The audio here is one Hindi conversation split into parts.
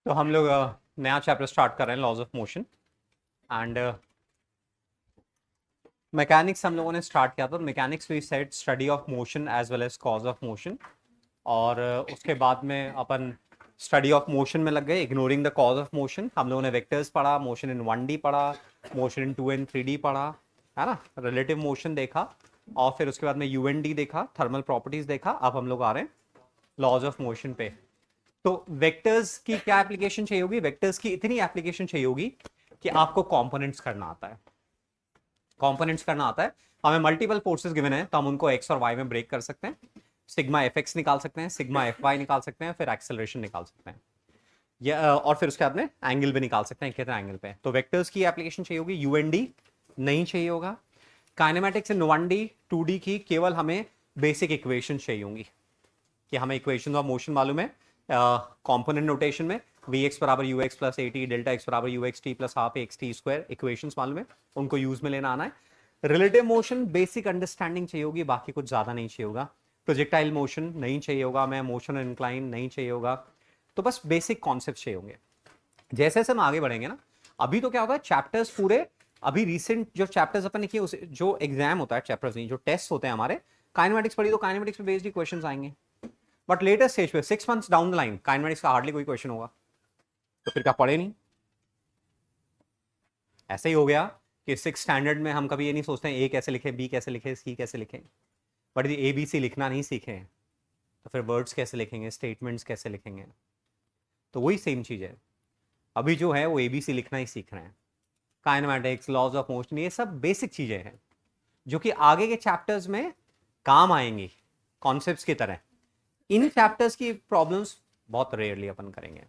तो हम लोग नया चैप्टर स्टार्ट कर रहे हैं, laws of motion. And mechanics हम लोगों ने स्टार्ट किया था। Mechanics we said study of motion as well as cause of motion. और उसके बाद में अपन स्टडी ऑफ मोशन में लग गए, ignoring the cause of motion. हम लोगों ने वेक्टर्स पढ़ा, मोशन इन 1D पढ़ा, मोशन इन 2 एंड 3D पढ़ा, है ना। रिलेटिव मोशन देखा, और फिर उसके बाद में UND देखा, थर्मल प्रॉपर्टीज देखा। अब हम लोग आ रहे हैं लॉज ऑफ मोशन पे। तो वेक्टर्स की क्या एप्लीकेशन चाहिए होगी? वेक्टर्स की इतनी एप्लीकेशन चाहिए होगी कि आपको कंपोनेंट्स करना आता है। कंपोनेंट्स करना आता है। हमें मल्टीपल फोर्सेस गिवन है तो हम उनको एक्स और वाई में ब्रेक कर सकते हैं। सिग्मा FX निकाल सकते हैं, सिग्मा FY निकाल सकते हैं, फिर एक्सेलरेशन निकाल सकते हैं, या और फिर उसके बाद में एंगल भी निकाल सकते हैं कितने एंगल पे। तो वेक्टर्स की एप्लीकेशन चाहिए होगी। UND नहीं चाहिए होगा। काइनेमेटिक्स इन 1D 2D की केवल हमें बेसिक इक्वेशन चाहिए होंगी कि हमें इक्वेशन ऑफ मोशन मालूम है। कंपोनेंट नोटेशन में Vx बराबर ux plus AT, delta x बराबर UXT plus half AXT square equations मालूम है, उनको यूज में लेना आना है। रिलेटिव मोशन बेसिक अंडरस्टैंडिंग चाहिए होगी, बाकी कुछ ज्यादा नहीं चाहिए होगा। प्रोजेक्टाइल मोशन नहीं चाहिए होगा, मैं मोशन इंक्लाइन नहीं चाहिए होगा। तो बस बेसिक कॉन्सेप्ट चाहिए होंगे। जैसे जैसे हम आगे बढ़ेंगे ना, अभी तो क्या होगा, चैप्टर्स पूरे अभी रिसेंट जो चैप्टर्स अपन ने किए उसे जो एग्जाम होता है, चैप्टर्स नहीं, जो टेस्ट होते हैं हमारे, काइनेमेटिक्स पढ़ी तो काइनेमेटिक्स पे बेस्ड ही क्वेश्चंस आएंगे। बट लेटेस्ट स्टेज पे 6 months down the line kinematics का हार्डली कोई क्वेश्चन होगा, तो फिर क्या पढ़े नहीं। ऐसे ही हो गया कि 6 स्टैंडर्ड में हम कभी ये नहीं सोचते हैं A कैसे लिखे, B कैसे लिखे, C कैसे लिखे। बट यदि ABC लिखना नहीं सीखे तो फिर वर्ड्स कैसे लिखेंगे, स्टेटमेंट्स कैसे लिखेंगे। तो वही सेम चीज है, अभी जो है वो ABC लिखना ही सीख रहे हैं। काइनेमेटिक्स, लॉज ऑफ मोशन, ये सब बेसिक चीजें हैं जो कि आगे के चैप्टर्स में काम आएंगी कॉन्सेप्ट्स की तरह। इन चैप्टर्स की प्रॉब्लम्स बहुत रेयरली अपन करेंगे,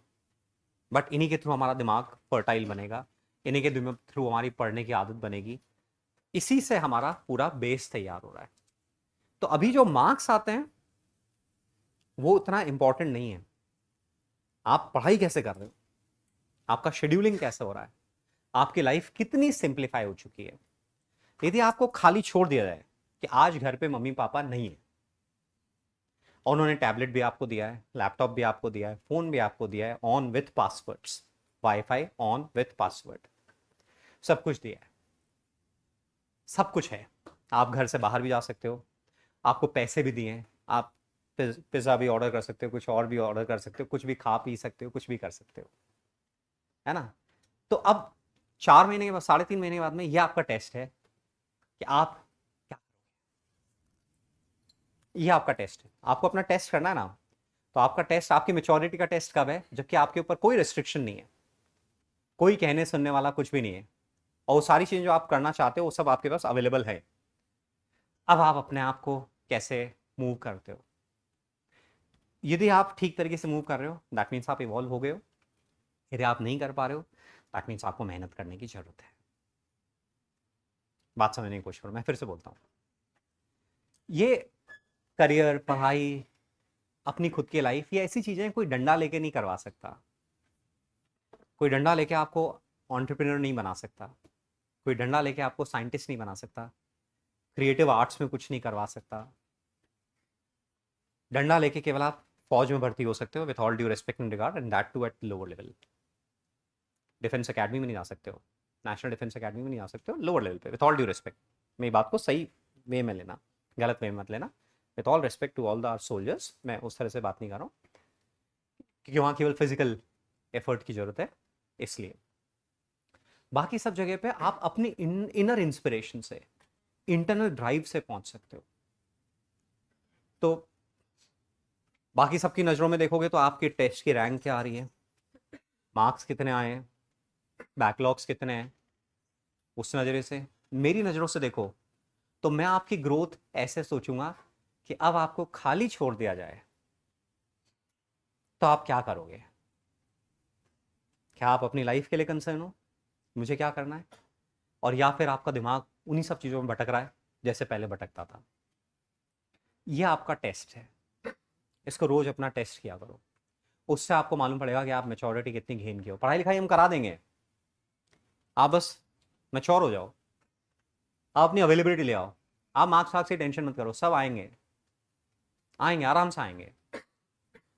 बट इन्हीं के थ्रू हमारा दिमाग फर्टाइल बनेगा, इन्हीं के थ्रू हमारी पढ़ने की आदत बनेगी। इसी से हमारा पूरा बेस तैयार हो रहा है। तो अभी जो मार्क्स आते हैं वो उतना इंपॉर्टेंट नहीं है। आप पढ़ाई कैसे कर रहे हो, आपका शेड्यूलिंग कैसे हो रहा है, आपकी लाइफ कितनी सिंप्लीफाई हो चुकी है। यदि आपको खाली छोड़ दिया जाए कि आज घर पे मम्मी पापा नहीं है और उन्होंने टैबलेट भी आपको दिया है, लैपटॉप भी आपको दिया है, फोन भी आपको दिया है, on with passwords, wifi on with password, सब कुछ दिया है, सब कुछ है, आप घर से बाहर भी जा सकते हो, आपको पैसे भी दिए हैं, आप पिज्ज़ा भी ऑर्डर कर सकते हो, कुछ और भी ऑर्डर कर सकते हो, कुछ भी खा पी सकते हो, कुछ भी कर सकते हो, है ना। तो अब 4 महीने के बाद, 3.5 महीने के बाद में ये आपका टेस्ट है कि आप क्या, ये आपका टेस्ट है, आपको अपना टेस्ट करना है ना। तो आपका टेस्ट, आपकी मेच्योरिटी का टेस्ट कब है? जबकि आपके ऊपर कोई रिस्ट्रिक्शन नहीं है, कोई कहने सुनने वाला कुछ भी नहीं है, और वो सारी चीजें जो आप करना चाहते हो वो सब आपके पास अवेलेबल है। अब आप अपने आप को कैसे मूव करते हो? यदि आप ठीक तरीके से मूव कर रहे हो दैट मीन्स आप इवॉल्व हो गए हो। यदि आप नहीं कर पा रहे हो दैट मीन्स आपको मेहनत करने की जरूरत है। बात समझने की कोशिश करो, मैं फिर से बोलता हूँ, ये करियर, पढ़ाई, अपनी खुद की लाइफ, ये ऐसी चीजें कोई डंडा लेके नहीं करवा सकता। कोई डंडा लेके आपको एंटरप्रेन्योर नहीं बना सकता, कोई डंडा लेके आपको साइंटिस्ट नहीं बना सकता, क्रिएटिव आर्ट्स में कुछ नहीं करवा सकता। डंडा लेके केवल आप फौज में भर्ती हो सकते हो, with all due respect and regard, and that too at lower level. Defence academy में नहीं जा सकते हो, नेशनल डिफेंस अकेडमी में नहीं जा सकते हो, लोअर लेवल पे, विथ ऑल ड्यू रिस्पेक्ट। मेरी बात को सही वे में लेना, गलत वे में मत लेना। With all respect to all the are soldiers, मैं उस तरह से बात नहीं कर रहा हूँ, क्योंकि वहाँ केवल फिजिकल एफर्ट की जरूरत है। इसलिए बाकी सब जगह पे आप अपनी इनर इंस्पिरेशन से, इंटरनल ड्राइव से पहुंच सकते हो। तो बाकी सबकी नजरों में देखोगे तो आपके टेस्ट की रैंक क्या आ रही है, मार्क्स कितने आए हैं, बैकलॉग्स कितने हैं, उस नजरिए से मेरी नजरों से देखो तो मैं आपकी ग्रोथ ऐसे सोचूंगा कि अब आपको खाली छोड़ दिया जाए तो आप क्या करोगे। क्या आप अपनी लाइफ के लिए कंसर्न हो, मुझे क्या करना है, और या फिर आपका दिमाग उन्हीं सब चीजों में भटक रहा है जैसे पहले भटकता था। ये आपका टेस्ट है, इसको रोज अपना टेस्ट किया करो। उससे आपको मालूम पड़ेगा कि आप मेच्योरिटी कितनी गेन की हो। पढ़ाई लिखाई हम करा देंगे, आप बस मेच्योर हो जाओ, आप अपनी अवेलेबिलिटी ले आओ, आप मार्क्स वार्क्स की टेंशन मत करो, सब आएंगे, आएंगे आराम से आएंगे।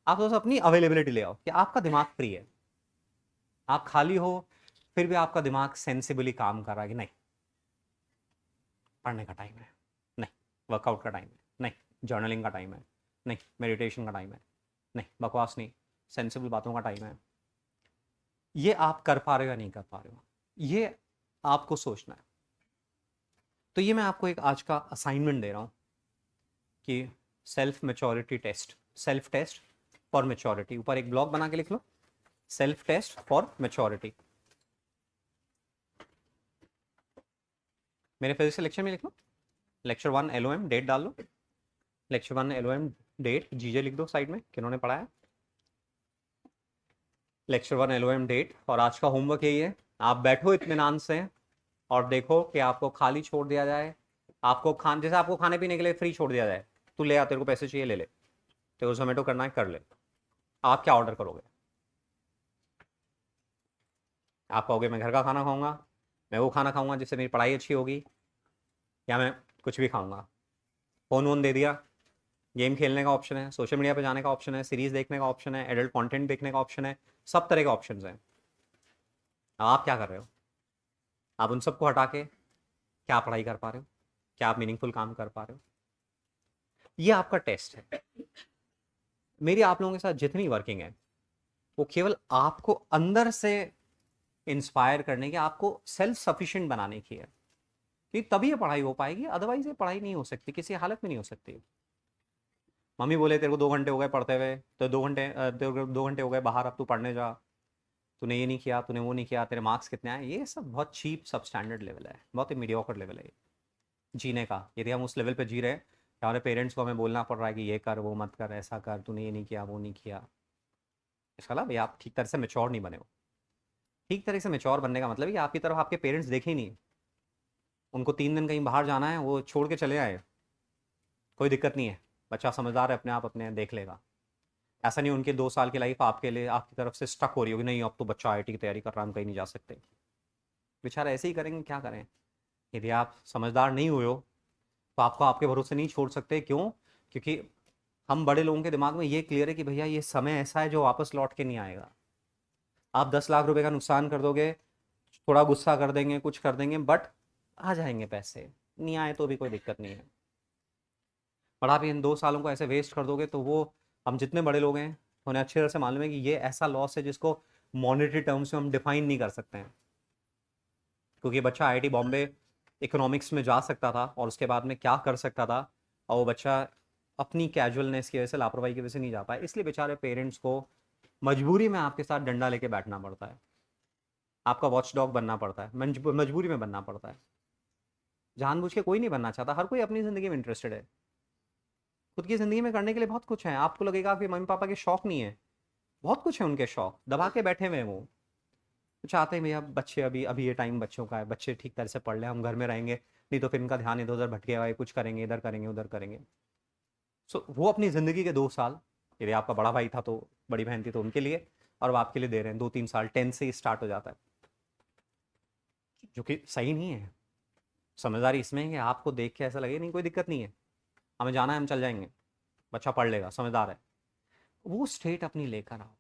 आप बस अपनी अवेलेबिलिटी ले आओ कि आपका दिमाग फ्री है, आप खाली हो फिर भी आपका दिमाग सेंसिबली काम कर रहा है कि नहीं पढ़ने का टाइम है, नहीं वर्कआउट का टाइम है, नहीं जर्नलिंग का टाइम है, नहीं मेडिटेशन का टाइम है, नहीं बकवास नहीं, सेंसिबल बातों का टाइम है। ये आप कर पा रहे हो या नहीं कर पा रहे हो, ये आपको सोचना है। तो ये मैं आपको एक आज का असाइनमेंट दे रहा हूँ कि self maturity test, self test for maturity, ऊपर एक ब्लॉग बना के लिख लो, सेल्फ टेस्ट फॉर मेच्योरिटी। मेरे फिजिक्स के लेक्चर में लिख लो, लेक्चर 1 LOM डेट डाल लो, लेक्चर 1 LOM डेट जीजे लिख दो साइड में किन्होंने पढ़ाया, लेक्चर 1 LOM डेट। और आज का होमवर्क यही है, आप बैठो इत्मीनान से और देखो कि आपको खाली छोड़ दिया जाए, आपको जैसे आपको खाने पीने के लिए फ्री छोड़ दिया जाए, तू ले आ, तेरे को पैसे चाहिए ले ले, तेरे को जोमेटो करना है कर ले, आप क्या ऑर्डर करोगे? आप कहोगे मैं घर का खाना खाऊंगा, मैं वो खाना खाऊंगा जिससे मेरी पढ़ाई अच्छी होगी, या मैं कुछ भी खाऊंगा। फ़ोन वोन दे दिया, गेम खेलने का ऑप्शन है, सोशल मीडिया पे जाने का ऑप्शन है, सीरीज देखने का ऑप्शन है, एडल्ट कंटेंट देखने का ऑप्शन है, सब तरह के ऑप्शंस हैं। आप क्या कर रहे हो? आप उन सबको हटा के क्या पढ़ाई कर पा रहे हो, क्या आप मीनिंगफुल काम कर पा रहे हो? ये आपका टेस्ट है। मेरी आप लोगों के साथ जितनी वर्किंग है वो केवल आपको अंदर से इंस्पायर करने की, आपको सेल्फ सफिशिएंट बनाने की है, कि तभी ये पढ़ाई हो पाएगी, अदरवाइज ये पढ़ाई नहीं हो सकती, किसी हालत में नहीं हो सकती। मम्मी बोले तेरे को 2 घंटे हो गए पढ़ते हुए, तो 2 घंटे, तेरे को 2 घंटे हो गए बाहर, अब तू पढ़ने जा, तूने ये नहीं किया, तूने वो नहीं किया, तेरे मार्क्स कितने आए, ये सब बहुत चीप सब स्टैंडर्ड लेवल है, बहुत ही मीडियोकर लेवल है जीने का। यदि हम उस लेवल पे जी रहे हैं, हमारे पेरेंट्स को हमें बोलना पड़ रहा है कि ये कर वो मत कर, ऐसा कर, तूने ये नहीं किया वो नहीं किया, इसका मतलब ये आप ठीक तरह से मेच्योर नहीं बने हो। ठीक तरह से मेच्योर बनने का मतलब है कि आपकी तरफ आपके पेरेंट्स देखे ही नहीं, उनको 3 दिन कहीं बाहर जाना है वो छोड़ के चले आए, कोई दिक्कत नहीं है, बच्चा समझदार है, अपने आप अपने देख लेगा। ऐसा नहीं उनके 2 साल की लाइफ आपके लिए आपकी तरफ से स्टक हो रही होगी, नहीं अब तो बच्चा IIT की तैयारी कर रहा है, हम कहीं नहीं जा सकते। बेचारा ऐसे ही करेंगे, क्या करें। यदि आप समझदार नहीं हुए हो तो आपको आपके भरोसे नहीं छोड़ सकते। क्यों? क्योंकि हम बड़े लोगों के दिमाग में ये क्लियर है कि भैया ये समय ऐसा है जो वापस लौट के नहीं आएगा। आप 10 लाख रुपए का नुकसान कर दोगे, थोड़ा गुस्सा कर देंगे, कुछ कर देंगे, बट आ जाएंगे पैसे, नहीं आए तो भी कोई दिक्कत नहीं है। पर आप इन 2 सालों को ऐसे वेस्ट कर दोगे तो वो, हम जितने बड़े लोग हैं उन्हें अच्छी तरह से मालूम है कि ये ऐसा लॉस है जिसको मॉनेटरी टर्म्स में हम डिफाइन नहीं कर सकते हैं। क्योंकि बच्चा IIT बॉम्बे इकोनॉमिक्स में जा सकता था और उसके बाद में क्या कर सकता था, और वो बच्चा अपनी कैजुअलनेस की वजह से, लापरवाही की वजह से नहीं जा पाया, इसलिए बेचारे पेरेंट्स को मजबूरी में आपके साथ डंडा लेके बैठना पड़ता है, आपका वॉच डॉग बनना पड़ता है, मजबूरी में बनना पड़ता है। जानबूझ के कोई नहीं बनना चाहता, हर कोई अपनी ज़िंदगी में इंटरेस्टेड है, खुद की ज़िंदगी में करने के लिए बहुत कुछ है। आपको लगेगा कि मम्मी पापा के शौक नहीं है, बहुत कुछ है उनके शौक, दबा के बैठे हुए हैं वो चाहते हैं भैया बच्चे, अभी अभी ये टाइम बच्चों का है, बच्चे ठीक तरह से पढ़ ले, हम घर में रहेंगे, नहीं तो फिर इनका ध्यान इधर उधर भटके हुआ है, कुछ करेंगे इधर करेंगे उधर करेंगे। सो वो अपनी ज़िंदगी के 2 साल, यदि आपका बड़ा भाई था तो बड़ी बहन थी तो उनके लिए, और वो आपके लिए दे रहे हैं 2-3 साल, 10 से ही स्टार्ट हो जाता है, जो कि सही नहीं है। समझदारी इसमें है कि आपको देख के ऐसा लगे नहीं कोई दिक्कत नहीं है, हमें जाना है हम चल जाएंगे, बच्चा पढ़ लेगा, समझदार है, वो स्टेट अपनी लेकर आओ।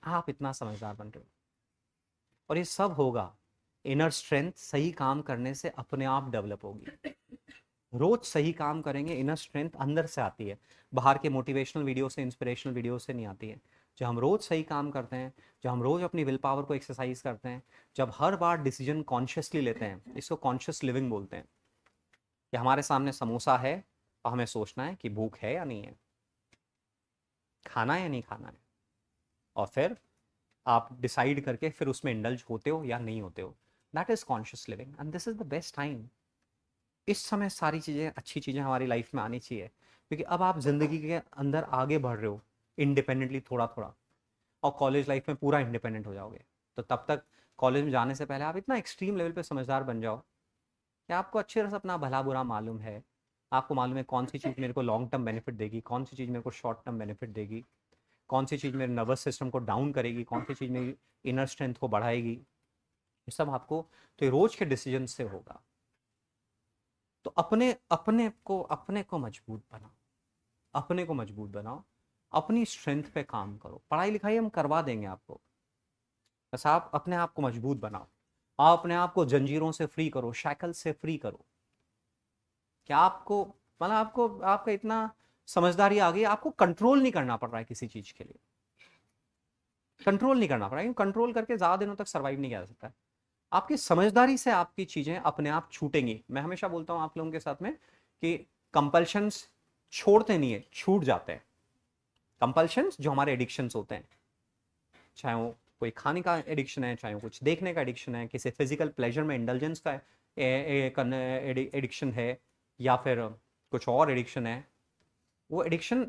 आप इतना समझदार बन रहे हो, और ये सब होगा, इनर स्ट्रेंथ सही काम करने से अपने आप डेवलप होगी। रोज सही काम करेंगे, इनर स्ट्रेंथ अंदर से आती है, बाहर के मोटिवेशनल वीडियो से, इंस्पिरेशनल वीडियो से नहीं आती है। जब हम रोज सही काम करते हैं, जब हम रोज अपनी विल पावर को एक्सरसाइज करते हैं, जब हर बार डिसीजन कॉन्शियसली लेते हैं, इसको कॉन्शियस लिविंग बोलते हैं, कि हमारे सामने समोसा है और हमें सोचना है कि भूख है या नहीं है, खाना है या नहीं खाना है, और फिर आप डिसाइड करके फिर उसमें इंडल्ज होते हो या नहीं होते हो। That is conscious living and this is the best time. इस समय सारी चीज़ें, अच्छी चीज़ें हमारी लाइफ में आनी चाहिए, क्योंकि अब आप ज़िंदगी के अंदर आगे बढ़ रहे हो इंडिपेंडेंटली थोड़ा थोड़ा, और कॉलेज लाइफ में पूरा इंडिपेंडेंट हो जाओगे। तो तब तक कॉलेज में जाने से पहले आप इतना एक्सट्रीम लेवल पे समझदार बन जाओ कि आपको अच्छी तरह से अपना भला बुरा मालूम है, आपको मालूम है कौन सी चीज़ मेरे को लॉन्ग टर्म बेनिफिट देगी, कौन सी चीज़ मेरे को शॉर्ट टर्म बेनिफिट देगी, कौन सी चीज़ मेरे नर्वस सिस्टम को डाउन करेगी, कौन सी चीज़ मेरी इनर स्ट्रेंथ को बढ़ाएगी। ये सब आपको तो रोज के डिसीजन से होगा। तो अपने अपने को मजबूत बनाओ, अपने को मजबूत बनाओ, अपनी स्ट्रेंथ पे काम करो। पढ़ाई लिखाई हम करवा देंगे आपको, बस आप अपने आप को मजबूत बनाओ, आप अपने आप को जंजीरों से फ्री करो, शैकल से फ्री करो। क्या आपको मतलब आपको आपका इतना समझदारी आ गई, आपको कंट्रोल नहीं करना पड़ रहा है किसी चीज के लिए, कंट्रोल नहीं करना पड़ रहा है। कंट्रोल करके ज्यादा दिनों तक सर्वाइव नहीं किया जा सकता है। आपकी समझदारी से आपकी चीजें अपने आप छूटेंगी। मैं हमेशा बोलता हूं आप लोगों के साथ में कि कंपल्शंस छोड़ते नहीं है, छूट जाते हैं। कंपल्शंस जो हमारे एडिक्शंस होते हैं, चाहे वो कोई खाने का एडिक्शन है, चाहे वो कुछ देखने का एडिक्शन है, किसी फिजिकल प्लेजर में इंडल्जेंस का एडिक्शन है, या फिर कुछ और एडिक्शन है, वो एडिक्शन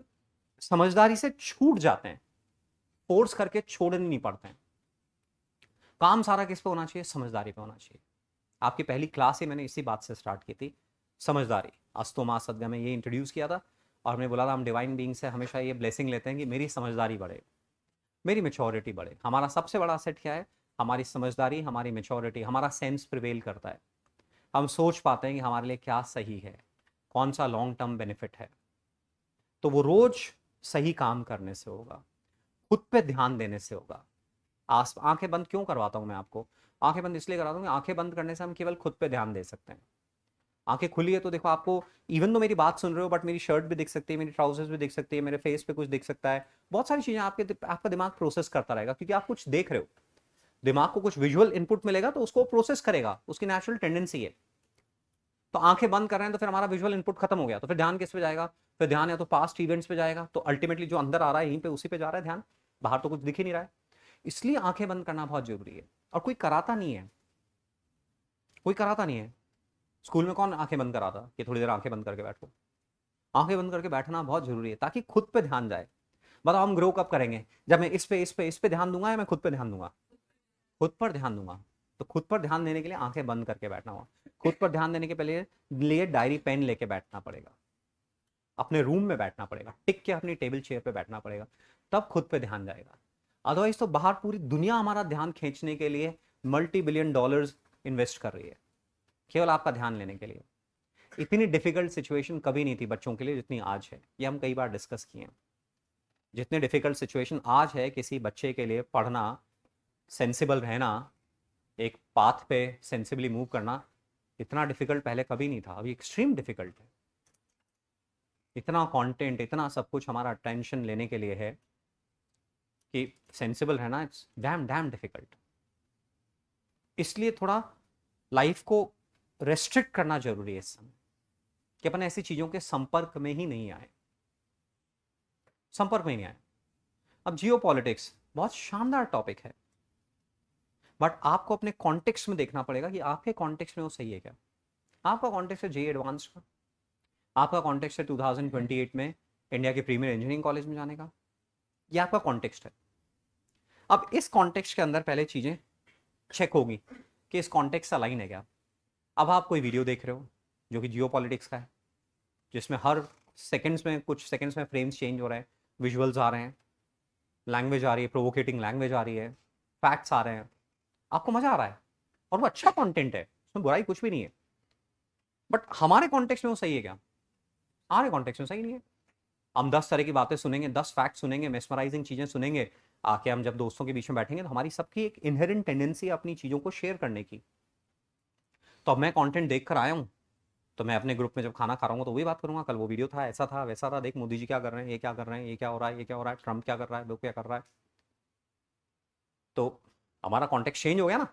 समझदारी से छूट जाते हैं, फोर्स करके छोड़ने नहीं पड़ते हैं। काम सारा किस पे होना चाहिए? समझदारी पे होना चाहिए। आपकी पहली क्लास ही मैंने इसी बात से स्टार्ट की थी, समझदारी। अस्तो मा सद्गम में ये इंट्रोड्यूस किया था, और हमने बोला था हम डिवाइन बीइंग से हमेशा ये ब्लेसिंग लेते हैं कि मेरी समझदारी बढ़े, मेरी मेच्योरिटी बढ़े। हमारा सबसे बड़ा असेट क्या है? हमारी समझदारी, हमारी मेच्योरिटी, हमारा सेंस प्रिवेल करता है। हम सोच पाते हैं कि हमारे लिए क्या सही है, कौन सा लॉन्ग टर्म बेनिफिट है। तो वो रोज सही काम करने से होगा, खुद पे ध्यान देने से होगा। आंखें बंद क्यों करवाता हूं मैं आपको? आंखें बंद इसलिए कराता हूं कि आंखें बंद करने से हम केवल खुद पे ध्यान दे सकते हैं। आंखें खुली है तो देखो, आपको इवन तो मेरी बात सुन रहे हो, बट मेरी शर्ट भी दिख सकती है, मेरी ट्राउजर्स भी दिख सकती है, मेरे फेस पे कुछ दिख सकता है, बहुत सारी चीजें आपका दिमाग प्रोसेस करता रहेगा, क्योंकि आप कुछ देख रहे हो। दिमाग को कुछ विजुअल इनपुट मिलेगा तो उसको प्रोसेस करेगा, उसकी नेचुरल टेंडेंसी है। तो आंखें बंद कर रहे हैं तो फिर हमारा विजुअल इनपुट खत्म हो गया, तो फिर ध्यान किस पे जाएगा? फिर ध्यान या तो पास्ट इवेंट्स पे जाएगा, तो अल्टीमेटली जो अंदर आ रहा है यहीं पे उसी पे जा रहा है ध्यान, बाहर तो कुछ दिख ही नहीं रहा है। इसलिए आंखें बंद करना बहुत जरूरी है। और कोई कराता नहीं है, कोई कराता नहीं है। स्कूल में कौन आंखें बंद कराता कि थोड़ी देर आंखें बंद करके बैठो? आंखें बंद करके बैठना बहुत जरूरी है, ताकि खुद पे ध्यान जाए। बताओ हम ग्रो कब करेंगे? जब मैं इस पे ध्यान दूंगा, या मैं खुद पे ध्यान दूंगा? खुद पर ध्यान दूंगा। तो खुद पर ध्यान देने के लिए आंखें बंद करके बैठना होगा। खुद पर ध्यान देने के पहले लिए डायरी पेन लेके बैठना पड़ेगा, अपने रूम में बैठना पड़ेगा, टिक के अपनी टेबल चेयर पे बैठना पड़ेगा, तब खुद पे ध्यान जाएगा। अदरवाइज तो बाहर पूरी दुनिया हमारा ध्यान खींचने के लिए मल्टी बिलियन डॉलर्स इन्वेस्ट कर रही है, केवल आपका ध्यान लेने के लिए। इतनी डिफिकल्ट सिचुएशन कभी नहीं थी बच्चों के लिए जितनी आज है, ये हम कई बार डिस्कस किए हैं। जितनी डिफिकल्ट सिचुएशन आज है किसी बच्चे के लिए पढ़ना, सेंसिबल रहना, एक पाथ पे सेंसिबली मूव करना, इतना डिफिकल्ट पहले कभी नहीं था, अभी एक्सट्रीम डिफिकल्ट है। इतना कंटेंट, इतना सब कुछ हमारा अटेंशन लेने के लिए है कि सेंसिबल रहना इट्स डैम डैम डिफिकल्ट। इसलिए थोड़ा लाइफ को रेस्ट्रिक्ट करना जरूरी है इस समय, कि अपन ऐसी चीजों के संपर्क में ही नहीं आए, संपर्क में ही नहीं आए। अब जियो पॉलिटिक्स बहुत शानदार टॉपिक है, बट आपको अपने कॉन्टेक्स्ट में देखना पड़ेगा कि आपके कॉन्टेक्स्ट में वो सही है क्या। आपका कॉन्टेक्स्ट है जेई एडवांस का, आपका कॉन्टेक्स्ट है 2028 में इंडिया के प्रीमियर इंजीनियरिंग कॉलेज में जाने का, ये आपका कॉन्टेक्स्ट है। अब इस कॉन्टेक्स्ट के अंदर पहले चीजें चेक होगी कि इस कॉन्टेक्स्ट का लाइन है क्या। अब आप कोई वीडियो देख रहे हो जो कि जियो पॉलिटिक्स का है, जिसमें हर सेकंड्स में, कुछ सेकंड्स में फ्रेम्स चेंज हो रहे हैं, विजुअल्स आ रहे हैं, लैंग्वेज आ रही है, प्रोवोकेटिंग लैंग्वेज आ रही है, फैक्ट्स आ रहे हैं, आपको मजा आ रहा है, और वो अच्छा कंटेंट है, उसमें बुराई कुछ भी नहीं है। बट हमारे कॉन्टेक्स्ट में वो सही है क्या? हमारे कॉन्टेक्स्ट में सही नहीं है। हम 10 तरह की बातें सुनेंगे, 10 फैक्ट सुनेंगे, मेस्मराइजिंग चीजें सुनेंगे, आके हम जब दोस्तों के बीच में बैठेंगे तो हमारी सबकी एक इनहेरेंट टेंडेंसी है अपनी चीजों को शेयर करने की। तो अब मैं कंटेंट देख कर आया हूं, तो मैं अपने ग्रुप में जब खाना खा रहा हूँ तो वही बात करूंगा, कल वो वीडियो था, ऐसा था, वैसा था, देख मोदी जी क्या कर रहे हैं, ये क्या कर रहे हैं, ये क्या हो रहा है, ये क्या हो रहा है, ट्रंप क्या कर रहा है, वो क्या कर रहा है। तो हमारा कॉन्टेक्स्ट चेंज हो गया ना,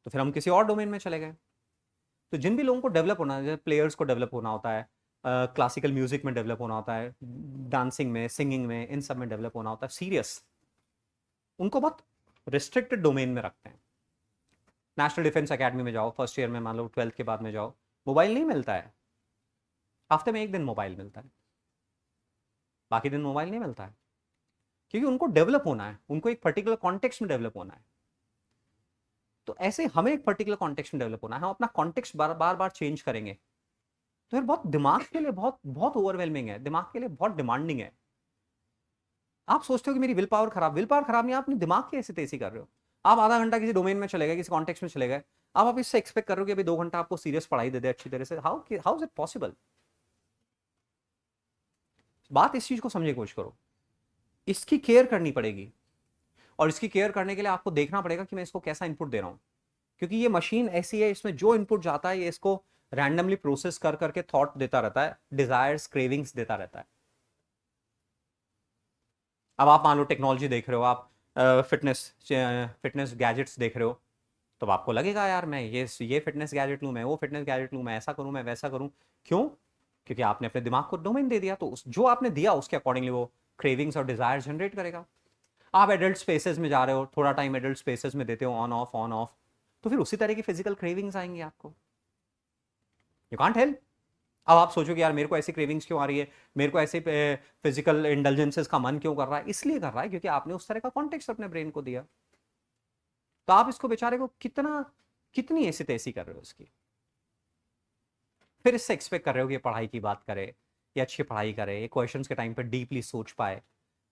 तो फिर हम किसी और डोमेन में चले गए। तो जिन भी लोगों को डेवलप होना है, प्लेयर्स को डेवलप होना होता है, क्लासिकल म्यूजिक में डेवलप होना होता है, डांसिंग में, सिंगिंग में, इन सब में डेवलप होना होता है सीरियस, उनको बहुत रिस्ट्रिक्टेड डोमेन में रखते हैं। नेशनल डिफेंस एकेडमी में जाओ, फर्स्ट ईयर में मान लो, 12th के बाद में जाओ, मोबाइल नहीं मिलता है, हफ्ते में एक दिन मोबाइल मिलता है, बाकी दिन मोबाइल नहीं मिलता है, क्योंकि उनको डेवलप होना है, उनको एक पर्टिकुलर कॉन्टेक्स्ट में डेवलप होना है। तो ऐसे हमें एक पर्टिकुलर कॉन्टेक्स्ट में डेवलप होना है, हम अपना कॉन्टेक्स्ट बार बार चेंज करेंगे तो फिर बहुत दिमाग के लिए बहुत बहुत ओवरवेलमिंग है, दिमाग के लिए बहुत डिमांडिंग है। आप सोचते हो कि मेरी विल पावर खराब, विल पावर खराब नहीं, आप अपने दिमाग की ऐसी तेजी कर रहे हो। आप आधा घंटा किसी डोमेन में चले गए, किसी कॉन्टेक्स्ट में चले गए, आप इससे एक्सपेक्ट कर रहे हो कि अभी 2 घंटा आपको सीरियस पढ़ाई दे दे अच्छी तरह से, how how is it possible? बात इस चीज को समझने की कोशिश करो, इसकी केयर करनी पड़ेगी। और इसकी केयर करने के लिए आपको देखना पड़ेगा कि मैं इसको कैसा इनपुट दे रहा हूं, क्योंकि ये मशीन ऐसी है, इसमें जो इनपुट जाता है ये इसको रैंडमली प्रोसेस कर करके थॉट देता रहता है, डिजायर्स क्रेविंग्स देता रहता है। अब आप मान लो टेक्नोलॉजी देख रहे हो, आप फिटनेस फिटनेस गैजेट्स देख रहे हो, तो आपको लगेगा यार मैं ये फिटनेस गैजेट लूँ, मैं वो फिटनेस गैजेट लूँ, मैं ऐसा करूँ, मैं वैसा करूँ। क्यों? क्योंकि आपने अपने दिमाग को डोमेन दे दिया, तो जो आपने दिया उसके अकॉर्डिंगली वो क्रेविंग्स और डिजायर जनरेट करेगा। आप एडल्ट स्पेसेस में जा रहे हो, थोड़ा टाइम एडल्ट स्पेसेस में देते हो, ऑन ऑफ, तो फिर उसी तरह की फिजिकल क्रेविंग्स आएंगी आपको। You can't help. अब आप सोचोगे यार मेरे को ऐसी क्रेविंग्स क्यों आ रही है, मेरे को ऐसे फिजिकल इंडल्जेंसेस का मन क्यों कर रहा है? इसलिए कर रहा है क्योंकि आपने उस तरह का कॉन्टेक्स्ट अपने ब्रेन को दिया। तो आप इसको बेचारे को कितनी ऐसी तैसी कर रहे हो इसकी, फिर इससे एक्सपेक्ट कर रहे हो कि ये पढ़ाई की बात करे, ये अच्छी पढ़ाई करे, ये क्वेश्चंस के टाइम पे डीपली सोच पाए।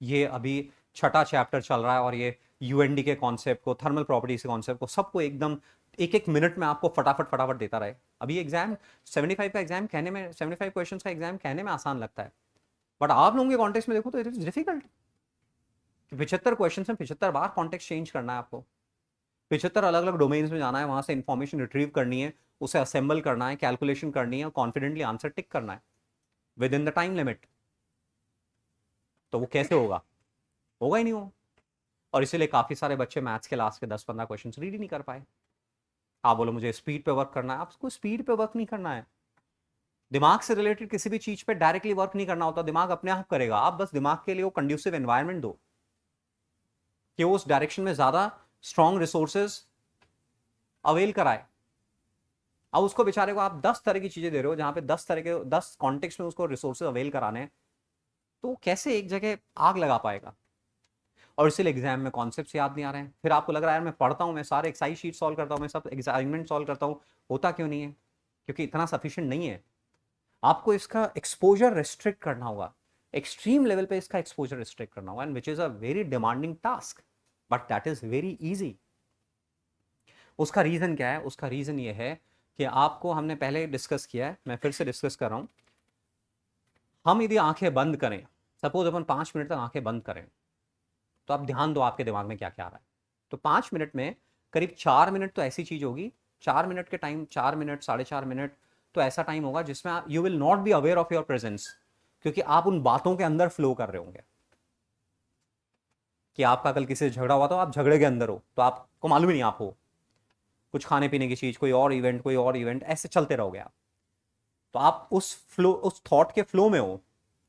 ये अभी छठा चैप्टर चल रहा है और ये यूएनडी के कॉन्सेप्ट को, थर्मल प्रॉपर्टीज के कॉन्सेप्ट को, सबको एकदम एक एक मिनट में आपको फटाफट फटाफट देता रहे। अभी एग्जाम 75 का एग्जाम कहने में, 75 क्वेश्चन का एग्जाम कहने में आसान लगता है, बट आप लोगों के कॉन्टेक्स्ट में देखो तो इट इज डिफिकल्ट। 75 क्वेश्चन में 75 बार कॉन्टेक्स्ट चेंज करना है आपको, 75 अलग अलग डोमेन्स में जाना है, वहां से इंफॉर्मेशन रिट्रीव करनी है, उसे असेंबल करना है, कैलकुलेशन करनी है और कॉन्फिडेंटली आंसर टिक करना है with in the time limit. तो वो कैसे होगा? होगा ही नहीं वो। और इसीलिए काफी सारे बच्चे मैथ्स के लास्ट के 10-15 क्वेश्चन रीड ही नहीं कर पाए। आप बोलो मुझे स्पीड पे वर्क करना है, आपको स्पीड पे वर्क नहीं करना है। दिमाग से रिलेटेड किसी भी चीज पे डायरेक्टली वर्क नहीं करना होता, दिमाग अपने आप करेगा। आप बस दिमाग के लिए वो कंड्यूसिव एनवायरनमेंट दो कि वो उस डायरेक्शन में ज्यादा स्ट्रॉन्ग रिसोर्सेज अवेल कराए। अब उसको बेचारे को आप 10 तरह की चीजें दे रहे हो, जहां पे 10 तरह के 10 कॉन्टेक्स्ट में उसको रिसोर्सेज अवेल कराने, तो कैसे एक जगह आग लगा पाएगा? और इसीलिए एग्जाम में कॉन्सेप्ट्स याद नहीं आ रहे हैं। फिर आपको लग रहा है यार मैं पढ़ता हूँ, मैं सारे एक्सरसाइज शीट सॉल्व करता हूँ, मैं सब असाइनमेंट सॉल्व करता हूँ, होता क्यों नहीं है? क्योंकि इतना सफिशिएंट नहीं है। आपको इसका एक्सपोजर रिस्ट्रिक्ट करना होगा, एक्सट्रीम लेवल पे इसका एक्सपोजर रिस्ट्रिक्ट करना होगा, and which is a very demanding task, but that is very easy. उसका रीजन क्या है? उसका रीजन ये है कि आपको, हमने पहले डिस्कस किया है, मैं फिर से डिस्कस कर रहा हूं। हम यदि आंखें बंद करें, सपोज अपन 5 मिनट तक आंखें बंद करें, तो आप ध्यान दो आपके दिमाग में क्या क्या आ रहा है। तो 5 मिनट में करीब 4 मिनट तो ऐसी चीज होगी, 4 मिनट के टाइम, 4 मिनट 4.5 मिनट तो ऐसा टाइम होगा जिसमें you will not be aware of your presence, क्योंकि आप उन बातों के अंदर फ्लो कर रहे होंगे। कि आपका कल किसी से झगड़ा हुआ तो आप झगड़े के अंदर हो, तो आपको मालूम ही नहीं आप हो, कुछ खाने पीने की चीज, कोई और इवेंट ऐसे चलते रहोगे आप। तो आप उस फ्लो, उस थॉट के फ्लो में हो,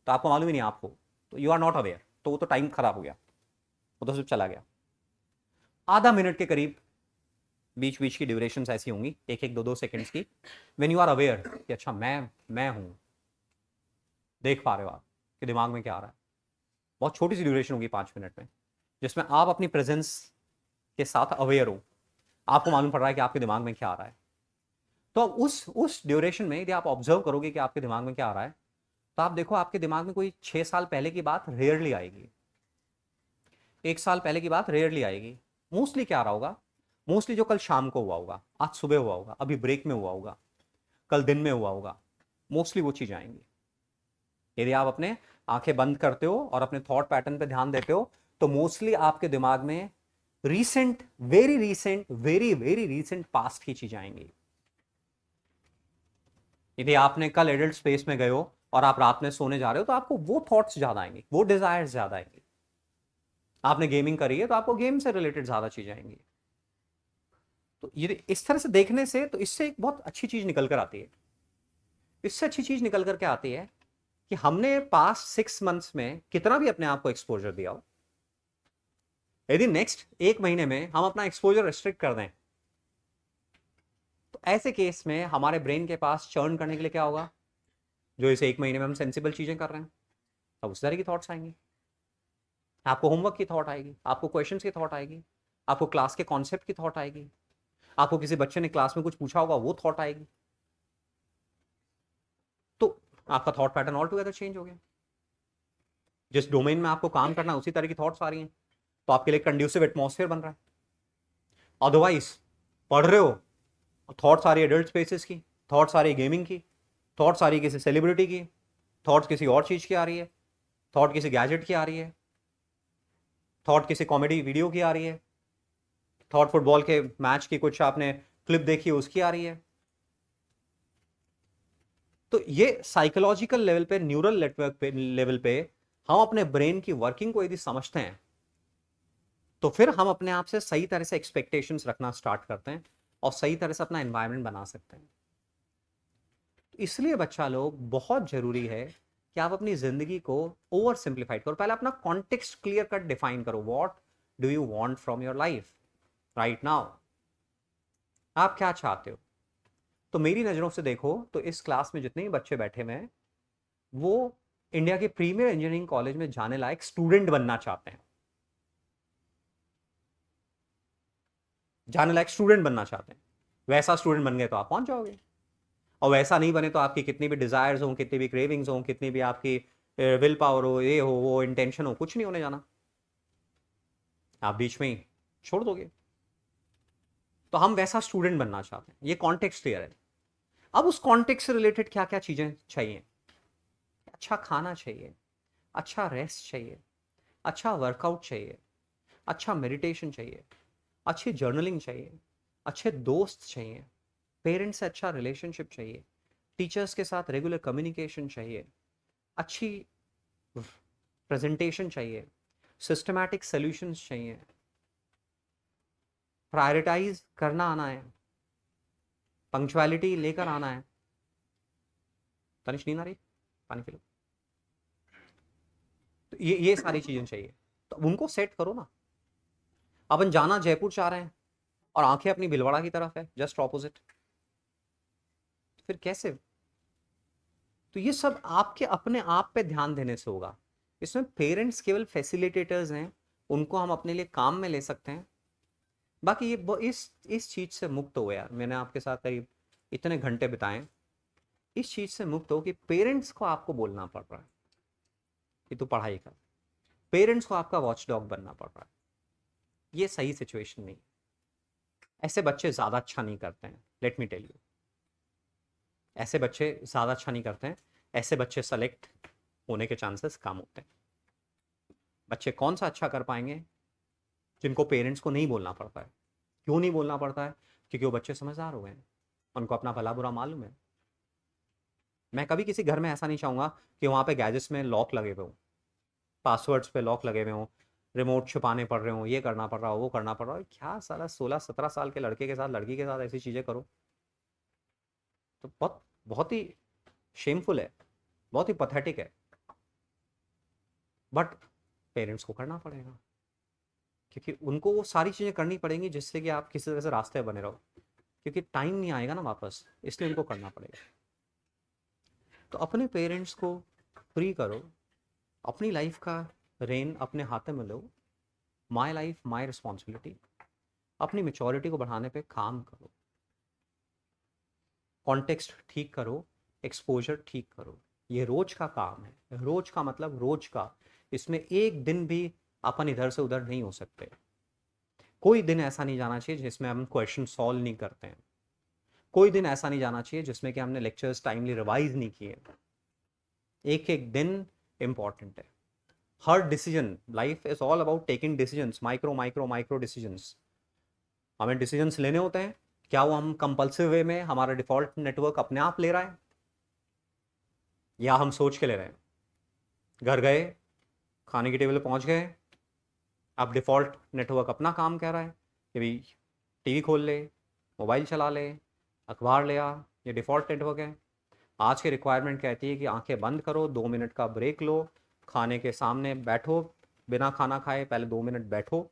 तो आपको मालूम ही नहीं आप हो, तो यू आर नॉट अवेयर। तो वो तो टाइम खराब हो गया, वो तो सिर्फ चला गया। आधा मिनट के करीब बीच बीच की ड्यूरेशन ऐसी होंगी, 1-1, 2-2 सेकंड्स की, व्हेन यू आर अवेयर कि अच्छा मैं हूं, देख पा रहे हो आप कि दिमाग में क्या आ रहा है। बहुत छोटी सी ड्यूरेशन होगी 5 मिनट में, जिसमें आप अपनी प्रेजेंस के साथ अवेयर हो, आपको मालूम पड़ रहा है कि आपके दिमाग में क्या आ रहा है। तो अब उस ड्यूरेशन में यदि आप ऑब्जर्व करोगे कि आपके दिमाग में क्या आ रहा है, तो आप देखो आपके दिमाग में कोई 6 साल पहले की बात रेयरली आएगी, 1 साल पहले की बात रेयरली आएगी। मोस्टली क्या आ रहा होगा? मोस्टली जो कल शाम को हुआ होगा, आज सुबह हुआ होगा, अभी ब्रेक में हुआ होगा, कल दिन में हुआ होगा, मोस्टली वो चीज आएंगी। यदि आप अपने आंखें बंद करते हो और अपने थॉट पैटर्न पे ध्यान देते हो, तो मोस्टली आपके दिमाग में recent, very very recent past की चीजें आएंगी। यदि आपने कल एडल्ट स्पेस में गए हो और आप रात में सोने जा रहे हो, तो आपको वो थॉट्स ज्यादा आएंगे, वो डिजायर्स ज्यादा आएंगे। आपने गेमिंग करी है तो आपको गेम से रिलेटेड ज्यादा चीजें आएंगी। तो ये इस तरह से देखने से, तो इससे एक बहुत अच्छी चीज निकल कर आती है। इससे अच्छी चीज निकल करके आती है कि हमने पास्ट 6 मंथ्स में कितना भी अपने आप को एक्सपोजर दिया हो, यदि नेक्स्ट 1 महीने में हम अपना एक्सपोजर रिस्ट्रिक्ट कर दें, तो ऐसे केस में हमारे ब्रेन के पास चर्न करने के लिए क्या होगा? जो इस 1 महीने में हम सेंसिबल चीजें कर रहे हैं, तब उस तरह की थॉट्स आएंगी। आपको होमवर्क की थॉट आएगी, आपको क्वेश्चंस की थॉट आएगी, आपको क्लास के कॉन्सेप्ट की थॉट आएगी, आपको किसी बच्चे ने क्लास में कुछ पूछा होगा वो थॉट आएगी। तो आपका thought pattern all together change हो गया। जिस डोमेन में आपको काम करना है उसी तरह की थॉट्स आ रही हैं, तो आपके लिए कंड्यूसिव एटमॉस्फेयर बन रहा है। अदरवाइज पढ़ रहे हो, थॉट्स आ रही है एडल्ट स्पेसेस की, थॉट्स आ रही है गेमिंग की, थॉट्स आ रही है किसी सेलिब्रिटी की, थॉट्स किसी और चीज की आ रही है, थॉट किसी गैजेट की आ रही है। थॉट किसी कॉमेडी वीडियो की आ रही है, थॉट फुटबॉल के मैच की कुछ आपने क्लिप देखी है उसकी आ रही है। तो ये साइकोलॉजिकल लेवल पे, न्यूरल नेटवर्क पे लेवल पे हम अपने ब्रेन की वर्किंग को यदि समझते हैं तो फिर हम अपने आप से सही तरह से एक्सपेक्टेशंस रखना स्टार्ट करते हैं और सही तरह से अपना एनवायरनमेंट बना सकते हैं। इसलिए बच्चा लोग बहुत जरूरी है कि आप अपनी जिंदगी को ओवर सिंप्लीफाइड करो। पहले अपना कॉन्टेक्स्ट क्लियर कट डिफाइन करो, what do you want from your life right now, आप क्या चाहते हो। तो मेरी नज़रों से देखो तो इस क्लास में जितने भी बच्चे बैठे हुए हैं वो इंडिया के प्रीमियर इंजीनियरिंग कॉलेज में जाने लायक स्टूडेंट बनना चाहते हैं, जाने लायक स्टूडेंट बनना चाहते हैं। वैसा स्टूडेंट बन गए तो आप पहुंच जाओगे, और वैसा नहीं बने तो आपकी कितनी भी डिजायर्स हो, कितनी भी क्रेविंग्स हो, कितनी भी आपकी विल पावर हो, ये हो वो इंटेंशन हो, कुछ नहीं होने जाना, आप बीच में ही छोड़ दोगे। तो हम वैसा स्टूडेंट बनना चाहते हैं, ये कॉन्टेक्स्ट क्लियर है। अब उस कॉन्टेक्स्ट से रिलेटेड क्या क्या चीजें चाहिए? अच्छा खाना चाहिए, अच्छा रेस्ट चाहिए, अच्छा वर्कआउट चाहिए, अच्छा मेडिटेशन चाहिए, अच्छी जर्नलिंग चाहिए, अच्छे दोस्त चाहिए, पेरेंट्स से अच्छा रिलेशनशिप चाहिए, टीचर्स के साथ रेगुलर कम्युनिकेशन चाहिए, अच्छी प्रेजेंटेशन चाहिए, सिस्टमैटिक सॉल्यूशंस चाहिए, प्रायोरिटाइज करना आना है, पंक्चुअलिटी लेकर आना है। तनिष नींद आ रही? पानी पी लो। तो ये सारी चीजें चाहिए, तो उनको सेट करो ना। अपन जाना जयपुर चाह रहे हैं और आंखें अपनी भिलवाड़ा की तरफ है, जस्ट ऑपोजिट, फिर कैसे? तो ये सब आपके अपने आप पे ध्यान देने से होगा। इसमें पेरेंट्स केवल फैसिलिटेटर्स हैं, उनको हम अपने लिए काम में ले सकते हैं। बाकी ये इस चीज से मुक्त हो यार, मैंने आपके साथ करीब इतने घंटे बिताए, इस चीज से मुक्त हो कि पेरेंट्स को आपको बोलना पड़ रहा है कि तू पढ़ाई कर, पेरेंट्स को आपका वॉच डॉग बनना पड़ रहा है। ये सही सिचुएशन नहीं। ऐसे बच्चे ज्यादा अच्छा नहीं करते हैं, लेट मी टेल यू। ऐसे बच्चे ज्यादा अच्छा नहीं करते हैं, ऐसे बच्चे सेलेक्ट होने के चांसेस कम होते हैं। बच्चे कौन सा अच्छा कर पाएंगे? जिनको पेरेंट्स को नहीं बोलना पड़ता है। क्यों नहीं बोलना पड़ता है? क्योंकि वो बच्चे समझदार हो गए हैं, उनको अपना भला बुरा मालूम है। मैं कभी किसी घर में ऐसा नहीं चाहूंगा कि वहां पे गैजेट्स में लॉक लगे हुए हों, पासवर्ड्स पे लॉक लगे हुए हों, रिमोट छुपाने पड़ रहे हो, ये करना पड़ रहा हो, वो करना पड़ रहा हो। क्या साला 16-17 साल के लड़के के साथ, लड़की के साथ ऐसी चीजें करो तो बहुत बहुत ही शेमफुल है, बहुत ही पथेटिक है। बट पेरेंट्स को करना पड़ेगा, क्योंकि उनको वो सारी चीज़ें करनी पड़ेंगी जिससे कि आप किसी तरह से रास्ते बने रहो, क्योंकि टाइम नहीं आएगा ना वापस, इसलिए उनको करना पड़ेगा। तो अपने पेरेंट्स को फ्री करो, अपनी लाइफ का रेन अपने हाथों में लो, माई लाइफ माई रिस्पॉन्सिबिलिटी। अपनी मेचोरिटी को बढ़ाने पे काम करो, कॉन्टेक्स्ट ठीक करो, एक्सपोजर ठीक करो। ये रोज का काम है, रोज का मतलब रोज का। इसमें एक दिन भी अपन इधर से उधर नहीं हो सकते। कोई दिन ऐसा नहीं जाना चाहिए जिसमें हम क्वेश्चन सॉल्व नहीं करते हैं। कोई दिन ऐसा नहीं जाना चाहिए जिसमें कि हमने लेक्चर्स टाइमली रिवाइज नहीं किए। एक एक दिन इंपॉर्टेंट है। हर decision, life is all about taking decisions, micro micro micro decisions. हमें डिसीजंस लेने होते हैं। क्या वो हम कंपल्सिव वे में, हमारा डिफॉल्ट नेटवर्क अपने आप ले रहा है, या हम सोच के ले रहे हैं? घर गए, खाने की टेबल पे पहुंच गए, अब डिफॉल्ट नेटवर्क अपना काम कह रहा है कि भाई टीवी खोल ले, मोबाइल चला ले, अखबार ले आ, ये डिफॉल्ट नेटवर्क है। आज की रिक्वायरमेंट कहती है कि आंखें बंद करो, 2 मिनट का ब्रेक लो, खाने के सामने बैठो, बिना खाना खाए पहले 2 मिनट बैठो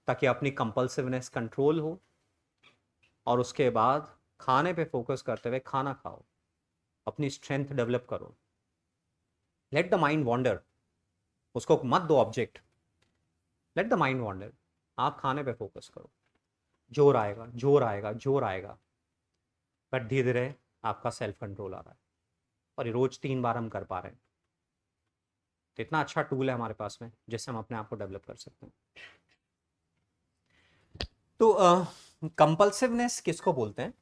ताकि अपनी कंपल्सिवनेस कंट्रोल हो, और उसके बाद खाने पे फोकस करते हुए खाना खाओ, अपनी स्ट्रेंथ डेवलप करो। लेट द माइंड वॉन्डर, उसको मत दो object, let the mind wander. आप खाने पे फोकस करो, जोर आएगा जोर आएगा जोर आएगा, बट धीरे धीरे आपका सेल्फ कंट्रोल आ रहा है, और ये रोज 3 बार हम कर पा रहे हैं। तो इतना अच्छा टूल है हमारे पास में जिससे हम अपने आप को डेवलप कर सकते हैं। तो कंपल्सिवनेस किसको बोलते हैं?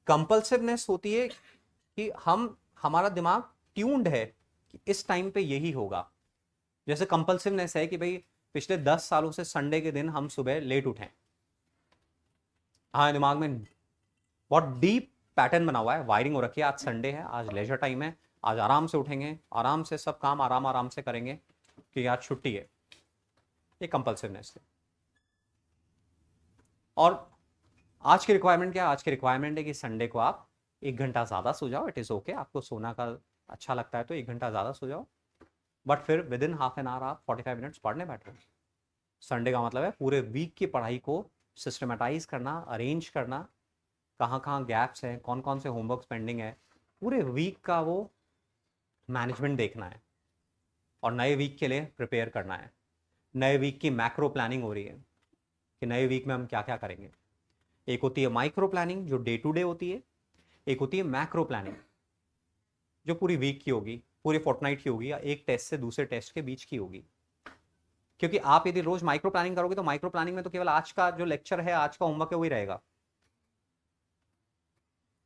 कंपल्सिवनेस होती है कि हमारा दिमाग ट्यून्ड है कि इस टाइम पे यही होगा। जैसे कंपल्सिवनेस है कि भाई पिछले 10 सालों से संडे के दिन हम सुबह लेट उठे। हाँ, दिमाग में बहुत डीप पैटर्न बना हुआ है, वायरिंग हो रखी है। आज संडे है, आज लेजर टाइम है, आज आराम से उठेंगे, आराम से सब काम आराम आराम से करेंगे कि आज छुट्टी है। ये कंपल्सिवनेस है। और आज की रिक्वायरमेंट क्या है? आज की रिक्वायरमेंट है कि संडे को आप 1 घंटा ज़्यादा सो जाओ। इट इज़ ओके, आपको सोना का अच्छा लगता है तो 1 घंटा ज़्यादा सो जाओ, बट फिर with in half an hour आप 45 मिनट्स पढ़ने बैठो। संडे का मतलब है पूरे वीक की पढ़ाई को सिस्टमेटाइज करना, अरेंज करना, कहाँ कहाँ गैप्स हैं, कौन कौन से होमवर्क पेंडिंग है, पूरे वीक का वो मैनेजमेंट देखना है और नए वीक के लिए प्रिपेयर करना है। नए वीक की मैक्रो प्लानिंग हो रही है कि नए वीक में हम क्या क्या करेंगे। एक होती है माइक्रो प्लानिंग जो डे टू डे होती है, एक होती है मैक्रो प्लानिंग जो पूरी वीक की होगी, पूरे फोर्टनाइट की होगी, या एक टेस्ट से दूसरे टेस्ट के बीच की होगी। क्योंकि आप यदि रोज माइक्रो प्लानिंग करोगे तो माइक्रो प्लानिंग में तो केवल आज का जो लेक्चर है, आज का होमवर्क है, वही रहेगा।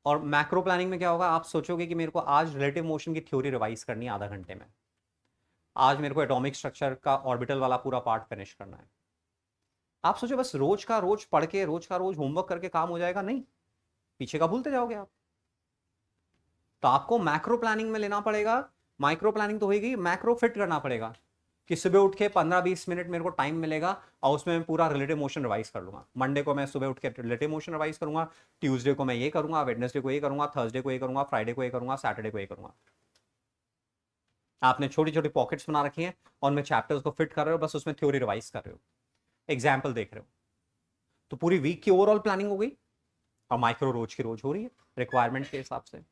और मैक्रो प्लानिंग में क्या होगा, आप सोचोगे कि मेरे को आज रिलेटिव मोशन की थ्योरी रिवाइज करनी है आधा घंटे में, आज मेरे को एटॉमिक स्ट्रक्चर का ऑर्बिटल वाला पूरा पार्ट फिनिश करना है। आप सोचो बस रोज का रोज पढ़ के, रोज का रोज होमवर्क करके काम हो जाएगा? नहीं, पीछे का भूलते जाओगे आप। तो आपको मैक्रो प्लानिंग में लेना पड़ेगा। माइक्रो प्लानिंग तो होगी, मैक्रो फिट करना पड़ेगा कि सुबह उठ के 15-20 मिनट मेरे को टाइम मिलेगा और उसमें मैं पूरा रिलेटिव मोशन रिवाइज कर लूंगा। मंडे को मैं सुबह उठ के रिलेटिव मोशन रिवाइज करूंगा, ट्यूसडे को मैं ये करूंगा, वेडनेसडे को ये करूंगा, थर्सडे को ये करूंगा, फ्राइडे को ये करूंगा, सैटरडे को ये करूंगा। आपने छोटी छोटी पॉकेट्स बना रखी हैं और मैं चैप्टर्स को फिट कर रहे हो, बस उसमें थ्योरी रिवाइज कर रहे हो, एग्जाम्पल देख रहे हो। तो पूरी वीक की ओवरऑल प्लानिंग हो गई और माइक्रो रोज की रोज हो रही है रिक्वायरमेंट के हिसाब से।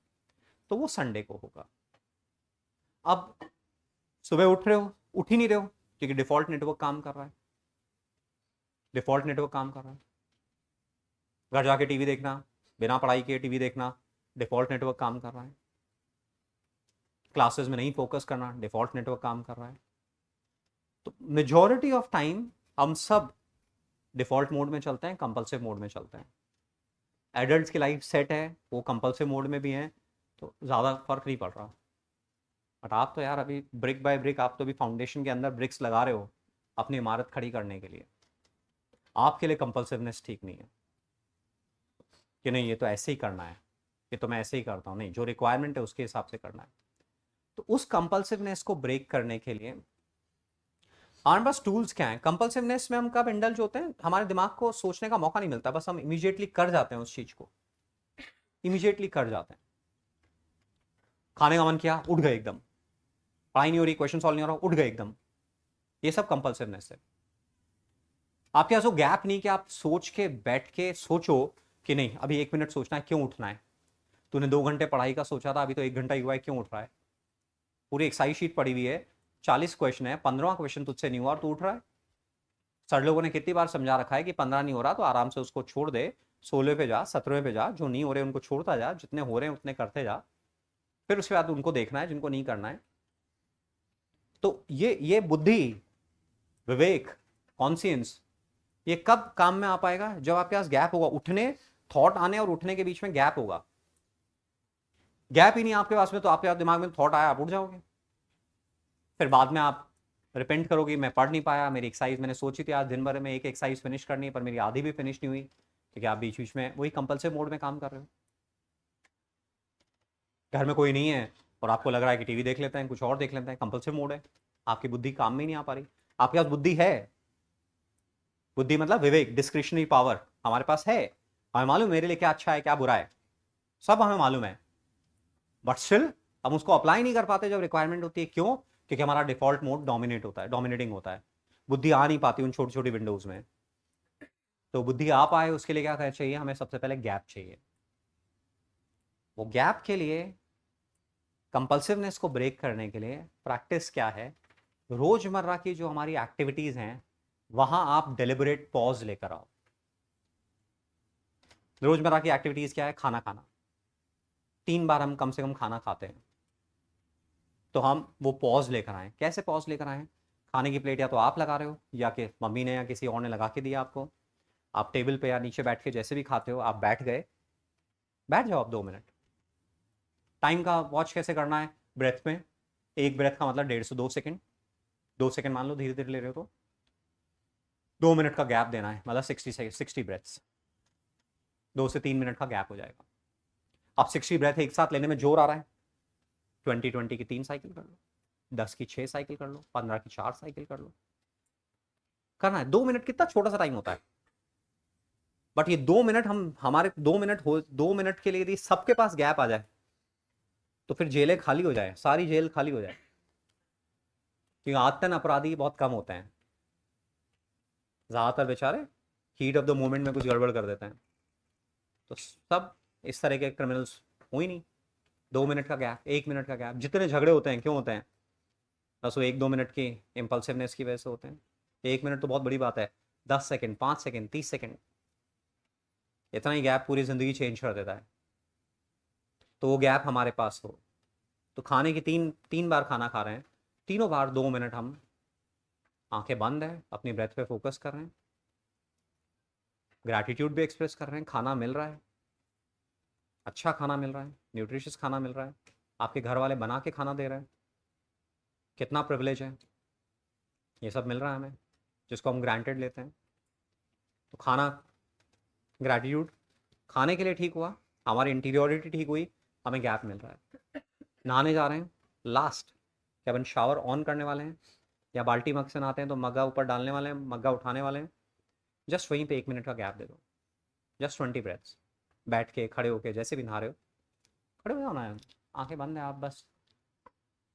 तो वो संडे को होगा। अब सुबह उठ रहे हो, उठ ही नहीं रहे हो क्योंकि डिफॉल्ट नेटवर्क काम कर रहा है, डिफॉल्ट नेटवर्क काम कर रहा है। घर जाके टीवी देखना, बिना पढ़ाई के टीवी देखना, डिफॉल्ट नेटवर्क काम कर रहा है। क्लासेस में नहीं फोकस करना, डिफॉल्ट नेटवर्क काम कर रहा है। तो मेजॉरिटी ऑफ टाइम हम सब डिफॉल्ट मोड में चलते हैं, कंपल्सिव मोड में चलते हैं। एडल्ट्स की लाइफ सेट है, वो कंपल्सिव मोड में भी हैं, तो ज़्यादा फर्क नहीं पड़ रहा। बट आप तो यार अभी ब्रिक बाय ब्रिक, आप तो अभी फाउंडेशन के अंदर ब्रिक्स लगा रहे हो अपनी इमारत खड़ी करने के लिए। आपके लिए कंपल्सिवनेस ठीक नहीं है कि नहीं ये तो ऐसे ही करना है, ये तो मैं ऐसे ही करता हूँ। नहीं, जो रिक्वायरमेंट है उसके हिसाब से करना है। तो उस कंपल्सिवनेस को ब्रेक करने के लिए हमारे पास टूल्स क्या हैं? कंपल्सिवनेस में हम कब इंडल्ज होते हैं? हमारे दिमाग को सोचने का मौका नहीं मिलता, बस हम इमीडिएटली कर जाते हैं उस चीज को, इमीडिएटली कर जाते हैं। खाने का मन किया, उठ गए एकदम, पढ़ाई नहीं हो रही, क्वेश्चन सॉल्व नहीं हो रहा, उठ गए एकदम। ये सब कंपल्सिवनेस है। आपके पास वो गैप नहीं कि आप सोच के बैठ के सोचो कि नहीं अभी 1 मिनट सोचना है, क्यों उठना है? तूने 2 घंटे पढ़ाई का सोचा था, अभी तो 1 घंटा ही हुआ है, क्यों उठ रहा है? पूरी एक्साइज शीट पड़ी हुई है, 40 क्वेश्चन है, 15वां क्वेश्चन तुझसे नहीं हुआ और तू उठ रहा है। सर लोगों ने कितनी बार समझा रखा है कि 15 नहीं हो रहा तो आराम से उसको छोड़ दे, 16 पे जा, 17 पे जा, जो नहीं हो रहे उनको छोड़ता जा, जितने हो रहे हैं उतने करते जा, फिर उसके बाद उनको देखना है जिनको नहीं करना है। तो ये बुद्धि, विवेक, कॉन्सियंस, ये कब काम में आ पाएगा? जब आपके पास गैप होगा, उठने, थॉट आने और उठने के बीच में गैप होगा। गैप ही नहीं आपके पास में, तो आपके दिमाग में थॉट आया, आप उठ जाओगे। फिर बाद में आप रिपेंट करोगे, मैं पढ़ नहीं पाया, मेरी एक्सरसाइज मैंने सोची थी आज दिन भर में एक एक्सरसाइज फिनिश करनी है, पर मेरी आधी भी फिनिश नहीं हुई, क्योंकि आप बीच बीच में वही कंपल्सिव मोड में काम कर रहे हो। घर में कोई नहीं है और आपको लग रहा है कि टीवी देख लेते हैं, कुछ और देख लेते हैं, कंपल्सिव मोड है, आपकी बुद्धि काम में ही नहीं आ पा रही। आपके पास बुद्धि है, बुद्धि मतलब विवेक, डिस्क्रिशनरी पावर हमारे पास है, हमें मालूम मेरे लिए क्या अच्छा है क्या बुरा है, सब हमें मालूम है, बट स्टिल हम उसको अप्लाई नहीं कर पाते जब रिक्वायरमेंट होती है। क्यों? क्योंकि हमारा डिफॉल्ट मोड डोमिनेट होता है, डोमिनेटिंग होता है, बुद्धि आ नहीं पाती उन छोटी छोटी विंडोज में। तो बुद्धि आ पाए उसके लिए क्या करना चाहिए? हमें सबसे पहले गैप चाहिए। वो गैप के लिए, कंपल्सिवनेस को ब्रेक करने के लिए प्रैक्टिस क्या है? रोजमर्रा की जो हमारी एक्टिविटीज हैं वहां आप डेलिबरेट पॉज लेकर आओ। रोजमर्रा की एक्टिविटीज क्या है? खाना खाना, 3 बार हम कम से कम खाना खाते हैं, तो हम वो पॉज लेकर आए। कैसे पॉज लेकर आए? खाने की प्लेट या तो आप लगा रहे हो या कि मम्मी ने या किसी और ने लगा के दिया आपको, आप टेबल पे या नीचे बैठ के जैसे भी खाते हो, आप बैठ गए, बैठ जाओ आप 2 मिनट। टाइम का वॉच कैसे करना है? ब्रेथ में, एक ब्रेथ का मतलब 150 से 2 सेकंड, 2 सेकंड मान लो धीरे धीरे ले रहे हो तो 2 मिनट का गैप देना है, मतलब 60 ब्रेथ्स, 2 से 3 मिनट का गैप हो जाएगा। अब 60 ब्रेथ एक साथ लेने में जोर आ रहा है, 20 की 3 साइकिल कर लो, 10 की 6 साइकिल कर लो, 15 की 4 साइकिल कर लो। करना है 2 मिनट, कितना छोटा सा टाइम होता है, बट ये 2 मिनट हम हमारे 2 मिनट हो, 2 मिनट के लिए यदि सबके पास गैप आ जाए तो फिर जेलें खाली हो जाए, सारी जेल खाली हो जाए, क्योंकि आतन अपराधी बहुत कम होते हैं, ज्यादातर बेचारे हीट ऑफ द मोमेंट में कुछ गड़बड़ कर देते हैं, तो सब इस तरह के क्रिमिनल्स हो ही नहीं। 2 मिनट का गैप, 1 मिनट का गैप, जितने झगड़े होते हैं क्यों होते हैं, बस वो 1-2 मिनट की इम्पल्सिवनेस की वजह से होते हैं। 1 मिनट तो बहुत बड़ी बात है, 10 सेकेंड, 5 सेकेंड, 30 सेकेंड, इतना ही गैप पूरी जिंदगी चेंज कर देता है। तो वो गैप हमारे पास हो, तो खाने की 3 बार खाना खा रहे हैं, तीनों बार 2 मिनट हम आंखें बंद है, अपनी ब्रेथ पे फोकस कर रहे हैं, ग्रैटिट्यूड भी एक्सप्रेस कर रहे हैं, खाना मिल रहा है, अच्छा खाना मिल रहा है, न्यूट्रिशियस खाना मिल रहा है, आपके घर वाले बना के खाना दे रहे हैं, कितना प्रिविलेज है, ये सब मिल रहा है हमें, जिसको हम ग्रांटेड लेते हैं। तो खाना, ग्रैटिट्यूड, खाने के लिए ठीक हुआ, हमारी इंटीरियोरिटी ठीक हुई, हमें गैप मिल रहा है। नहाने जा रहे हैं, लास्ट कि अपन शावर ऑन करने वाले हैं या बाल्टी मग से नहाते हैं तो मग्गा ऊपर डालने वाले हैं, मग्गा उठाने वाले हैं, जस्ट वहीं पे 1 मिनट का गैप दे दो, जस्ट 20 ब्रेथ्स, बैठ के खड़े होके जैसे भी नहा रहे हो, खड़े हो जाना है, आंखें बंद है, आप बस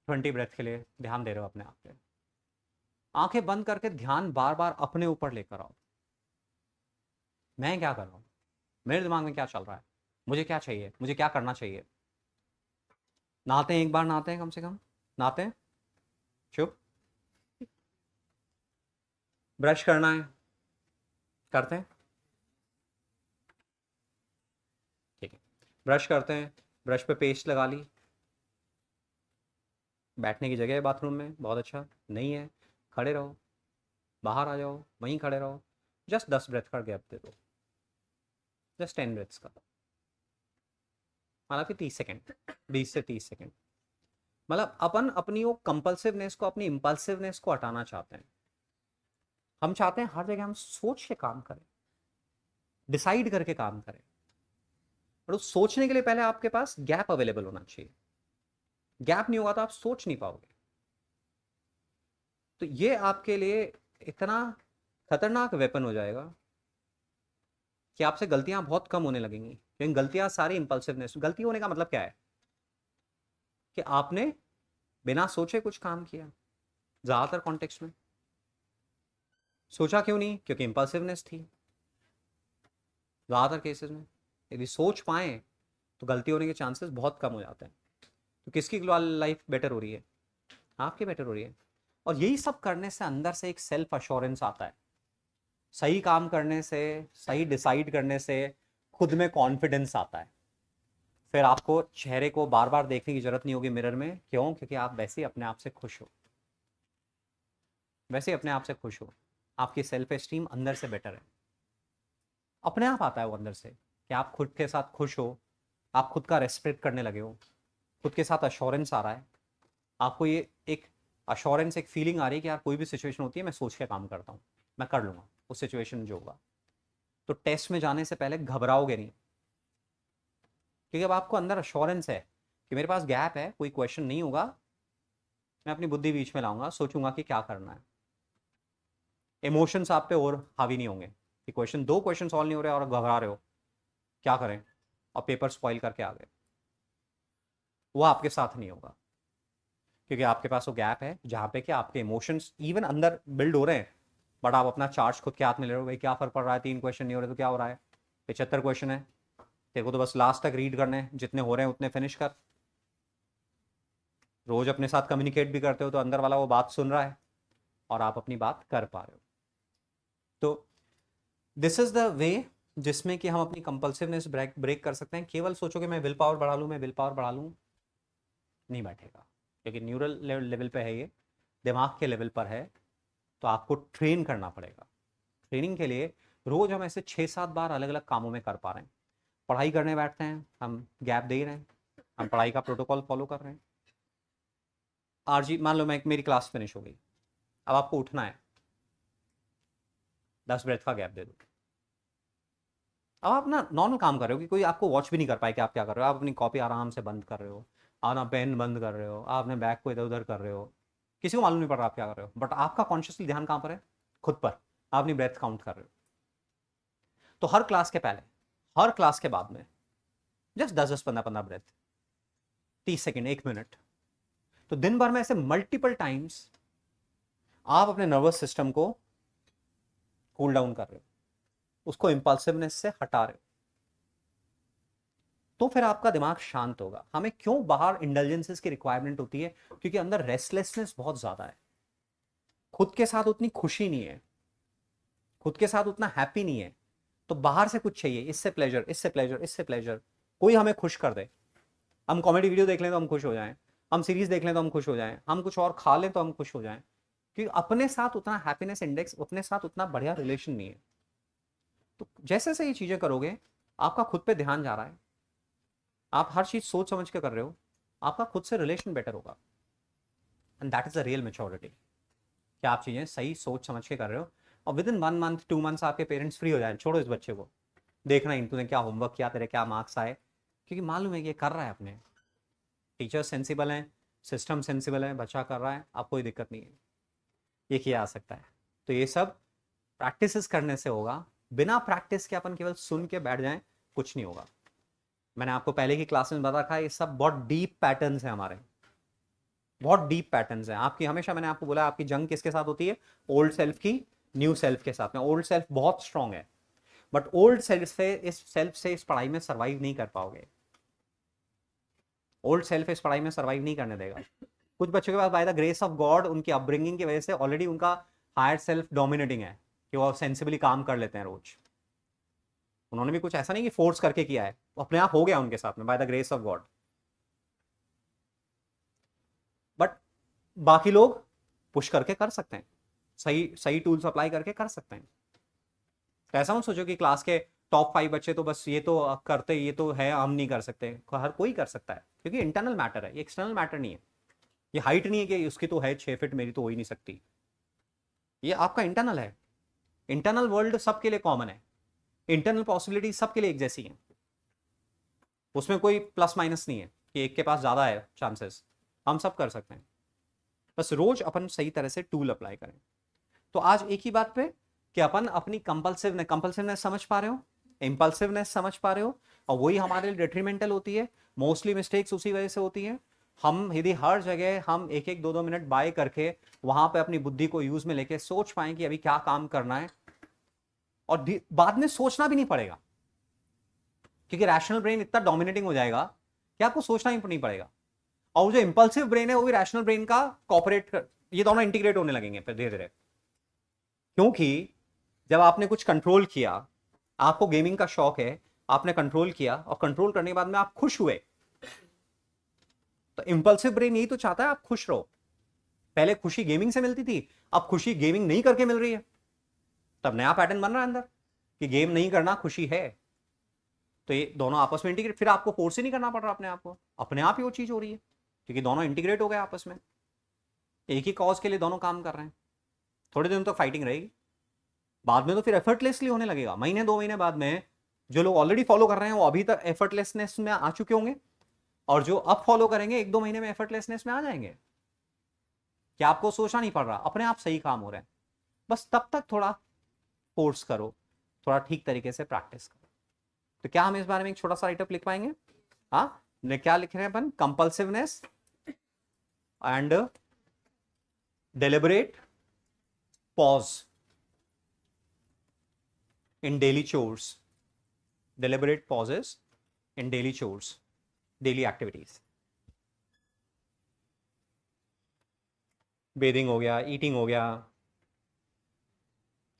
20 ब्रेथ के लिए ध्यान दे रहे हो अपने आप पे। आंखें बंद करके ध्यान बार बार अपने ऊपर लेकर आओ, मैं क्या कर रहा हूँ, मेरे दिमाग में क्या चल रहा है, मुझे क्या चाहिए, मुझे क्या करना चाहिए। नहाते हैं, एक बार नहाते हैं, कम से कम नहाते हैं, चुप, ब्रश करना है, करते हैं, ठीक है, ब्रश करते हैं, ब्रश पे पेस्ट लगा ली, बैठने की जगह है बाथरूम में, बहुत अच्छा, नहीं है खड़े रहो, बाहर आ जाओ, वहीं खड़े रहो, जस्ट 10 ब्रेथ का गैप दे दो, जस्ट 10 ब्रेथ्स का, मतलब कि 30 सेकेंड, 20 से 30 सेकेंड। मतलब अपन अपनी वो कंपल्सिवनेस को, अपनी इम्पल्सिवनेस को हटाना चाहते हैं। हम चाहते हैं हर जगह हम सोच के काम करें, डिसाइड करके काम करें, और उस सोचने के लिए पहले आपके पास गैप अवेलेबल होना चाहिए, गैप नहीं होगा तो आप सोच नहीं पाओगे। तो ये आपके लिए इतना खतरनाक वेपन हो जाएगा कि आपसे गलतियां बहुत कम होने लगेंगी, क्योंकि गलतियां सारी इंपल्सिवनेस, गलती होने का मतलब क्या है कि आपने बिना सोचे कुछ काम किया, ज्यादातर कॉन्टेक्स्ट में सोचा क्यों नहीं, क्योंकि इंपल्सिवनेस थी। ज़्यादातर केसेस में यदि सोच पाए तो गलती होने के चांसेस बहुत कम हो जाते हैं। तो किसकी लाइफ बेटर हो रही है, आपकी बेटर हो रही है। और यही सब करने से अंदर से एक सेल्फ अश्योरेंस आता है, सही काम करने से, सही डिसाइड करने से खुद में कॉन्फिडेंस आता है। फिर आपको चेहरे को बार बार देखने की जरूरत नहीं होगी मिरर में, क्यों, क्योंकि आप वैसे ही अपने आप से खुश हो, वैसे ही अपने आप से खुश हो, आपकी सेल्फ एस्टीम अंदर से बेटर है, अपने आप आता है वो अंदर से कि आप खुद के साथ खुश हो, आप खुद का रेस्पेक्ट करने लगे हो, खुद के साथ अश्योरेंस आ रहा है, आपको ये एक अश्योरेंस, एक फीलिंग आ रही है कि यार कोई भी सिचुएशन होती है मैं सोच के काम करता हूँ, मैं कर लूँगा उस सिचुएशन जो होगा। तो टेस्ट में जाने से पहले घबराओगे नहीं, क्योंकि अब आपको अंदर अश्योरेंस है कि मेरे पास गैप है, कोई क्वेश्चन नहीं होगा, मैं अपनी बुद्धि बीच में लाऊंगा, सोचूंगा कि क्या करना है। इमोशंस आप पे और हावी नहीं होंगे कि क्वेश्चन, 2 क्वेश्चन सॉल्व नहीं हो रहे और घबरा रहे हो क्या करें, और पेपर स्पॉइल करके आ गए, वो आपके साथ नहीं होगा, क्योंकि आपके पास वो गैप है जहाँ पे कि आपके इमोशंस इवन अंदर बिल्ड हो रहे हैं, बट आप अपना चार्ज खुद के हाथ में ले रहे हो, भाई क्या फर्क पड़ रहा है, 3 क्वेश्चन नहीं हो रहे तो क्या हो रहा है, 75 क्वेश्चन है, तेरे को तो बस लास्ट तक रीड करने हैं, जितने हो रहे हैं उतने फिनिश कर। रोज अपने साथ कम्युनिकेट भी करते हो तो अंदर वाला वो बात सुन रहा है और आप अपनी बात कर पा रहे हो। तो दिस इज द वे जिसमें कि हम अपनी कंपल्सिवनेस ब्रेक कर सकते हैं। केवल सोचो कि मैं विल पावर बढ़ा लूँ, मैं विल पावर बढ़ा लूँ, नहीं बैठेगा, क्योंकि न्यूरल लेवल पे है ये, दिमाग के लेवल पर है, तो आपको ट्रेन करना पड़ेगा। ट्रेनिंग के लिए रोज हम ऐसे 6-7 बार अलग अलग कामों में कर पा रहे हैं। पढ़ाई करने बैठते हैं, हम गैप दे ही रहे हैं, हम पढ़ाई का प्रोटोकॉल फॉलो कर रहे हैं। आरजी मान लो मैं, मेरी क्लास फिनिश हो गई, अब आपको उठना है, 10 ब्रेथ का गैप दे दो। अब आप ना नॉर्मल काम कर रहे हो कि कोई आपको वॉच भी नहीं कर पाए कि आप क्या कर रहे हो। आप अपनी कॉपी आराम से बंद कर रहे हो, आप ना पेन बंद कर रहे हो, आप अपने बैग को इधर उधर कर रहे हो, किसी को मालूम नहीं पड़ रहा आप क्या कर रहे हो, बट आपका कॉन्शियसली ध्यान कहाँ पर है? खुद पर। आप अपनी ब्रेथ काउंट कर रहे हो। तो हर क्लास के पहले, हर क्लास के बाद में जस्ट 10-10, 15-15 ब्रेथ, 30 सेकेंड, 1 मिनट। तो दिन भर में ऐसे मल्टीपल टाइम्स आप अपने नर्वस सिस्टम को कूल डाउन कर रहे हो, उसको इंपल्सिवनेस से हटा रहे हो। तो फिर आपका दिमाग शांत होगा। हमें क्यों बाहर इंटेलिजेंसेस की रिक्वायरमेंट होती है? क्योंकि अंदर रेस्टलेसनेस बहुत ज्यादा है, खुद के साथ उतनी खुशी नहीं है, खुद के साथ उतना हैप्पी नहीं है। तो बाहर से कुछ चाहिए, इससे प्लेजर, इससे प्लेजर, इससे प्लेजर, कोई हमें खुश कर दे। हम कॉमेडी वीडियो देख लें तो हम खुश हो जाएं, हम सीरीज देख लें तो हम खुश हो जाएं, हम कुछ और खा लें तो हम खुश हो जाएं, क्योंकि अपने साथ उतना हैप्पीनेस इंडेक्स, अपने साथ उतना बढ़िया रिलेशन नहीं है। तो जैसे जैसे ये चीजें करोगे, आपका खुद पे ध्यान जा रहा है, आप हर चीज सोच समझ के कर रहे हो, आपका खुद से रिलेशन बेटर होगा। And that is the real maturity, कि आप चीजें सही सोच समझ के कर रहे हो। और विद इन 1 मंथ 2 मंथ्स आपके पेरेंट्स फ्री हो जाए, छोड़ो इस बच्चे को, देखना ही तूने क्या होमवर्क किया, तेरे क्या मार्क्स आए, क्योंकि मालूम है कि ये कर रहा है अपने। टीचर सेंसिबल हैं, सिस्टम सेंसिबल है, बच्चा कर रहा है, आप कोई दिक्कत नहीं है, ये किया आ सकता है। तो ये सब प्रैक्टिस करने से होगा। बिना प्रैक्टिस के अपन केवल सुन के बैठ जाएं, कुछ नहीं होगा। मैंने आपको पहले की क्लास में बता रखा है, ये सब बहुत डीप पैटर्न्स हैं हमारे, बहुत डीप पैटर्न्स हैं आपकी। हमेशा मैंने आपको बोला, आपकी जंग किसके साथ होती है? ओल्ड सेल्फ की न्यू सेल्फ के साथ में। ओल्ड सेल्फ बहुत स्ट्रांग है, बट ओल्ड सेल्फ से इस पढ़ाई में सर्वाइव नहीं कर पाओगे। ओल्ड सेल्फ इस पढ़ाई में सर्वाइव नहीं करने देगा। कुछ बच्चों के पास by the grace of God, उनकी अपब्रिंगिंग की वजह से ऑलरेडी उनका हायर सेल्फ डोमिनेटिंग है, कि वो सेंसिबली काम कर लेते हैं रोज। उन्होंने भी कुछ ऐसा नहीं कि फोर्स करके किया है, वो अपने आप हो गया उनके साथ में bye the grace of God. But बाकी लोग पुश करके कर सकते हैं, सही सही टूल्स अप्लाई करके कर सकते हैं। तो ऐसा मत सोचो कि क्लास के टॉप 5 बच्चे तो बस ये तो करते, ये तो है, हम नहीं कर सकते। हर कोई कर सकता है, क्योंकि इंटरनल मैटर है, ये एक्सटर्नल मैटर नहीं है। ये हाइट नहीं है कि उसकी तो है 6 फीट, मेरी तो हो ही नहीं सकती। ये आपका इंटरनल है। इंटरनल वर्ल्ड सबके लिए कॉमन है, इंटरनल पॉसिबिलिटी सबके लिए एक जैसी है, उसमें कोई प्लस माइनस नहीं है कि एक के पास ज्यादा है चांसेस। हम सब कर सकते हैं, बस रोज अपन सही तरह से टूल अप्लाई करें। तो आज एक ही बात पे, कि अपन अपनी कंपल्सिवनेस समझ पा रहे हो, इंपल्सिवनेस समझ पा रहे हो, और वही हमारे लिए डिट्रीमेंटल होती है। मोस्टली मिस्टेक्स उसी वजह से होती है। हम यदि हर जगह हम 1-1, 2-2 मिनट बाय करके वहां पे अपनी बुद्धि को यूज में लेके सोच पाए कि अभी क्या काम करना है, और बाद में सोचना भी नहीं पड़ेगा, क्योंकि रैशनल ब्रेन इतना डोमिनेटिंग हो जाएगा कि आपको सोचना ही नहीं पड़ेगा। और वो जो इंपल्सिव ब्रेन है, वो भी रैशनल ब्रेन का कॉपरेट कर, ये दोनों इंटीग्रेट होने लगेंगे फिर धीरे धीरे। क्योंकि जब आपने कुछ कंट्रोल किया, आपको गेमिंग का शौक है, आपने कंट्रोल किया, और कंट्रोल करने के बाद में आप खुश हुए, तो इंपल्सिव ब्रेन यही तो चाहता है आप खुश रहो। पहले खुशी गेमिंग से मिलती थी, अब खुशी गेमिंग नहीं करके मिल रही है, तब नया पैटर्न बन रहा है अंदर कि गेम नहीं करना खुशी है। तो ये दोनों आपस में इंटीग्रेट, फिर आपको फोर्स ही नहीं करना पड़ रहा अपने आप को, अपने आप ही वो चीज हो रही है, क्योंकि दोनों इंटीग्रेट हो गए आपस में, एक ही कॉज के लिए दोनों काम कर रहे हैं। थोड़े दिन तक फाइटिंग रहेगी, बाद में तो फिर एफर्टलेसली होने लगेगा। महीने 2 महीने बाद में जो लोग ऑलरेडी फॉलो कर रहे हैं वो अभी तक एफर्टलेसनेस में आ चुके होंगे, और जो अब फॉलो करेंगे 1-2 महीने में एफर्टलेसनेस में आ जाएंगे, कि आपको सोचना नहीं पड़ रहा, अपने आप सही काम हो रहे हैं। बस तब तक थोड़ा फोर्स करो, थोड़ा ठीक तरीके से प्रैक्टिस करो। तो क्या हम इस बारे में एक छोटा सा राइटअप लिख पाएंगे? हाँ, क्या लिख रहे हैं अपन? Compulsiveness and deliberate pause in daily chores, deliberate pauses in daily chores, daily activities. Bathing हो गया, ईटिंग हो गया,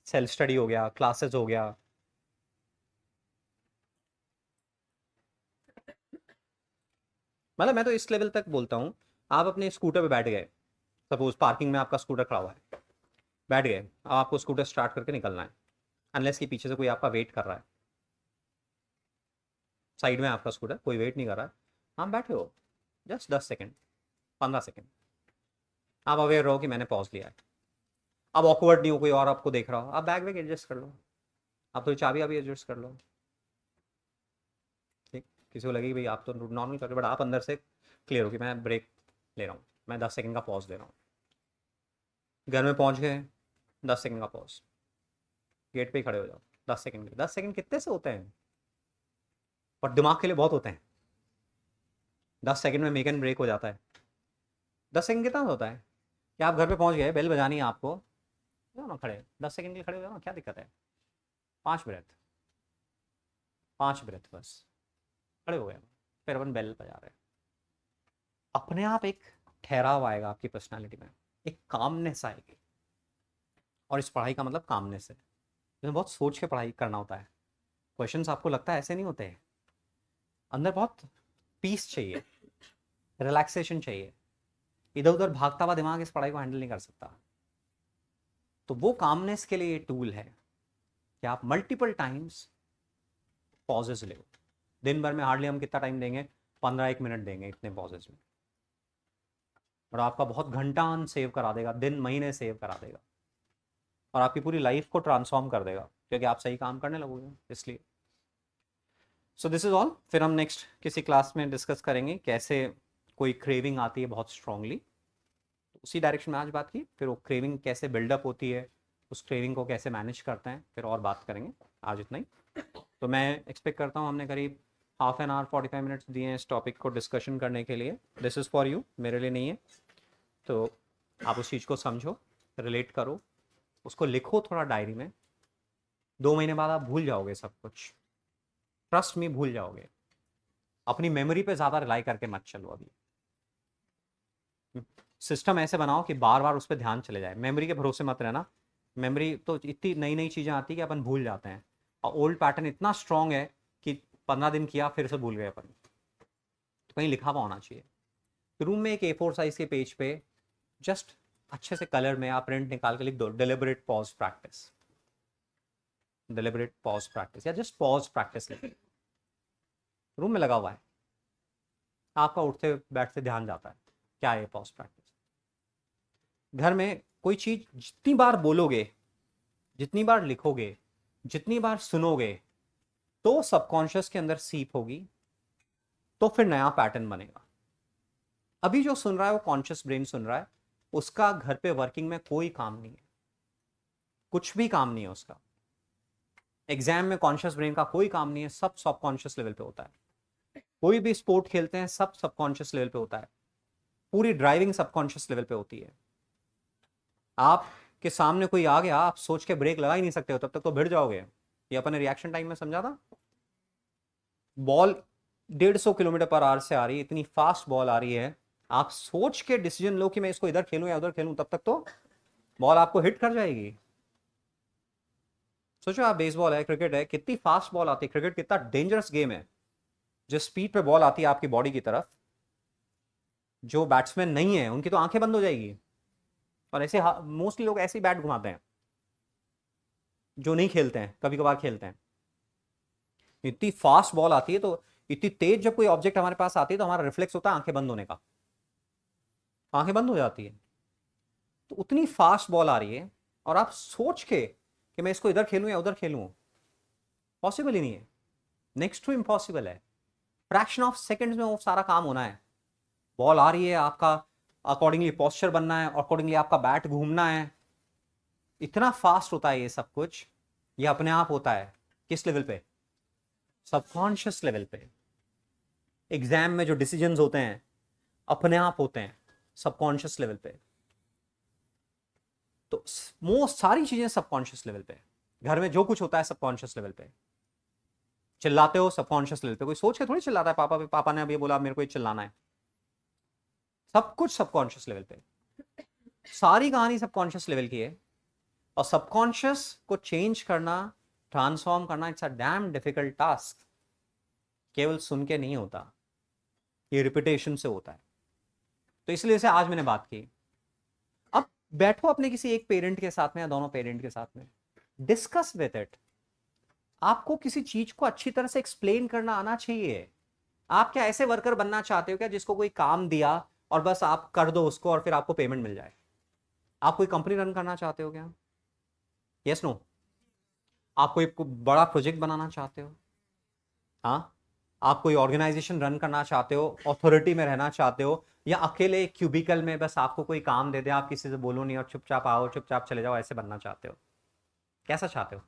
सेल्फ स्टडी हो गया, क्लासेस हो गया। मतलब मैं तो इस लेवल तक बोलता हूं, आप अपने स्कूटर पे बैठ गए, सपोज पार्किंग में आपका स्कूटर खड़ा हुआ है, बैठ गए, अब आपको स्कूटर स्टार्ट करके निकलना है, अनलेस कि पीछे से कोई आपका वेट कर रहा है। साइड में आपका स्कूटर, कोई वेट नहीं कर रहा है, आप बैठे हो, जस्ट 10 सेकेंड, 15 सेकेंड, आप अवेयर रहो कि मैंने पॉज लिया है। अब ऑकवर्ड नहीं हो, कोई और आपको देख रहा हो, आप बैग वैग एडजस्ट कर लो, आप तो चाबी अभी एडजस्ट कर लो, ठीक। किसी को लगे कि भाई आप तो नॉर्मल कर रहे हो, बट आप अंदर से क्लियर हो कि मैं ब्रेक ले रहा हूँ, मैं 10 सेकंड का पॉज ले रहा हूँ। घर में पहुंच गए, 10 सेकंड का पॉज, गेट पे ही खड़े हो जाओ 10 सेकंड के लिए। 10 सेकंड कितने से होते हैं, और दिमाग के लिए बहुत होते हैं। 10 सेकंड में मेक एंड ब्रेक हो जाता है। 10 सेकंड कितना होता है कि आप घर पे पहुंच गए, बेल बजानी है आपको, जाओ ना खड़े, 10 सेकंड के लिए खड़े हो जाओ ना, क्या दिक्कत है। 5 ब्रेथ, 5 ब्रेथ बस, खड़े हो गए, फिर अपन बेल बजा रहे हैं। अपने आप एक ठहराव आएगा आपकी पर्सनालिटी में, एक कामनेस आएगी। और इस पढ़ाई का मतलब कामनेस है, इसमें बहुत सोच के पढ़ाई करना होता है। क्वेश्चंस आपको लगता है ऐसे नहीं होते हैं, अंदर बहुत पीस चाहिए, रिलैक्सेशन चाहिए। इधर उधर भागता हुआ दिमाग इस पढ़ाई को हैंडल नहीं कर सकता। तो वो कामनेस के लिए ये टूल है कि आप मल्टीपल टाइम्स पॉजेस ले। दिन भर में हार्डली हम कितना टाइम देंगे, 15-1 मिनट देंगे इतने पॉजेस में, और आपका बहुत घंटा सेव करा देगा, दिन महीने सेव करा देगा, और आपकी पूरी लाइफ को ट्रांसफॉर्म कर देगा, क्योंकि आप सही काम करने लगोगे इसलिए। So this is all. फिर हम नेक्स्ट किसी क्लास में डिस्कस करेंगे कैसे कोई क्रेविंग आती है बहुत स्ट्रांगली, उसी डायरेक्शन में आज बात की। फिर वो क्रेविंग कैसे बिल्डअप होती है, उस क्रेविंग को कैसे मैनेज करते हैं, फिर और बात करेंगे। आज इतना ही। तो मैं एक्सपेक्ट करता हूँ हमने करीब हाफ एन आवर 45 मिनट्स दिए हैं इस टॉपिक को डिस्कशन करने के लिए। दिस इज़ फॉर यू, मेरे लिए नहीं है। तो आप उस चीज़ को समझो, रिलेट करो, उसको लिखो थोड़ा डायरी में। 2 महीने बाद आप भूल जाओगे सब कुछ, ट्रस्ट में भूल जाओगे। अपनी मेमोरी पे ज़्यादा रिलाई करके मत चलो। अभी सिस्टम ऐसे बनाओ कि बार बार उस पर ध्यान चले जाए, मेमोरी के भरोसे मत रहना। मेमोरी तो इतनी नई नई चीज़ें आती है कि अपन भूल जाते हैं, और ओल्ड पैटर्न इतना स्ट्रांग है कि 15 दिन किया फिर से भूल गए अपन। तो कहीं लिखा हुआ होना चाहिए। रूम में एक A4 साइज के पेज पे जस्ट अच्छे से कलर में आप प्रिंट निकाल के लिख दो, deliberate pause practice, deliberate pause practice, या जस्ट पॉज प्रैक्टिस लिख। रूम में लगा हुआ है, आपका उठते बैठते ध्यान जाता है क्या है पॉज प्रैक्टिस। घर में कोई चीज जितनी बार बोलोगे, जितनी बार लिखोगे, जितनी बार सुनोगे, तो सबकॉन्शियस के अंदर सीप होगी, तो फिर नया पैटर्न बनेगा। अभी जो सुन रहा है वो कॉन्शियस ब्रेन सुन रहा है, उसका घर पे वर्किंग में कोई काम नहीं है, कुछ भी काम नहीं है उसका। एग्जाम में कॉन्शियस ब्रेन का कोई काम नहीं है, सब सबकॉन्शियस लेवल पे होता है। कोई भी स्पोर्ट खेलते हैं, सब सबकॉन्शियस लेवल पे होता है। पूरी ड्राइविंग सबकॉन्शियस लेवल पे होती है। आपके सामने कोई आ गया, आप सोच के ब्रेक लगा ही नहीं सकते हो, तब तक तो भिड़ जाओगे। ये अपने रिएक्शन टाइम में समझा था। बॉल 150 किलोमीटर पर आवर से आ रही है, इतनी फास्ट बॉल आ रही है, आप सोच के डिसीजन लो कि मैं इसको इधर खेलूं या उधर खेलूं, तब तक तो बॉल आपको हिट कर जाएगी। सोचो आप, बेसबॉल है, क्रिकेट है, कितनी फास्ट बॉल आती है, क्रिकेट कितना डेंजरस गेम है। जिस स्पीड पे बॉल आती है आपकी बॉडी की तरफ, जो बैट्समैन नहीं है उनकी तो आंखें बंद हो जाएगी। और ऐसे मोस्टली लोग ऐसे ही बैट घुमाते हैं जो नहीं खेलते हैं, कभी कभार खेलते हैं। इतनी फास्ट बॉल आती है, तो इतनी तेज जब कोई ऑब्जेक्ट हमारे पास आती है तो हमारा रिफ्लेक्स होता है आंखें बंद होने का, आंखें बंद हो जाती है। तो उतनी फास्ट बॉल आ रही है, और आप सोच के कि मैं इसको इधर खेलूं या उधर खेलूं, पॉसिबल ही नहीं है, नेक्स्ट टू इम्पॉसिबल है। फ्रैक्शन ऑफ सेकंड्स में वो सारा काम होना है। बॉल आ रही है, आपका अकॉर्डिंगली पोस्चर बनना है, अकॉर्डिंगली आपका बैट घूमना है। इतना फास्ट होता है ये सब कुछ, ये अपने आप होता है। किस लेवल पे? सबकॉन्शियस लेवल पे। एग्जाम में जो डिसीजंस होते हैं अपने आप होते हैं सबकॉन्शियस लेवल पे। तो मोस्ट सारी चीजें सबकॉन्शियस लेवल पे। घर में जो कुछ होता है सबकॉन्शियस लेवल पे। चिल्लाते हो सबकॉन्शियस लेवल पे, कोई सोच के थोड़ी चिल्लाता है, पापा ने अभी बोला मेरे को ये चिल्लाना है। सब कुछ सबकॉन्शियस लेवल पे, सारी कहानी सबकॉन्शियस लेवल की है। और सबकॉन्शियस को चेंज करना, ट्रांसफॉर्म करना, it's a dam difficult task. केवल सुन के नहीं होता, ये रिपीटेशन से होता है। तो इसलिए से आज मैंने बात की। अब बैठो अपने किसी एक पेरेंट के साथ में या दोनों पेरेंट के साथ में, डिस्कस विद इट। आपको किसी चीज को अच्छी तरह से एक्सप्लेन करना आना चाहिए। आप क्या ऐसे वर्कर बनना चाहते हो क्या जिसको कोई काम दिया और बस आप कर दो उसको और फिर आपको पेमेंट मिल जाए? आप कोई कंपनी रन करना चाहते हो क्या? Yes no? आप कोई बड़ा प्रोजेक्ट बनाना चाहते हो? हाँ? आप कोई ऑर्गेनाइजेशन रन करना चाहते हो, अथॉरिटी में रहना चाहते हो, या अकेले क्यूबिकल में बस आपको कोई काम दे दे, आप किसी से बोलो नहीं और चुपचाप आओ चुपचाप चले जाओ, ऐसे बनना चाहते हो? कैसा चाहते हो?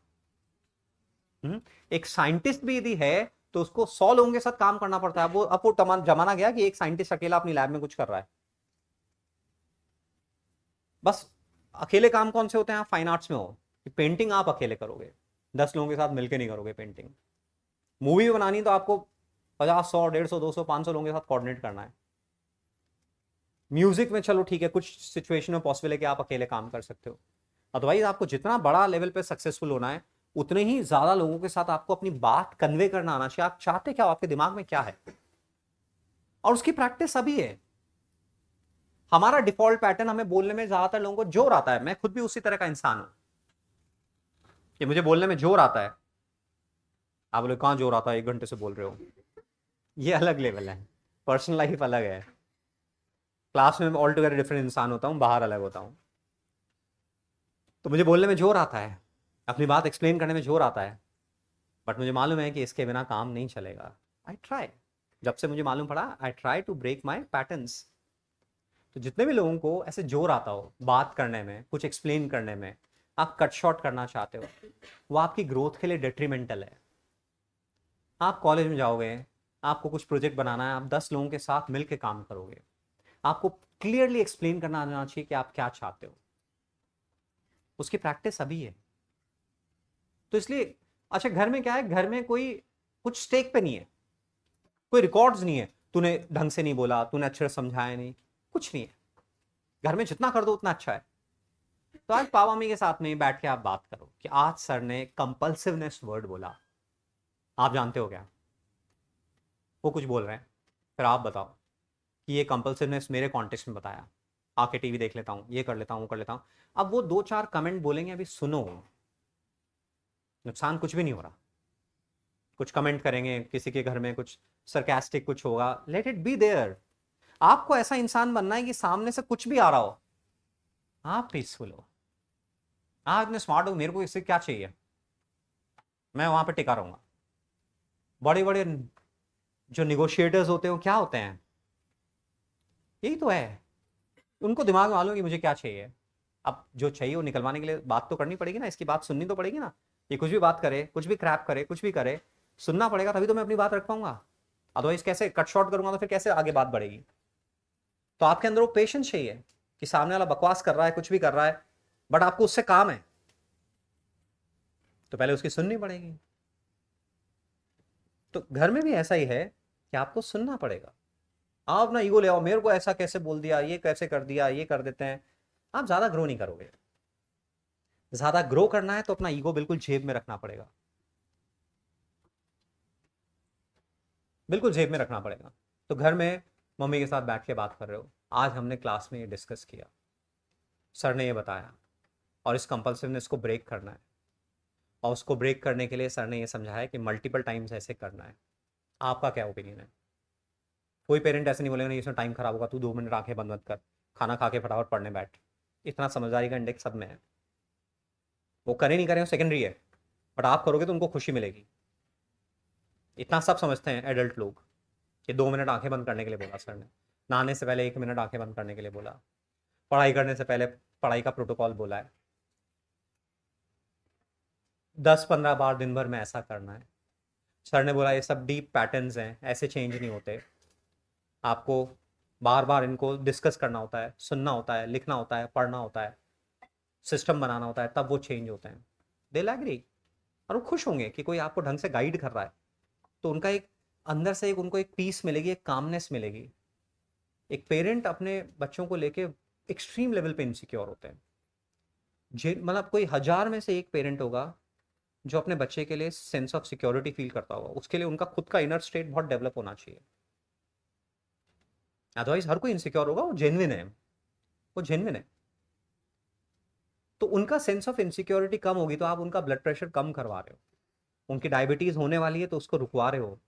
एक साइंटिस्ट भी यदि है तो उसको 100 लोगों के साथ काम करना पड़ता है। अब वो जमाना गया कि एक साइंटिस्ट अकेला अपनी लैब में कुछ कर रहा है। बस अकेले काम कौन से होते हैं? आप फाइन आर्ट्स में हो कि पेंटिंग आप अकेले करोगे, 10 लोगों के साथ मिलकर नहीं करोगे पेंटिंग। मूवी बनानी तो आपको 50, 100, 150, 200, 500 लोगों के साथ कोऑर्डिनेट करना है। म्यूजिक में चलो ठीक है, कुछ सिचुएशन में पॉसिबल है कि आप अकेले काम कर सकते हो। अदरवाइज आपको जितना बड़ा लेवल पे सक्सेसफुल होना है, उतने ही ज्यादा लोगों के साथ आपको अपनी बात कन्वे करना आना चाहिए। आप चाहते क्या हो, आपके दिमाग में क्या है, और उसकी प्रैक्टिस अभी है। हमारा डिफॉल्ट पैटर्न, हमें बोलने में ज्यादातर लोगों को जोर आता है। मैं खुद भी उसी तरह का इंसान हूं कि मुझे बोलने में जोर आता है। आप बोले कहां जोर आता है, 1 घंटे से बोल रहे हो? ये अलग लेवल है, पर्सनल लाइफ अलग है। क्लास में ऑल टुगेदर डिफरेंट इंसान होता हूँ, बाहर अलग होता हूँ। तो मुझे बोलने में जोर आता है, अपनी बात एक्सप्लेन करने में जोर आता है, बट मुझे मालूम है कि इसके बिना काम नहीं चलेगा। आई ट्राई, जब से मुझे मालूम पड़ा, I try to break my patterns. तो जितने भी लोगों को ऐसे जोर आता हो बात करने में, कुछ एक्सप्लेन करने में, आप कट शॉर्ट करना चाहते हो, वो आपकी ग्रोथ के लिए डेट्रीमेंटल है। आप कॉलेज में जाओगे, आपको कुछ प्रोजेक्ट बनाना है, आप 10 लोगों के साथ मिलकर काम करोगे, आपको क्लियरली एक्सप्लेन करना आना चाहिए कि आप क्या चाहते हो। उसकी प्रैक्टिस अभी है। तो इसलिए अच्छा, घर में क्या है, घर में कोई कुछ स्टेक पे नहीं है, कोई रिकॉर्ड्स नहीं है, तूने ढंग से नहीं बोला, तूने अच्छे से समझाया नहीं, कुछ नहीं है। घर में जितना कर दो उतना अच्छा है। तो आज पापा मम्मी के साथ में बैठ के आप बात करो कि आज सर ने कंपल्सिवनेस वर्ड बोला, आप जानते हो क्या? वो कुछ बोल रहे हैं, फिर आप बताओ कि ये कंपल्सिवनेस मेरे कॉन्टेक्स्ट में बताया, आके टीवी देख लेता हूँ, ये कर लेता हूँ, वो कर लेता हूँ। अब वो 2-4 कमेंट बोलेंगे, अभी सुनो, नुकसान कुछ भी नहीं हो रहा। कुछ कमेंट करेंगे, किसी के घर में कुछ सरकास्टिक कुछ होगा, लेट इट बी देयर। आपको ऐसा इंसान बनना है कि सामने से कुछ भी आ रहा हो, आप पीसफुल हो, आप इतने स्मार्ट हो, मेरे को इससे क्या चाहिए, मैं वहां पे टिका रहूंगा। बड़े बड़े जो निगोशिएटर्स होते हैं वो क्या होते हैं? यही तो है, उनको दिमाग में मालूम है कि मुझे क्या चाहिए। अब जो चाहिए वो निकलवाने के लिए बात तो करनी पड़ेगी ना, इसकी बात सुननी तो पड़ेगी ना। ये कुछ भी बात करे, कुछ भी क्रैप करे, कुछ भी करे, सुनना पड़ेगा, तभी तो मैं अपनी बात रख पाऊंगा। अदरवाइज कैसे कट शॉर्ट करूंगा तो फिर कैसे आगे बात बढ़ेगी? तो आपके अंदर वो पेशेंस चाहिए कि सामने वाला बकवास कर रहा है, कुछ भी कर रहा है, बट आपको उससे काम है, तो पहले उसकी सुननी पड़ेगी। तो घर में भी ऐसा ही है कि आपको सुनना पड़ेगा। आप अपना ईगो ले आओ, मेरे को ऐसा कैसे बोल दिया, ये कैसे कर दिया, ये कर देते हैं, आप ज्यादा ग्रो नहीं करोगे। ज्यादा ग्रो करना है तो अपना ईगो बिल्कुल जेब में रखना पड़ेगा, बिल्कुल जेब में रखना पड़ेगा। तो घर में मम्मी के साथ बैठ के बात कर रहे हो, आज हमने क्लास में ये डिस्कस किया, सर ने ये बताया, और इस कंपल्सिवनेस को ब्रेक करना है। और उसको ब्रेक करने के लिए सर ने ये समझाया कि मल्टीपल टाइम्स ऐसे करना है। आपका क्या ओपिनियन है? कोई पेरेंट ऐसे नहीं बोलेगा नहीं इसमें टाइम खराब होगा, तू 2 मिनट आंखें बंद मत कर, खाना खा के फटाफट पढ़ने बैठ। इतना समझदारी का इंडेक्स सब में है। वो करें नहीं करें वो सेकेंडरी है, बट आप करोगे तो उनको खुशी मिलेगी। इतना सब समझते हैं एडल्ट लोग कि 2 मिनट आंखें बंद करने के लिए बोला सर ने, नहाने से पहले 1 मिनट आंखें बंद करने के लिए बोला, पढ़ाई करने से पहले पढ़ाई का प्रोटोकॉल बोला है, 10-15 बार दिन भर में ऐसा करना है। सर ने बोला ये सब डीप पैटर्न्स हैं, ऐसे चेंज नहीं होते, आपको बार बार इनको डिस्कस करना होता है, सुनना होता है, लिखना होता है, पढ़ना होता है, सिस्टम बनाना होता है, तब वो चेंज होते हैं। दे एग्री, और वो खुश होंगे कि कोई आपको ढंग से गाइड कर रहा है। तो उनका एक अंदर से एक उनको एक पीस मिलेगी, एक कामनेस मिलेगी। एक पेरेंट अपने बच्चों को लेके एक्सट्रीम लेवल पे इनसिक्योर होते हैं। मतलब कोई 1000 में से एक पेरेंट होगा जो अपने बच्चे के लिए सेंस ऑफ सिक्योरिटी फील करता होगा। उसके लिए उनका खुद का इनर स्टेट बहुत डेवलप होना चाहिए, अदरवाइज हर कोई इनसिक्योर होगा। वो जेन्युइन है, वो जेन्युइन है। तो उनका सेंस ऑफ इनसिक्योरिटी कम होगी तो आप उनका ब्लड प्रेशर कम करवा रहे हो। उनकी डायबिटीज होने वाली है तो उसको रुकवा रहे हो।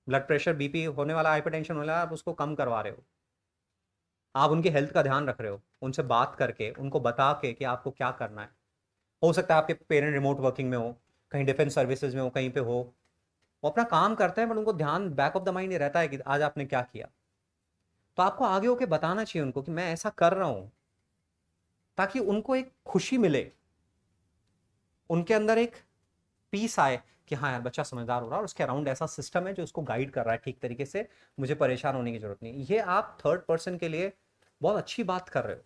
ब्लड प्रेशर, बीपी होने वाला, हाइपरटेंशन होने वाला, आप उसको कम करवा रहे हो। आप उनकी हेल्थ का ध्यान रख रहे हो, उनसे बात करके, उनको बता के कि आपको क्या करना है। हो सकता है आपके पेरेंट रिमोट वर्किंग में हो, कहीं डिफेंस सर्विसेज में हो, कहीं पे हो, वो अपना काम करते हैं, बट उनको ध्यान बैक ऑफ द माइंड ये रहता है कि आज आपने क्या किया। तो आपको आगे होके बताना चाहिए उनको कि मैं ऐसा कर रहा हूं, ताकि उनको एक खुशी मिले, उनके अंदर एक पीस आए कि हाँ यार बच्चा समझदार हो रहा है और उसके अराउंड ऐसा सिस्टम है जो उसको गाइड कर रहा है ठीक तरीके से, मुझे परेशान होने की जरूरत नहीं। ये आप थर्ड पर्सन के लिए बहुत अच्छी बात कर रहे हो,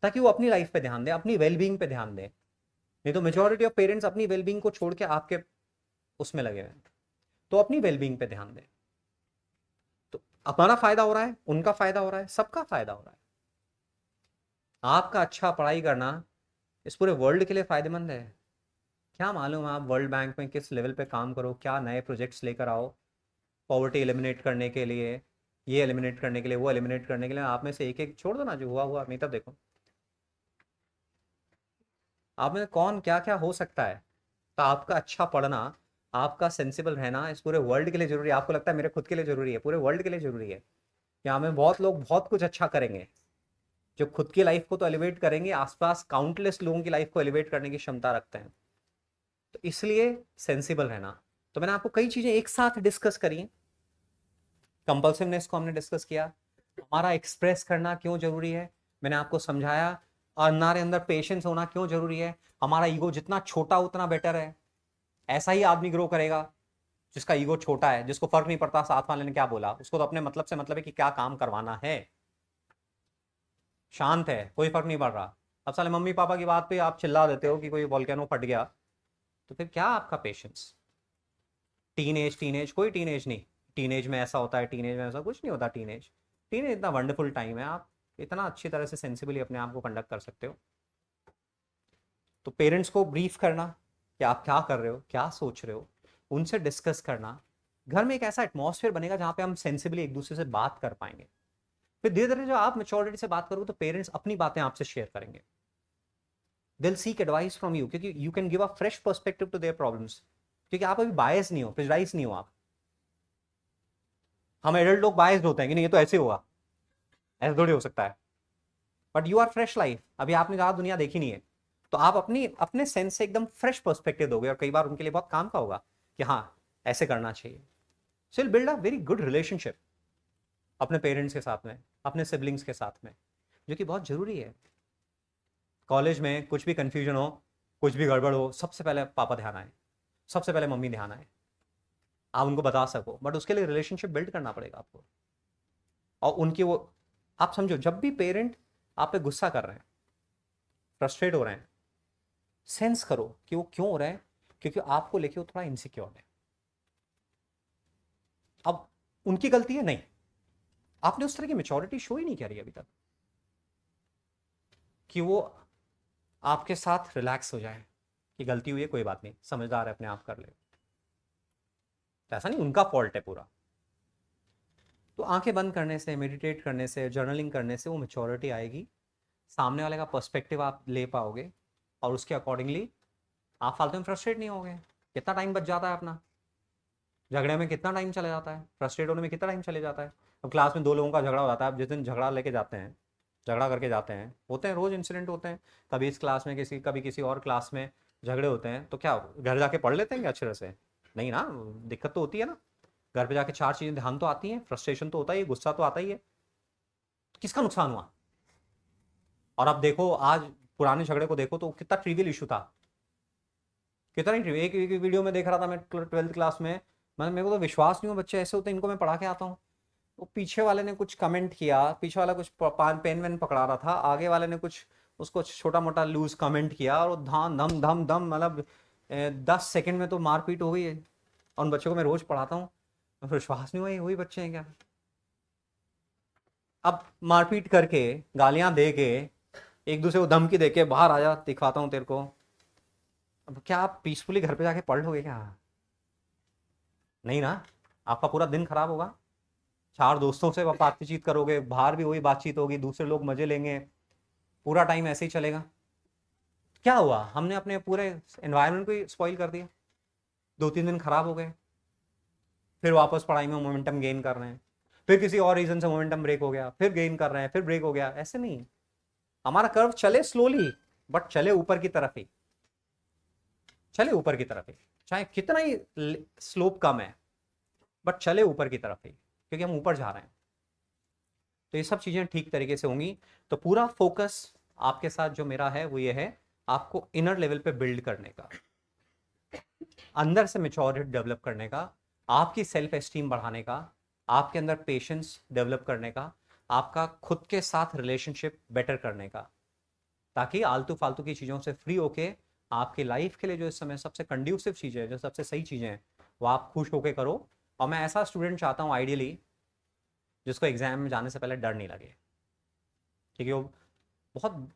ताकि वो अपनी लाइफ पे ध्यान दे, अपनी वेलबींग पे ध्यान दे। नहीं तो मेजोरिटी ऑफ पेरेंट्स अपनी वेलबींग को छोड़ के आपके उसमें लगे हुए हैं। तो अपनी वेलबींग पे ध्यान दें, तो अपना फायदा हो रहा है, उनका फायदा हो रहा है, सबका फायदा हो रहा है। आपका अच्छा पढ़ाई करना इस पूरे वर्ल्ड के लिए फायदेमंद है। क्या मालूम आप वर्ल्ड बैंक में किस लेवल पे काम करो, क्या नए प्रोजेक्ट्स लेकर आओ, पॉवर्टी एलिमिनेट करने के लिए, ये एलिमिनेट करने के लिए, वो एलिमिनेट करने के लिए। आप में से एक एक छोड़ दो ना, जो हुआ हुआ नहीं, तब देखो आप में कौन क्या क्या हो सकता है। तो आपका अच्छा पढ़ना, आपका सेंसिबल रहना इस पूरे वर्ल्ड के लिए जरूरी है। आपको लगता है मेरे खुद के लिए जरूरी है, पूरे वर्ल्ड के लिए जरूरी है। यहाँ में बहुत लोग बहुत कुछ अच्छा करेंगे, जो खुद की लाइफ को तो एलिवेट करेंगे, आसपास काउंटलेस लोगों की लाइफ को एलिवेट करने की क्षमता रखते हैं। तो इसलिए सेंसिबल रहना। तो मैंने आपको कई चीजें एक साथ डिस्कस करी हैं। कंपल्सिवनेस को हमने डिस्कस किया, हमारा एक्सप्रेस करना क्यों जरूरी है, मैंने आपको समझाया। और हमारे अंदर पेशेंस होना क्यों जरूरी है, हमारा ईगो जितना छोटा उतना बेटर है। ऐसा ही आदमी ग्रो करेगा जिसका ईगो छोटा है, जिसको फर्क नहीं पड़ता साथ वाले ने क्या बोला, उसको तो अपने मतलब से मतलब है कि क्या काम करवाना है, शांत है, कोई फर्क नहीं पड़ रहा। अब साले मम्मी पापा की बात पे आप चिल्ला देते हो कि कोई वोल्केनो फट गया, तो फिर क्या आपका पेशेंस। टीनेज कोई टीनेज नहीं, टीनेज में ऐसा होता है, टीनेज में ऐसा कुछ नहीं होता। टीनेज टीनेज इतना वंडरफुल टाइम है, आप इतना अच्छी तरह से सेंसिबली अपने आप को कंडक्ट कर सकते हो। तो पेरेंट्स को ब्रीफ करना कि आप क्या कर रहे हो, क्या सोच रहे हो, उनसे डिस्कस करना। घर में एक ऐसा एटमॉस्फेयर बनेगा जहां पे हम सेंसिबली एक दूसरे से बात कर पाएंगे। फिर धीरे धीरे जो आप मेच्योरिटी से बात करोगे तो पेरेंट्स अपनी बातें आपसे शेयर करेंगे। They'll seek advice from you, क्योंकि you can give a fresh perspective to their problems, क्योंकि आप अभी बायस नहीं हो, प्रेजराइज नहीं हो आप। हम एडल्ट लोग बायस्ड होते हैं कि नहीं ये तो ऐसे होगा, ऐसे थोड़ी हो सकता है। But you are fresh life, अभी आपने ज़्यादा दुनिया देखी नहीं है, तो आप अपनी अपने सेंस से एकदम फ्रेश पर्सपेक्टिव दोगे, और कई बार उनके लिए बहुत काम का होगा कि हाँ ऐसे करना चाहिए। So will build a very good relationship अपने पेरेंट्स के साथ में, अपने सिबलिंग्स के साथ में, जो कि बहुत जरूरी है। कॉलेज में कुछ भी कंफ्यूजन हो, कुछ भी गड़बड़ हो, सबसे पहले पापा ध्यान आए, सबसे पहले मम्मी ध्यान आए, आप उनको बता सको। बट उसके लिए रिलेशनशिप बिल्ड करना पड़ेगा आपको। और उनकी वो, आप समझो जब भी पेरेंट आप पे गुस्सा कर रहे हैं, फ्रस्ट्रेट हो रहे हैं, सेंस करो कि वो क्यों हो रहा है, क्योंकि आपको लेके वो थोड़ा इनसिक्योर है। अब उनकी गलती है नहीं, आपने उस तरह की मेच्योरिटी शो ही नहीं करी अभी तक कि वो आपके साथ रिलैक्स हो जाए कि गलती हुई है, कोई बात नहीं, समझदार है, अपने आप कर ले। तो ऐसा नहीं उनका फॉल्ट है पूरा। तो आंखें बंद करने से, मेडिटेट करने से, जर्नलिंग करने से वो मेच्योरिटी आएगी, सामने वाले का पर्सपेक्टिव आप ले पाओगे, और उसके अकॉर्डिंगली आप फालतू में फ्रस्ट्रेट नहीं होगे। कितना टाइम बच जाता है अपना, झगड़े में कितना टाइम चले जाता है, फ्रस्ट्रेट होने में कितना टाइम चले जाता है। अब क्लास में दो लोगों का झगड़ा हो जाता है, अब जिस दिन झगड़ा लेके जाते हैं, झगड़ा करके जाते हैं, होते हैं रोज इंसिडेंट होते हैं, कभी इस क्लास में किसी, कभी किसी और क्लास में झगड़े होते हैं, तो क्या घर जाके पढ़ लेते हैं क्या अच्छे तरह से? नहीं ना, दिक्कत तो होती है ना। घर पे जाके चार चीजें ध्यान तो आती हैं, फ्रस्ट्रेशन तो होता ही है, गुस्सा तो आता ही है। तो किसका नुकसान हुआ? और अब देखो आज पुराने झगड़े को देखो तो कितना ट्रिवियल इशू था, कितना ही trivial। एक वीडियो में देख रहा था मैं 12th क्लास में, मैं मेरे को तो विश्वास नहीं हो बच्चे ऐसे होते हैं, इनको मैं पढ़ा के आता हूँ। वो पीछे वाले ने कुछ कमेंट किया, पीछे वाला कुछ पेन वेन पकड़ा रहा था, आगे वाले ने कुछ उसको छोटा मोटा लूज कमेंट किया, और वो धाम धम धम धम, मतलब 10 सेकंड में तो मारपीट हो गई है। और उन बच्चों को मैं रोज पढ़ाता हूँ, विश्वास नहीं हुआ ये वही बच्चे हैं क्या। अब मारपीट करके, गालियां दे के, एक दूसरे को धमकी दे के, बाहर आ जा दिखाता हूँ तेरे को। अब क्या आप पीसफुली घर पे जाके पढ़ लोगे क्या? नहीं ना, आपका पूरा दिन खराब होगा। चार दोस्तों से बातचीत करोगे, बाहर भी वही बातचीत होगी, दूसरे लोग मजे लेंगे, पूरा टाइम ऐसे ही चलेगा। क्या हुआ, हमने अपने पूरे एनवायरनमेंट को ही स्पॉइल कर दिया। 2-3 दिन खराब हो गए, फिर वापस पढ़ाई में मोमेंटम गेन कर रहे हैं। फिर किसी और रीजन से मोमेंटम ब्रेक हो गया, फिर गेन कर रहे हैं, फिर ब्रेक हो गया, ऐसे नहीं। हमारा कर्व चले स्लोली, बट चले ऊपर की तरफ ही, चले ऊपर की तरफ ही, चाहे कितना ही स्लोप कम है, बट चले ऊपर की तरफ ही, क्योंकि हम ऊपर जा रहे हैं। तो ये सब चीजें ठीक तरीके से होंगी। तो पूरा फोकस आपके साथ जो मेरा है वो ये है, आपको इनर लेवल पे बिल्ड करने का, अंदर से मेच्योरिटी डेवलप करने का, आपकी सेल्फ एस्टीम बढ़ाने का, आपके अंदर पेशेंस डेवलप करने का, आपका खुद के साथ रिलेशनशिप बेटर करने का, ताकि आलतू फालतू की चीज़ों से फ्री होके आपकी लाइफ के लिए जो इस समय सबसे कंड्यूसिव चीज़ें हैं, जो सबसे सही चीज़ें हैं, वो आप खुश होके करो। और मैं ऐसा स्टूडेंट चाहता हूँ आइडियली जिसको एग्जाम में जाने से पहले डर नहीं लगे, क्योंकि वो बहुत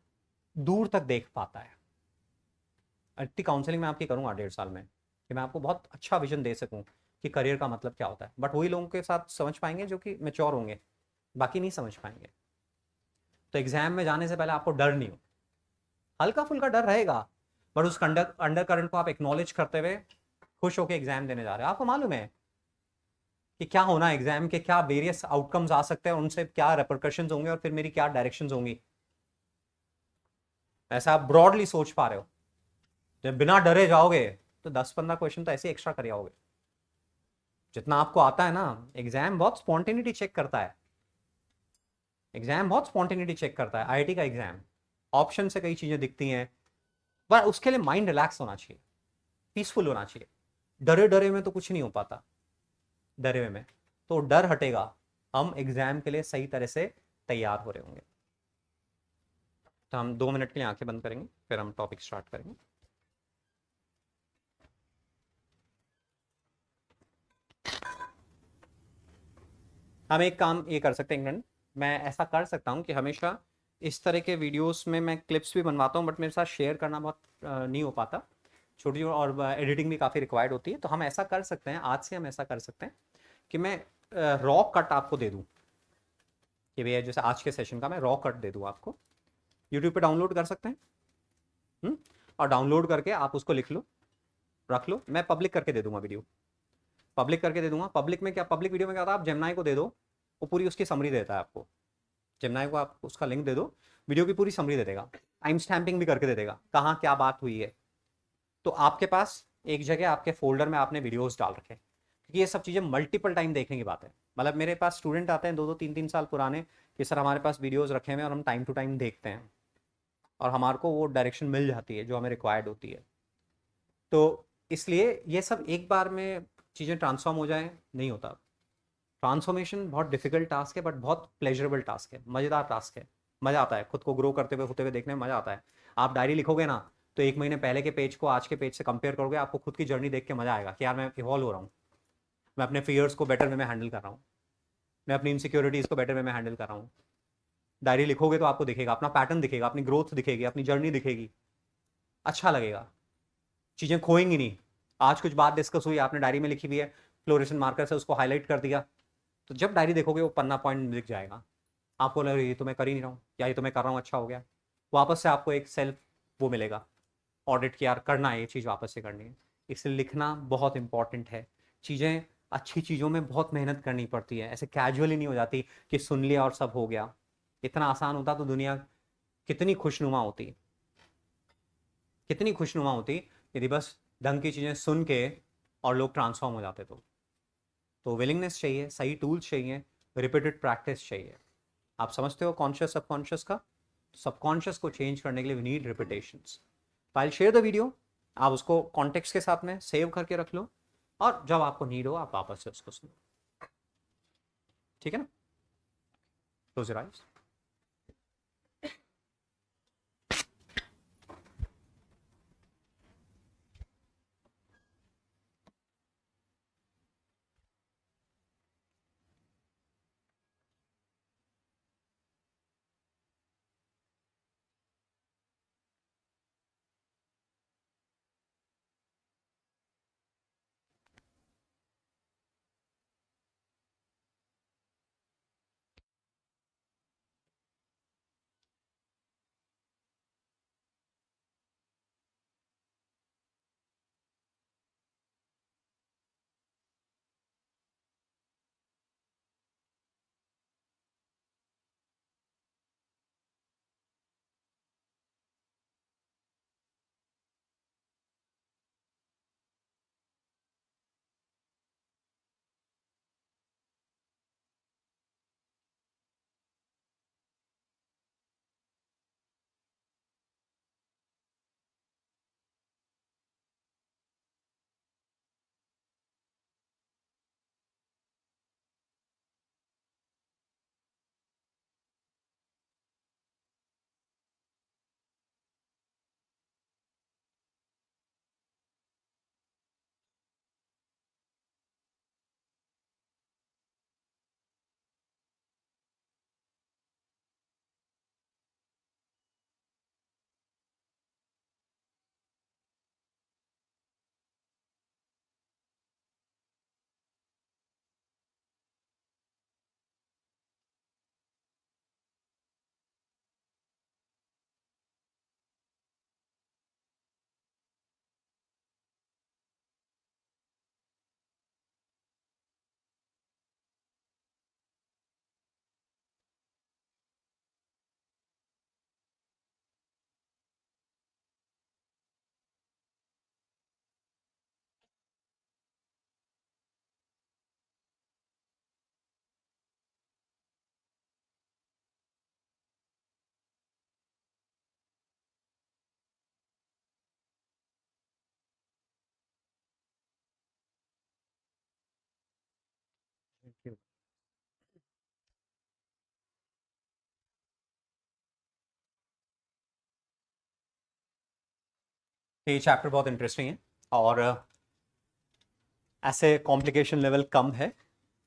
दूर तक देख पाता है। इतनी काउंसलिंग मैं आपकी करूँगा 1.5 साल में कि मैं आपको बहुत अच्छा विजन दे सकूँ कि करियर का मतलब क्या होता है। बट वही लोगों के साथ समझ पाएंगे जो कि मेच्योर होंगे, बाकी नहीं समझ पाएंगे। तो एग्जाम में जाने से पहले आपको डर नहीं हो, हल्का फुल्का डर रहेगा, बट उस अंडर करंट को आप एक्नॉलेज करते हुए खुश होकर एग्जाम देने जा रहे हैं। आपको मालूम है कि क्या होना है, एग्जाम के क्या वेरियस आउटकम्स आ सकते हैं, उनसे क्या रेपरकशंस होंगे और फिर मेरी क्या डायरेक्शंस होंगी। ऐसा आप ब्रॉडली सोच पा रहे हो। जब बिना डरे जाओगे तो 10-15 क्वेश्चन तो ऐसे एक्स्ट्रा कर आओगे जितना आपको आता है ना। एग्जाम बहुत स्पॉन्टेनिटी चेक करता है, एग्जाम बहुत स्पॉन्टेनिटी चेक करता है। आईआईटी का एग्जाम, ऑप्शन से कई चीजें दिखती हैं, पर उसके लिए माइंड रिलैक्स होना चाहिए, पीसफुल होना चाहिए। डरे डरे में तो कुछ नहीं हो पाता, डरे हुए में तो डर हटेगा, हम एग्जाम के लिए सही तरह से तैयार हो रहे होंगे। तो हम 2 मिनट के लिए आंखें बंद करेंगे, फिर हम टॉपिक स्टार्ट करेंगे। हम एक काम ये कर सकते हैं इंग्लैंड, मैं ऐसा कर सकता हूँ कि हमेशा इस तरह के वीडियोस में मैं क्लिप्स भी बनवाता हूँ, बट मेरे साथ शेयर करना बहुत नहीं हो पाता, छोटी, और एडिटिंग भी काफ़ी रिक्वायर्ड होती है। तो हम ऐसा कर सकते हैं, आज से हम ऐसा कर सकते हैं कि मैं रॉ कट आपको दे दूँ, कि भैया जैसे आज के सेशन का मैं रॉ कट दे दूँ आपको, यूट्यूब पे डाउनलोड कर सकते हैं। और डाउनलोड करके आप उसको लिख लो, रख लो, मैं पब्लिक करके दे दूंगा वीडियो, पब्लिक करके दे दूंगा। पब्लिक में क्या, पब्लिक वीडियो में क्या होता है, आप जेमिनाई को दे दो, वो पूरी उसकी समरी देता है आपको। जेमिनाई को आप उसका लिंक दे दो, वीडियो की पूरी समरी दे देगा, टाइम स्टैंपिंग भी करके दे देगा, कहाँ क्या बात हुई है। तो आपके पास एक जगह आपके फोल्डर में आपने वीडियोस डाल रखे, क्योंकि ये सब चीज़ें मल्टीपल टाइम देखने की बात है। मतलब मेरे पास स्टूडेंट आते हैं 2-2 3-3 साल पुराने, कि सर हमारे पास वीडियोस रखे हुए हैं और हम टाइम टू टाइम देखते हैं, और हमारे को वो डायरेक्शन मिल जाती है जो हमें रिक्वायर्ड होती है। तो इसलिए ये सब एक बार में चीज़ें ट्रांसफॉर्म हो जाए नहीं होता। ट्रांसफॉर्मेशन बहुत डिफिकल्ट टास्क है, बट बहुत प्लेजरेबल टास्क है, मज़ेदार टास्क है। मज़ा आता है खुद को ग्रो करते हुए होते हुए देखने में, मज़ा आता है। आप डायरी लिखोगे ना, तो 1 महीने पहले के पेज को आज के पेज से कंपेयर करोगे, आपको खुद की जर्नी देख के मज़ा आएगा कि यार मैं इवॉल्व हो रहा हूँ, मैं अपने फियर्स को बेटर वे में हैंडल कर रहा हूँ, मैं अपनी इनसिक्योरिटीज़ को बेटर वे में हैंडल कर रहा हूँ। डायरी लिखोगे तो आपको दिखेगा, अपना पैटर्न दिखेगा, अपनी ग्रोथ दिखेगी, अपनी जर्नी दिखेगी, अच्छा लगेगा, चीज़ें खोएंगी नहीं। आज कुछ बात डिस्कस हुई, आपने डायरी में लिखी हुई है, फ्लोरेसेंट मार्कर से उसको हाईलाइट कर दिया, तो जब डायरी देखोगे वो पन्ना पॉइंट दिख जाएगा, आपको लगेगा ये तो मैं कर ही नहीं रहा हूँ, या ये तो मैं कर रहा हूँ, अच्छा हो गया। वापस से आपको एक सेल्फ वो मिलेगा, ऑडिट की, यार करना है ये चीज़, वापस से करनी है। इसलिए लिखना बहुत इंपॉर्टेंट है। चीज़ें, अच्छी चीज़ों में बहुत मेहनत करनी पड़ती है, ऐसे कैजुअली नहीं हो जाती कि सुन लिया और सब हो गया। इतना आसान होता तो दुनिया कितनी खुशनुमा होती, कितनी खुशनुमा होती, यदि बस ढंग की चीज़ें सुन के और लोग ट्रांसफॉर्म हो जाते। तो विलिंगनेस चाहिए, सही टूल्स चाहिए, रिपीटेड प्रैक्टिस चाहिए। आप समझते हो कॉन्शियस सबकॉन्शियस का, सबकॉन्शियस को चेंज करने के लिए we need repetitions. I share the video, आप उसको कॉन्टेक्स्ट के साथ में सेव करके रख लो, और जब आपको नीड हो आप वापस से उसको सुनो, ठीक है ना। Close your eyes. ये चैप्टर बहुत इंटरेस्टिंग है और ऐसे कॉम्प्लिकेशन लेवल कम है।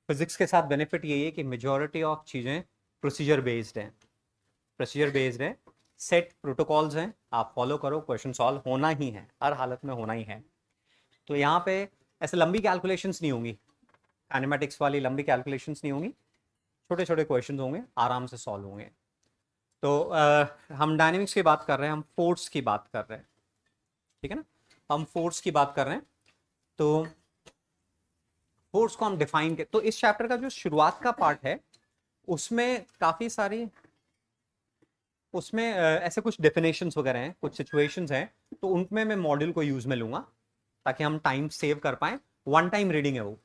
फिजिक्स के साथ बेनिफिट यही है कि मेजॉरिटी ऑफ चीज़ें प्रोसीजर बेस्ड हैं, प्रोसीजर बेस्ड है, सेट प्रोटोकॉल्स हैं, आप फॉलो करो, क्वेश्चन सॉल्व होना ही है, हर हालत में होना ही है। तो यहाँ पे ऐसे लंबी कैलकुलेशंस नहीं होंगी, एनिमेटिक्स वाली लंबी कैलकुलेशंस नहीं होंगी, छोटे छोटे क्वेश्चन होंगे, आराम से सॉल्व होंगे। तो हम डायनेमिक्स की बात कर रहे हैं, हम फोर्स की बात कर रहे हैं, ठीक है ना, हम फोर्स की बात कर रहे हैं। तो फोर्स को हम डिफाइन तो इस चैप्टर का जो शुरुआत का पार्ट है उसमें काफी सारी उसमें ऐसे कुछ डेफिनेशंस वगैरह हैं, कुछ सिचुएशंस हैं, तो उनमें मैं मॉड्यूल को यूज में लूंगा ताकि हम टाइम सेव कर पाए। वन टाइम रीडिंग है वो,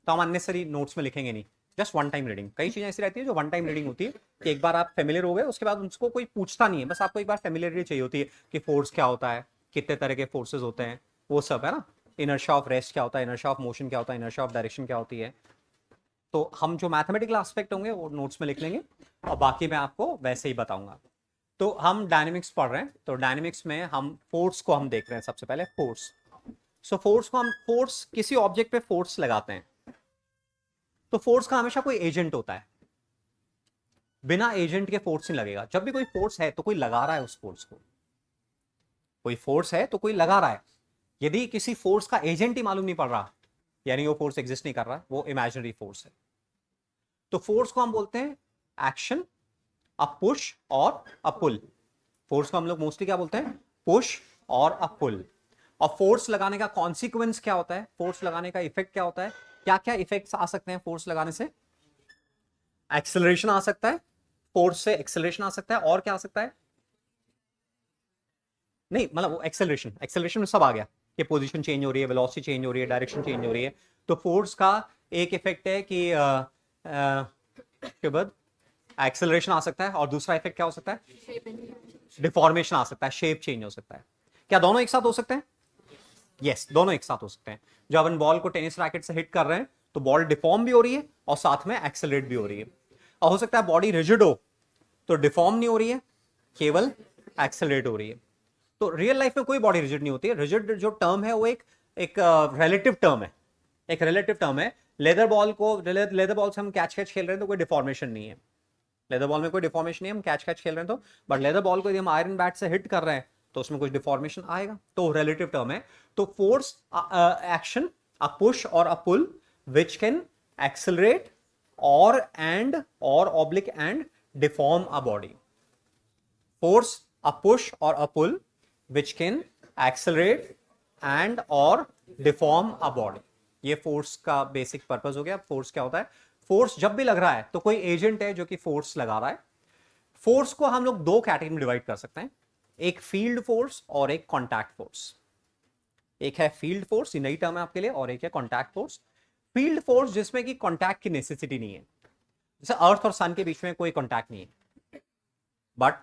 तो हम अननेसेसरी नोट्स में लिखेंगे नहीं, जस्ट वन टाइम रीडिंग। कई चीजें ऐसी रहती है जो वन टाइम रीडिंग होती है कि एक बार आप फेमिलियर हो गए, उसके बाद उसको कोई पूछता नहीं है, बस आपको एक बार फेमिलियरिटी चाहिए होती है कि फोर्स क्या होता है, कितने तरह के फोर्सेज होते हैं, वो सब है ना। इनर्शिया ऑफ रेस्ट क्या होता है, इनर्शिया ऑफ मोशन क्या होता है, इनर्शिया ऑफ डायरेक्शन क्या होती है। तो हम जो मैथमेटिकल एस्पेक्ट होंगे वो नोट्स में लिख लेंगे और बाकी मैं आपको वैसे ही बताऊंगा। तो हम डायनेमिक्स पढ़ रहे हैं, तो डायनेमिक्स में हम फोर्स को हम देख रहे हैं। सबसे पहले फोर्स, सो फोर्स को हम फोर्स किसी ऑब्जेक्ट पे फोर्स लगाते हैं, तो फोर्स का हमेशा कोई एजेंट होता है, बिना एजेंट के फोर्स नहीं लगेगा। जब भी कोई फोर्स है तो कोई लगा रहा है उस फोर्स को, कोई फोर्स है तो कोई लगा रहा है। यदि किसी फोर्स का एजेंट ही मालूम नहीं पड़ रहा, यानी वो फोर्स एग्जिस्ट नहीं कर रहा, वो इमेजिनरी फोर्स है। तो फोर्स को हम बोलते हैं एक्शन, अ पुश और अ पुल। फोर्स को हम लोग मोस्टली क्या बोलते हैं, पुश और अ पुल। और फोर्स लगाने का कॉन्सिक्वेंस क्या होता है, फोर्स लगाने का इफेक्ट क्या होता है, क्या क्या इफेक्ट्स आ सकते हैं फोर्स लगाने से। एक्सेलरेशन आ सकता है, फोर्स से एक्सेलरेशन आ सकता है, और क्या आ सकता है, नहीं मतलब वो एक्सेलरेशन, एक्सेलरेशन में सब आ गया कि पोजीशन चेंज हो रही है, वेलोसिटी चेंज हो रही है, डायरेक्शन चेंज हो रही है। तो फोर्स का एक इफेक्ट है कि के बाद एक्सेलरेशन आ सकता है, और दूसरा इफेक्ट क्या हो सकता है, डिफॉर्मेशन आ सकता है, शेप चेंज हो सकता है। क्या दोनों एक साथ हो सकते हैं? यस, दोनों एक साथ हो सकते हैं। जब अपन बॉल को टेनिस रैकेट से हिट कर रहे हैं तो बॉल डिफॉर्म भी हो रही है और साथ में एक्सेलरेट भी हो रही है। और हो सकता है बॉडी रिजिड हो तो डिफॉर्म नहीं हो रही है, केवल एक्सेलरेट हो रही है। तो रियल लाइफ में कोई बॉडी रिजिड नहीं होती है। रिजिड जो टर्म है वो एक एक रिलेटिव टर्म है, एक रिलेटिव टर्म है। लेदर बॉल को, लेदर बॉल से हम कैच कैच खेल रहे हैं तो कोई डिफॉर्मेशन नहीं है, लेदर बॉल में कोई डिफॉर्मेशन नहीं है, हम कैच कैच खेल रहे हैं तो। बट लेदर बॉल को यदि हम आयरन बैट से हिट कर रहे हैं तो उसमें कुछ डिफॉर्मेशन आएगा, तो रिलेटिव टर्म है। तो फोर्स, एक्शन, अ पुश और अ पुल विच कैन एक्सेलरेट और oblique and deform a body. Force, a push और अ पुल विच कैन एक्सेलरेट एंड और डिफॉर्म अ बॉडी। ये फोर्स का बेसिक पर्पस हो गया। फोर्स क्या होता है, फोर्स जब भी लग रहा है तो कोई एजेंट है जो कि फोर्स लगा रहा है। फोर्स को हम लोग दो कैटेगरी में डिवाइड कर सकते हैं, एक फील्ड फोर्स और एक कॉन्टैक्ट फोर्स। एक है फील्ड फोर्स, ये नई टर्म है आपके लिए, और एक है कॉन्टैक्ट फोर्स। फील्ड फोर्स जिसमें कि कॉन्टैक्ट की नेसेसिटी नहीं है, जैसे अर्थ और सन के बीच में कोई कॉन्टैक्ट नहीं है, बट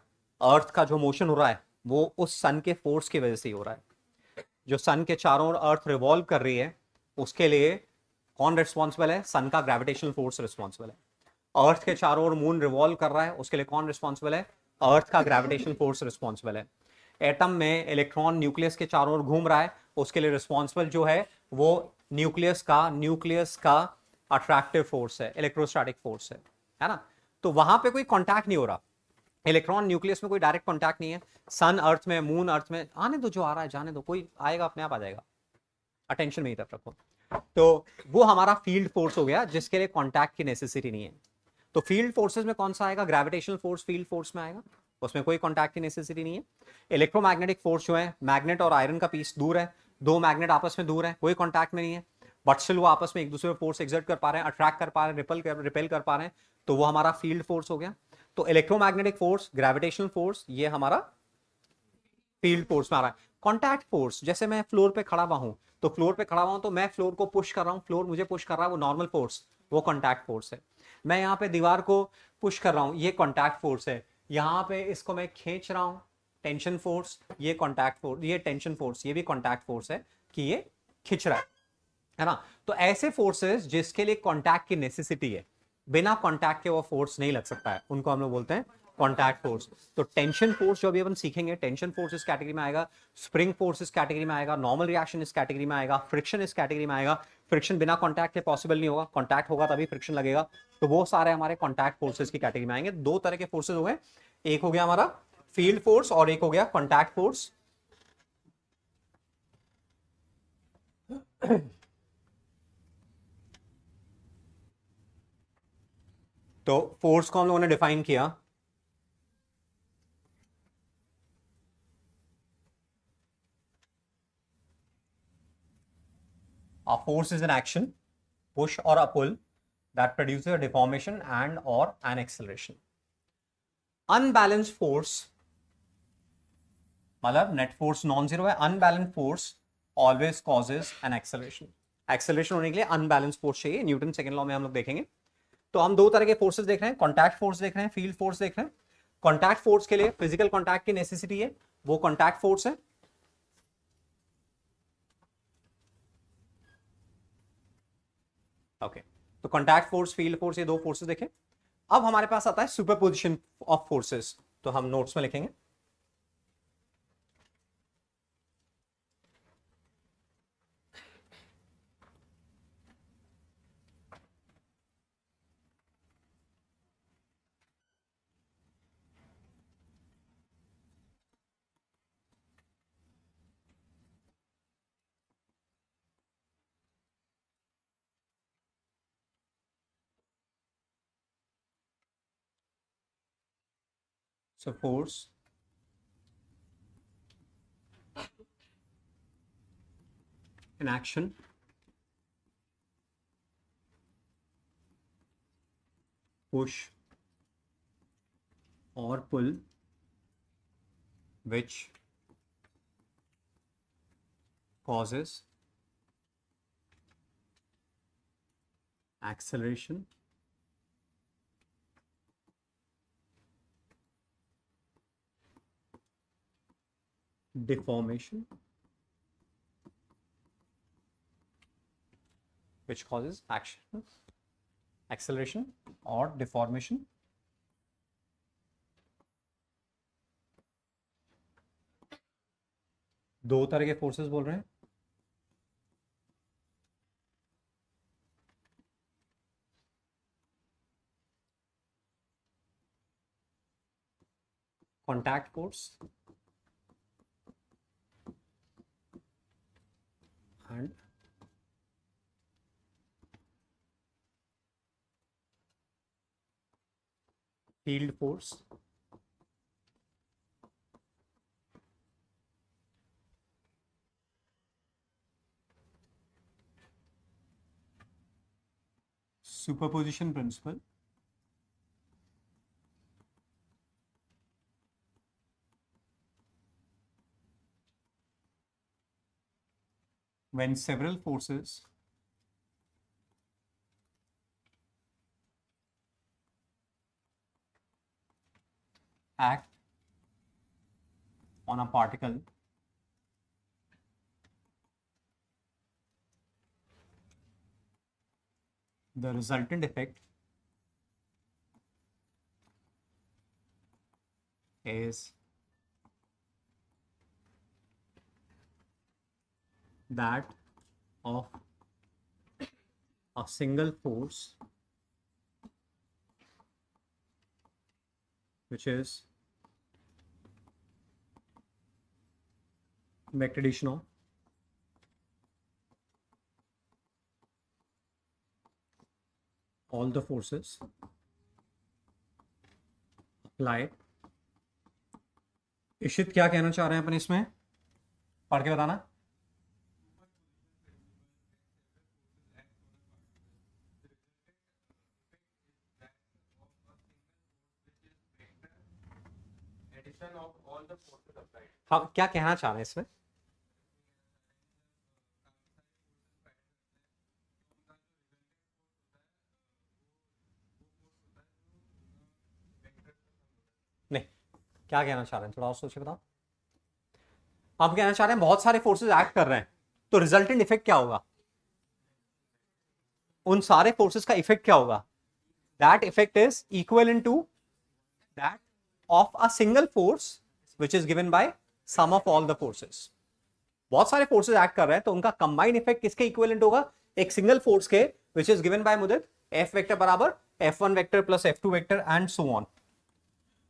अर्थ का जो मोशन हो रहा है वो उस सन के फोर्स की वजह से ही हो रहा है। जो सन के चारों ओर अर्थ रिवॉल्व कर रही है उसके लिए कौन रिस्पॉन्सिबल है, सन का ग्रेविटेशनल फोर्स रिस्पॉन्सिबल है। अर्थ के चारों ओर मून रिवॉल्व कर रहा है, उसके लिए कौन रिस्पॉन्सिबल है, अर्थ का ग्रेविटेशनल फोर्स रिस्पॉन्सिबल है। एटम में इलेक्ट्रॉन न्यूक्लियस के चारों ओर घूम रहा है, उसके लिए रिस्पॉन्सिबल जो है वो न्यूक्लियस का अट्रैक्टिव फोर्स है, इलेक्ट्रोस्टैटिक फोर्स है ना। तो वहां पे कोई कॉन्टैक्ट नहीं हो रहा, इलेक्ट्रॉन न्यूक्लियस में कोई डायरेक्ट कॉन्टैक्ट नहीं है। सन अर्थ में, मून अर्थ में, आने दो जो आ रहा है जाने दो, कोई आएगा अपने आप आ जाएगा, अटेंशन में ही तरफ रखो। तो वो हमारा फील्ड फोर्स हो गया जिसके लिए कॉन्टैक्ट की नेसेसिटी नहीं है। तो फील्ड फोर्सेस में कौन सा आएगा, ग्रेविटेशनल फोर्स फील्ड फोर्स में आएगा, उसमें कोई कॉन्टैक्ट की नेसेसिटी नहीं है। इलेक्ट्रोमैग्नेटिक फोर्स जो है, मैग्नेट और आयरन का पीस दूर है, दो मैग्नेट आपस में दूर है, कोई कॉन्टैक्ट में नहीं है, बट स्टिल वो आपस में एक दूसरे पर फोर्स एक्सर्ट कर पा रहे हैं, अट्रैक्ट कर पा रहे हैं, रिपेल कर पा रहे हैं, तो वो हमारा फील्ड फोर्स हो गया। तो इलेक्ट्रोमैग्नेटिक फोर्स, ग्रेविटेशनल फोर्स, ये हमारा फील्ड फोर्स में आ रहा है। कॉन्टैक्ट फोर्स, जैसे मैं फ्लोर पे खड़ा हुआ हूं, तो फ्लोर पे खड़ा हुआ हूं तो मैं फ्लोर को पुश कर रहा हूं, फ्लोर मुझे पुश कर रहा है, वो नॉर्मल फोर्स, वो कॉन्टैक्ट फोर्स है। मैं यहाँ पे दीवार को पुश कर रहा हूं, ये कॉन्टैक्ट फोर्स है। यहाँ पे इसको मैं खींच रहा हूं, टेंशन फोर्स, ये कॉन्टैक्ट फोर्स, ये टेंशन फोर्स, ये भी कॉन्टैक्ट फोर्स है कि ये खींच रहा है। है ना। तो ऐसे फोर्सेस जिसके लिए कांटेक्ट की नेसेसिटी है, बिना कांटेक्ट के वो फोर्स नहीं लग सकता है, उनको हम लोग बोलते हैं कांटेक्ट फोर्स। तो टेंशन फोर्स जो अभी अपन सीखेंगे, टेंशन फोर्स इस कैटेगरी में आएगा, स्प्रिंग फोर्स इस कैटेगरी में आएगा, नॉर्मल रिएक्शन इस कैटेगरी में आएगा, फ्रिक्शन इस कैटेगरी में आएगा। फ्रिक्शन बिना कांटेक्ट के पॉसिबल नहीं होगा, कांटेक्ट होगा तभी फ्रिक्शन लगेगा। तो वो सारे हमारे कांटेक्ट फोर्सेस की कैटेगरी में आएंगे। दो तरह के फोर्सेस हो गए, एक हो गया हमारा फील्ड फोर्स और एक हो गया कांटेक्ट फोर्स। तो फोर्स को हम लोगों ने डिफाइन किया, a force is an action, push or a pull, that produces a deformation and or an acceleration. Unbalanced force मतलब नेट फोर्स नॉन जीरो है, unbalance force always causes an acceleration. Acceleration होने के लिए अनबैलेंस फोर्स चाहिए, न्यूटन सेकंड लॉ में हम लोग देखेंगे। तो हम दो तरह के फोर्सेस देख रहे हैं, कॉन्टैक्ट फोर्स देख रहे हैं, फील्ड फोर्स देख रहे हैं। कॉन्टैक्ट फोर्स के लिए फिजिकल कॉन्टैक्ट की नेसेसिटी है, वो कॉन्टैक्ट फोर्स है। ओके, तो कॉन्टैक्ट फोर्स, फील्ड फोर्स, ये दो फोर्सेस देखें। अब हमारे पास आता है सुपरपोजिशन ऑफ फोर्सेस, तो हम नोट्स में लिखेंगे। So force in action push or pull which causes acceleration, deformation, which causes action, acceleration or deformation. दो तरह के फोर्सेस बोल रहे हैं, contact force and field force. Superposition principle, when several forces act on a particle the resultant effect is that of a single force which is vector addition of all the forces applied। इशित क्या कहना चाह रहे हैं अपन इसमें, पढ़ के बताना। हाँ, क्या कहना चाह रहे हैं इसमें? नहीं, क्या कहना चाह रहे हैं, थोड़ा और सोच के बताओ। आप कहना चाह रहे हैं बहुत सारे फोर्सेस एक्ट कर रहे हैं, तो रिजल्टेंट इफेक्ट क्या होगा? उन सारे फोर्सेस का इफेक्ट क्या होगा? That effect is equivalent to that of a single force which is given by sum of all the forces. बहुत सारे फोर्सेस एक्ट कर रहे हैं तो उनका कंबाइंड इफेक्ट किसके इक्विवेलेंट होगा? एक सिंगल फोर्स के, विच is given bye Mudit F vector बराबर F1 vector plus F2 vector and so on.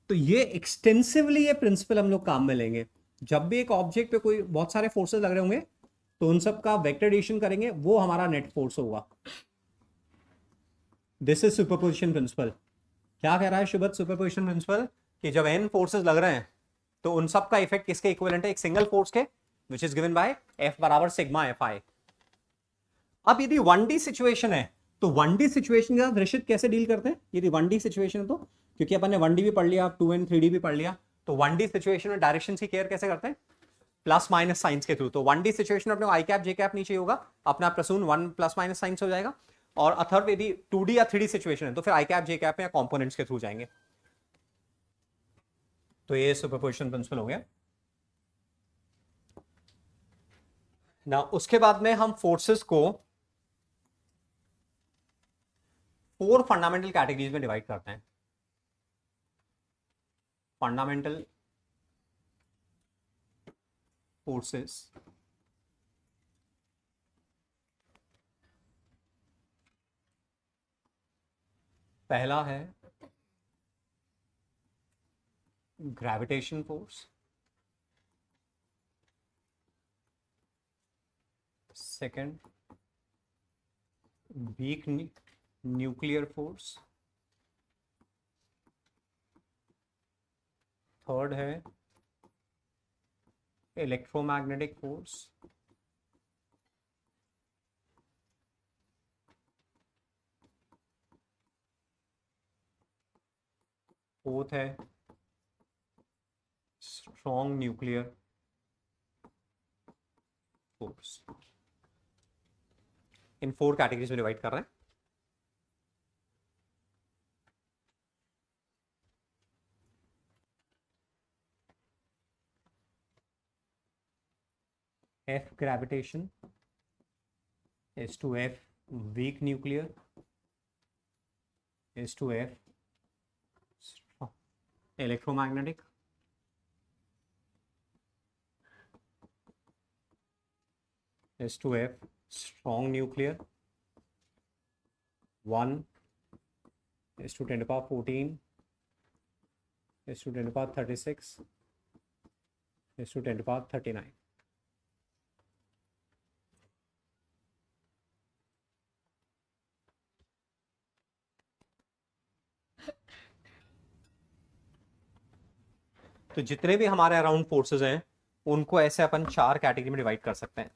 तो ये एक्सटेंसिवली ये प्रिंसिपल हम लोग काम में लेंगे। जब भी एक ऑब्जेक्ट पे कोई बहुत सारे फोर्सेस लग रहे होंगे तो उन सब का वेक्टर एडिशन करेंगे, वो हमारा नेट फोर्स होगा। This is superposition principle. क्या कह रहा है शुभत सुपरपोजिशन प्रिंसिपल? कि जब n फोर्सेस लग रहे हैं तो उन सब का इफेक्ट किसके इक्विवेलेंट है? एक सिंगल फोर्स के, विच इज गिवन बाय F बराबर सिग्मा Fi। अब यदि 1D सिचुएशन है तो 1D सिचुएशन के साथ ऋषित कैसे डील करते हैं? यदि 1D सिचुएशन है तो, क्योंकि अपन ने 1D भी पढ़ लिया, 2 and 3D भी पढ़ लिया, तो 1D सिचुएशन में डायरेक्शन की केयर कैसे करते हैं? प्लस माइनस साइंस के थ्रू। तो 1D सिचुएशन में अपने को आई कैप जे कैप नीचे होगा, अपना प्रसून 1 प्लस माइनस साइंस हो जाएगा। और अथर्व यदि 2D या 3D सिचुएशन है तो फिर आई कैप जे कैप या कॉम्पोनेंट्स के थ्रू जाएंगे। तो ये सुपरपोजिशन प्रिंसिपल हो गया ना। उसके बाद में हम फोर्सेस को 4 फंडामेंटल कैटेगरीज में डिवाइड करते हैं। फंडामेंटल फोर्सेस, पहला है gravitation force, second weak nuclear force, third है इलेक्ट्रोमैग्नेटिक फोर्स, फोर्थ है स्ट्रॉन्ग न्यूक्लियर फोर्स। इन 4 कैटेगरीज में डिवाइड कर रहे हैं। F gravitation is to F weak nuclear is to F electromagnetic is to F strong nuclear, 1 is to 10 to the power 14 is to 10 to the power 36 is to 10 to the power 39। तो जितने भी हमारे अराउंड फोर्सेस हैं उनको ऐसे अपन 4 कैटेगरी में डिवाइड कर सकते हैं।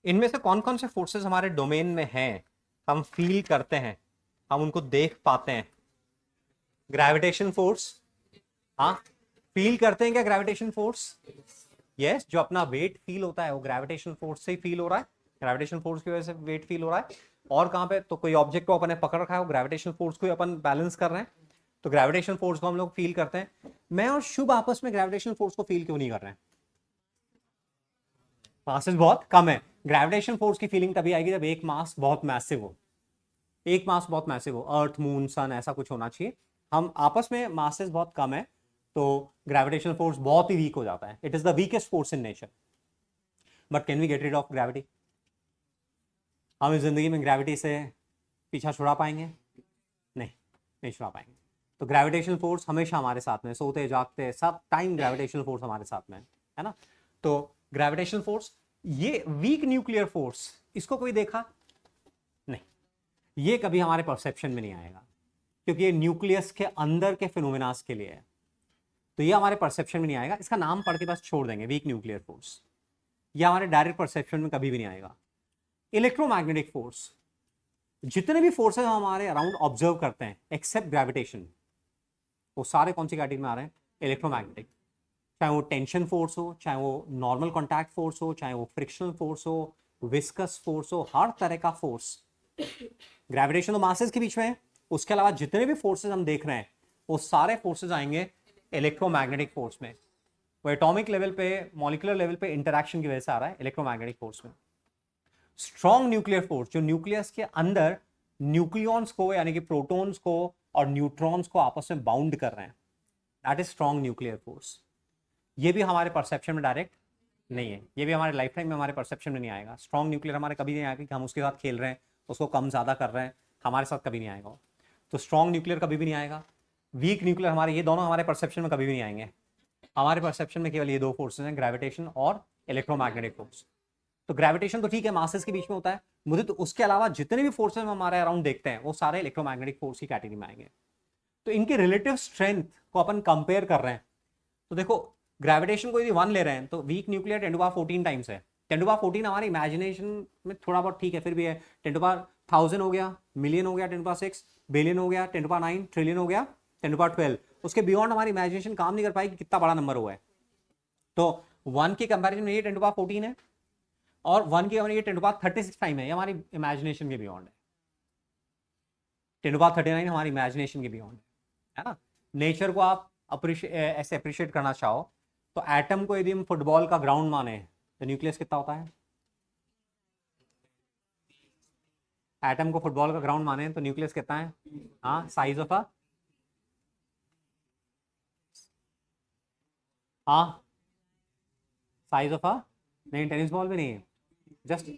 इनमें से कौन कौन से फोर्सेस हमारे डोमेन में हैं, हम फील करते हैं, हम उनको देख पाते हैं? ग्रेविटेशन फोर्स, हाँ फील करते हैं क्या ग्रेविटेशन फोर्स? यस, जो अपना वेट फील होता है वो ग्रेविटेशन फोर्स से ही फील हो रहा है, ग्रेविटेशन फोर्स की वजह से वेट फील हो रहा है। और कहाँ पे? तो कोई ऑब्जेक्ट को अपन ने पकड़ रखा है, वो ग्रेविटेशन फोर्स को ही अपन बैलेंस कर रहे हैं, तो ग्रेविटेशन फोर्स को हम लोग फील करते हैं। मैं और शुभ आपस में ग्रेविटेशन फोर्स को फील क्यों नहीं कर रहे हैं? मासेस बहुत कम है। ग्रेविटेशन फोर्स की फीलिंग तभी आएगी जब एक मास बहुत मैसिव हो, एक मास बहुत मैसिव हो, अर्थ मून सन ऐसा कुछ होना चाहिए। हम आपस में मासेस बहुत कम है तो ग्रेविटेशन फोर्स बहुत ही वीक हो जाता है। It is the weakest force in nature. But can we get rid of gravity? हम इस जिंदगी में ग्रेविटी से पीछा छुड़ा पाएंगे? नहीं, नहीं छुड़ा पाएंगे। तो ग्रेविटेशन फोर्स हमेशा हमारे साथ में, सोते जागते सब टाइम ग्रेविटेशन फोर्स हमारे साथ में है ना। तो ग्रेविटेशन फोर्स, ये वीक न्यूक्लियर फोर्स, इसको कोई देखा नहीं, ये कभी हमारे परसेप्शन में नहीं आएगा क्योंकि ये न्यूक्लियस के अंदर के फिनोमिनास के लिए है, तो ये हमारे परसेप्शन में नहीं आएगा। इसका नाम पढ़ के बस छोड़ देंगे, वीक न्यूक्लियर फोर्स। ये हमारे डायरेक्ट परसेप्शन में कभी भी नहीं आएगा। इलेक्ट्रोमैग्नेटिक फोर्स, जितने भी फोर्सेस हम हमारे अराउंड ऑब्जर्व करते हैं एक्सेप्ट ग्रेविटेशन, वो सारे कौन सी कैटेगरी में आ रहे हैं? इलेक्ट्रोमैग्नेटिक। चाहे वो टेंशन फोर्स हो, चाहे वो नॉर्मल कॉन्टैक्ट फोर्स हो, चाहे वो फ्रिक्शनल फोर्स हो, विस्कस फोर्स हो, हर तरह का फोर्स। ग्रेविटेशन तो मासेस के बीच में है, उसके अलावा जितने भी फोर्सेस हम देख रहे हैं वो सारे फोर्सेस आएंगे इलेक्ट्रोमैग्नेटिक फोर्स में। वो एटॉमिक लेवल पे, मॉलिक्यूलर लेवल पे इंटरैक्शन की वजह से आ रहा है इलेक्ट्रोमैग्नेटिक फोर्स में। स्ट्रॉन्ग न्यूक्लियर फोर्स जो न्यूक्लियस के अंदर न्यूक्लियॉन्स को यानी कि प्रोटॉन्स को और न्यूट्रॉन्स को आपस में बाउंड कर रहे हैं, that is strong nuclear force. ये भी हमारे परसेप्शन में डायरेक्ट नहीं है, ये भी हमारे लाइफ टाइम में हमारे परसेप्शन में नहीं आएगा। स्ट्रॉन्ग न्यूक्लियर हमारे कभी नहीं आएगा कि हम उसके साथ खेल रहे हैं, उसको कम ज़्यादा कर रहे हैं, हमारे साथ कभी नहीं आएगा। तो स्ट्रॉन्ग न्यूक्लियर कभी भी नहीं आएगा। वीक न्यूक्लियर हमारे, ये दोनों हमारे परसेप्शन में कभी भी नहीं आएंगे। हमारे परसेप्शन में केवल ये दो फोर्सेज हैं, ग्रेविटेशन और इलेक्ट्रोमैग्नेटिक फोर्स। तो ग्रेविटेशन तो ठीक है, मासेस के बीच में होता है, मुझे तो उसके अलावा जितने भी फोर्सेज हमारे अराउंड देखते हैं वो सारे इलेक्ट्रोमैग्नेटिक फोर्स की कैटेगरी में आएंगे। तो इनके रिलेटिव स्ट्रेंथ को अपन कंपेयर कर रहे हैं। तो देखो ग्रेविटेशन को यदि 1 ले रहे हैं तो वीक न्यूक्लियर 10^14 टाइम्स है। 10^14 हमारे इमेजिनेशन में थोड़ा बहुत ठीक है, फिर भी है। 10^1000 हो गया, मिलियन हो गया 10^6, बिलियन हो गया 10^9, ट्रिलियन हो गया 10^12। उसके बियॉन्ड हमारी इमेजिनेशन काम नहीं कर पाएगी कितना बड़ा नंबर हुआ है। तो 1 के कंपेरिजन में ये 10^14 है और 1 की ये 10^36 टाइम है, ये हमारी इमेजिनेशन के बियॉन्ड है। 10^39 हमारी इमेजिनेशन के बियॉन्ड है ना। नेचर को आप ऐसे अप्रिशिएट करना चाहो तो एटम को यदि हम फुटबॉल का ग्राउंड माने तो न्यूक्लियस कितना होता है? एटम को फुटबॉल का ग्राउंड माने तो न्यूक्लियस कितना है? हाँ, साइज ऑफ अ, हाँ साइज ऑफ अ, नहीं टेनिस बॉल भी नहीं है, जस्ट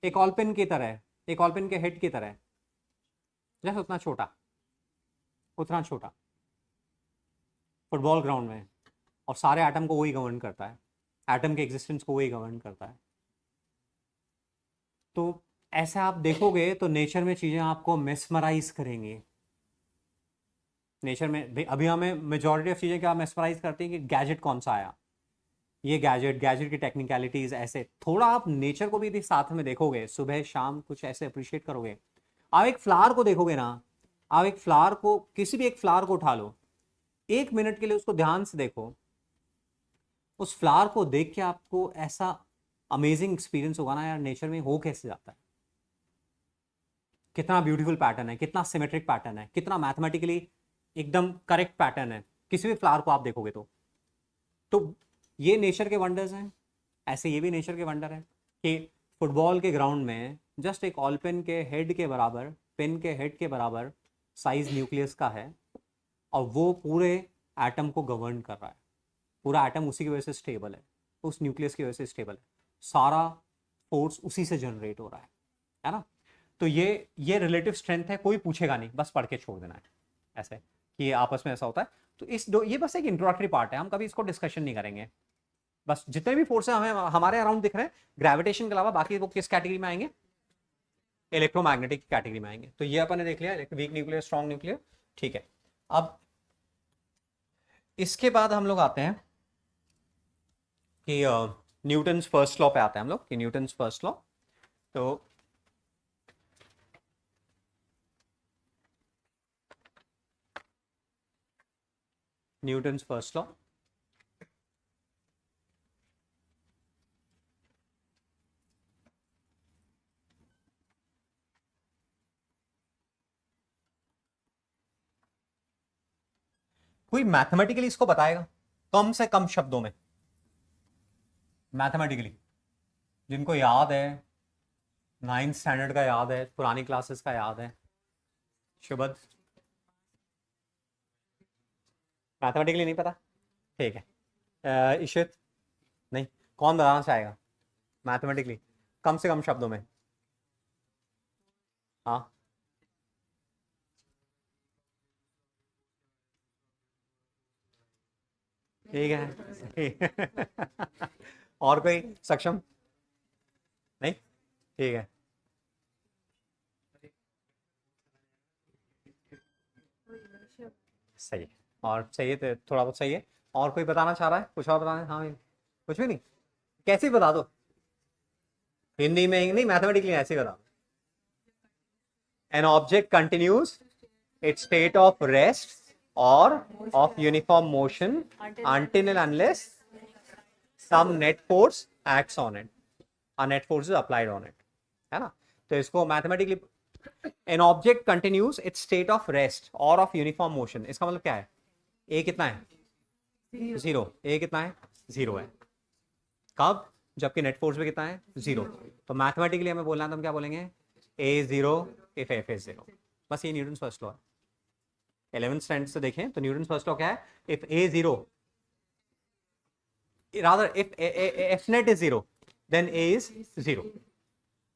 एक ऑलपिन की तरह, एक ऑलपिन के हेड की तरह, जस्ट उतना छोटा, उतना छोटा फुटबॉल ग्राउंड में। और सारे एटम को वही गवर्न करता है, एटम के एग्जिस्टेंस को वही गवर्न करता है। तो ऐसा आप देखोगे तो नेचर में चीज़ें आपको मेस्मराइज करेंगी। नेचर में अभी हमें मेजॉरिटी ऑफ चीज़ें क्या मेस्मराइज करती हैं कि गैजेट कौन सा आया, ये गैजेट की टेक्निकलिटीज। ऐसे थोड़ा आप नेचर को भी यदि साथ में देखोगे, सुबह शाम कुछ ऐसे अप्रिशिएट करोगे। आप एक फ्लावर को देखोगे ना, आप एक फ्लावर को, किसी भी एक फ्लावर को उठा लो, 1 मिनट के लिए उसको ध्यान से देखो, उस फ्लावर को देख के आपको ऐसा अमेजिंग एक्सपीरियंस होगा ना यार, नेचर में हो कैसे जाता है, कितना ब्यूटीफुल पैटर्न है, कितना सिमेट्रिक पैटर्न है, कितना मैथमेटिकली एकदम करेक्ट पैटर्न है किसी भी फ्लावर को आप देखोगे तो ये नेचर के वंडर्स हैं। ऐसे ये भी नेचर के वंडर है कि फुटबॉल के ग्राउंड में जस्ट एक ऑल पेन के हेड के बराबर, पेन के हेड के बराबर साइज न्यूक्लियस का है और वो पूरे एटम को गवर्न कर रहा है। पूरा एटम उसी की वजह से स्टेबल है, उस न्यूक्लियस की वजह से स्टेबल है, सारा फोर्स उसी से जनरेट हो रहा है ना। तो ये रिलेटिव स्ट्रेंथ है, कोई पूछेगा नहीं, बस पढ़ के छोड़ देना है ऐसे कि ये आपस में ऐसा होता है। तो ये बस एक इंट्रोडक्टरी पार्ट है, हम कभी इसको डिस्कशन नहीं करेंगे। बस जितने भी फोर्स हमें हमारे अराउंड दिख रहे हैं ग्रेविटेशन के अलावा, बाकी वो किस कैटेगरी में आएंगे? इलेक्ट्रोमैग्नेटिक कैटेगरी में आएंगे। तो ये अपन ने देख लिया वीक न्यूक्लियर, स्ट्रॉन्ग न्यूक्लियर, ठीक है। अब इसके बाद हम लोग आते हैं कि न्यूटन्स फर्स्ट लॉ पे आते हैं हम लोग, कि न्यूटन्स फर्स्ट लॉ। तो न्यूटन्स फर्स्ट लॉ, कोई मैथमेटिकली इसको बताएगा कम से कम शब्दों में, मैथमेटिकली जिनको याद है, 9th स्टैंडर्ड का याद है, पुरानी क्लासेस का याद है। शुभद, मैथमेटिकली नहीं पता, ठीक है। इशित, नहीं, कौन बताना चाहेगा मैथमेटिकली कम से कम शब्दों में? हाँ, ठीक है। और कोई सक्षम? नहीं, ठीक है। सही है, और सही है, तो थोड़ा बहुत सही है। और कोई बताना चाह रहा है, कुछ और बताना है? हाँ, कुछ भी नहीं, कैसे ही बता दो, हिंदी में नहीं, मैथमेटिकली ऐसे ही बता दो। An object continues its state of rest or of uniform motion until and unless some net force acts on it, a net force is applied on it, है ना। तो इसको mathematically, an object continues its state of rest or of uniform motion, इसका मतलब क्या है? ए कितना है? 0। ए कितना है? 0 है। कब? जबकि नेट फोर्स पे कितना है 0। तो मैथमेटिकली हमें बोलना है तो हम क्या बोलेंगे A 0 इफ F is 0। बस ये न्यूटन फर्स्ट लॉ है। 11th स्टैंडर्ड से देखें तो न्यूटन फर्स्ट लॉ क्या है, if A 0 rather if F net is 0 then A is 0।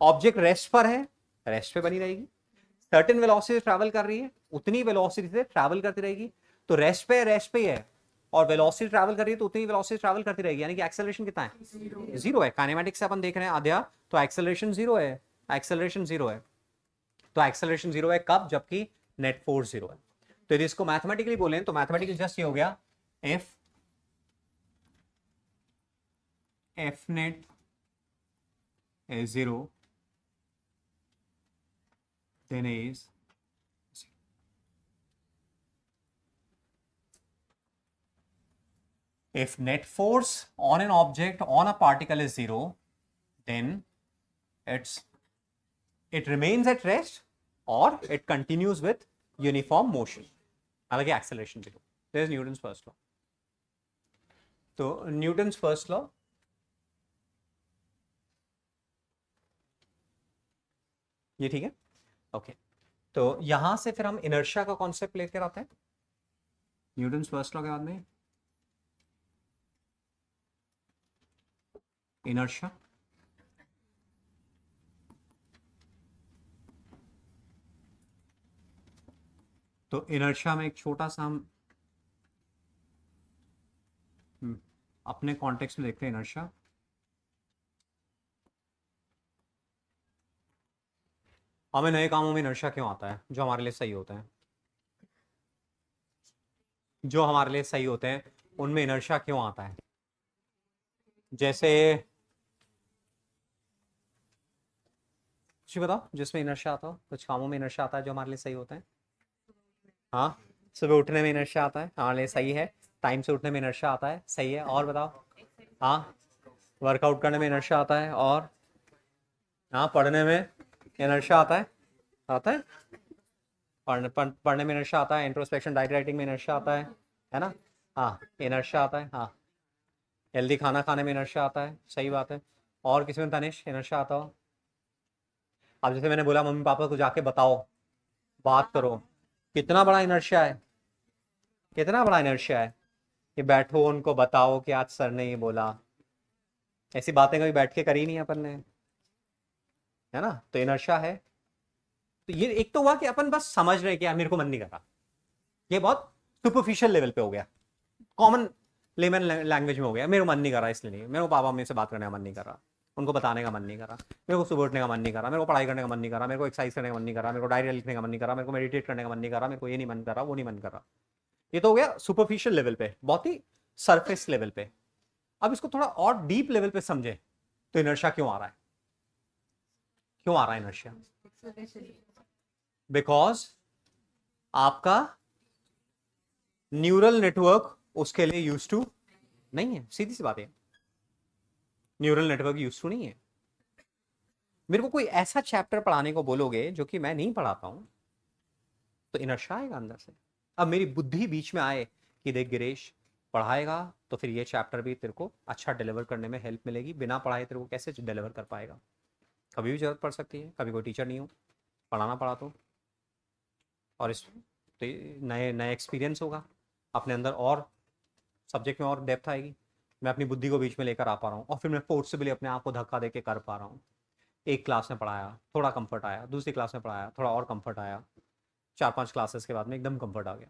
Object rest पर है, रेस्ट पे बनी रहेगी, सर्टेन वेलोसिटी ट्रैवल कर रही है, उतनी वेलोसिटी से ट्रैवल करती रहेगी। तो रेस्ट पे ही है और वेलोसिटी ट्रैवल कर रही है तो उतनी वेलोसिटी ट्रैवल करती रहेगी, यानी कि एक्सेलरेशन कितना है 0 है। काइनेमेटिक्स से अपन देख रहे हैं आद्या, तो एक्सेलरेशन 0 है, एक्सेलरेशन 0 है। तो एक्सेलरेशन 0 है कब, जबकि नेट फोर्स 0 है। तो यदि इसको मैथमेटिकली बोलें तो मैथमेटिकली जस्ट ये हो गया F net is 0 then is 0। If net force on an object on a particle is 0 then it remains at rest or it continues with uniform motion, हालांकि acceleration 0। There is Newton's first law। तो Newton's first law ये ठीक है, ओके। तो यहां से फिर हम इनर्शिया का कॉन्सेप्ट लेकर आते हैं न्यूटन्स फर्स्ट लॉ के बाद में। इनर्शिया, तो इनर्शिया में एक छोटा सा हम अपने कॉन्टेक्स्ट में देखते हैं इनर्शिया। हमें नए कामों में इनर्शिया क्यों आता है, जो हमारे लिए सही होते हैं, जो हमारे लिए सही होते हैं उनमें इनर्शिया क्यों आता है। जैसे कुछ बताओ जिसमें इनर्शिया आता हो, कुछ कामों में इनर्शिया आता है जो हमारे लिए सही होते हैं। हाँ, सुबह उठने में इनर्शिया आता है, हमारे लिए सही है। टाइम से उठने में इनर्शिया आता है, सही है। और बताओ, हाँ, वर्कआउट करने में इनर्शिया आता है। और हाँ, पढ़ने में इनर्शिया आता है, आता है। पढ़ने में इनर्शिया आता है, इंट्रोस्पेक्शन डायरी राइटिंग में इनर्शिया आता है ना। हाँ, इनर्शिया आता है। हाँ, हेल्दी खाना खाने में इनर्शिया आता है, सही बात है। और किसी में तनिष इनर्शिया आता हो। अब जैसे मैंने बोला मम्मी पापा को जाके बताओ, बात करो, कितना बड़ा इनर्शिया है, कितना बड़ा इनर्शिया है कि बैठो उनको बताओ कि आज सर ने ये बोला। ऐसी बातें कभी बैठ के करी नहीं अपन ने, है ना। तो इनर्शिया है। तो ये एक तो हुआ कि अपन बस समझ रहे कि यार मेरे को मन नहीं कर रहा, ये बहुत सुपरफिशियल लेवल पे हो गया, कॉमन लेमन लैंग्वेज में हो गया, मेरे को मन नहीं कर रहा इसलिए नहीं, मेरे को पापा मम्मी से बात करने का मन नहीं कर रहा, उनको बताने का मन नहीं कर रहा, मेरे को सुबह उठने का मन नहीं कर रहा, मेरे को पढ़ाई करने का मन नहीं कर रहा, मेरे को एक्सरसाइज करने का मन नहीं कर रहा, मेरे को डायरी लिखने का मन नहीं कर रहा, मेरे को मेडिटेट करने का मन नहीं कर रहा, मेरे को ये नहीं मन कर रहा, वो नहीं मन कर रहा। ये तो हो गया सुपरफिशियल लेवल पे, बहुत ही सरफेस लेवल पे। अब इसको थोड़ा और डीप लेवल पे समझे तो इनर्शिया क्यों आ रहा है, क्यों आ रहा है इनर्शिया। बिकॉज आपका न्यूरल नेटवर्क उसके लिए यूज टू नहीं है, सीधी सी बात है, न्यूरल नेटवर्क यूज टू नहीं है। मेरे को कोई ऐसा चैप्टर पढ़ाने को बोलोगे जो कि मैं नहीं पढ़ाता हूं तो इनर्शिया आएगा अंदर से। अब मेरी बुद्धि बीच में आए कि देख गिरीश पढ़ाएगा तो फिर ये चैप्टर भी तेरे को अच्छा डिलीवर करने में हेल्प मिलेगी, बिना पढ़ाए तेरे को कैसे डिलीवर कर पाएगा। कभी भी जरूरत पड़ सकती है, कभी कोई टीचर नहीं हो, पढ़ाना पड़ा तो, और इस तो नए नए एक्सपीरियंस होगा अपने अंदर, और सब्जेक्ट में और डेप्थ आएगी। मैं अपनी बुद्धि को बीच में लेकर आ पा रहा हूँ और फिर मैं फोर्सफुली अपने आप को धक्का दे के कर पा रहा हूँ। एक क्लास में पढ़ाया थोड़ा कंफर्ट आया, दूसरी क्लास में पढ़ाया थोड़ा और कंफर्ट आया, 4-5 क्लासेस के बाद में एकदम कंफर्ट आ गया।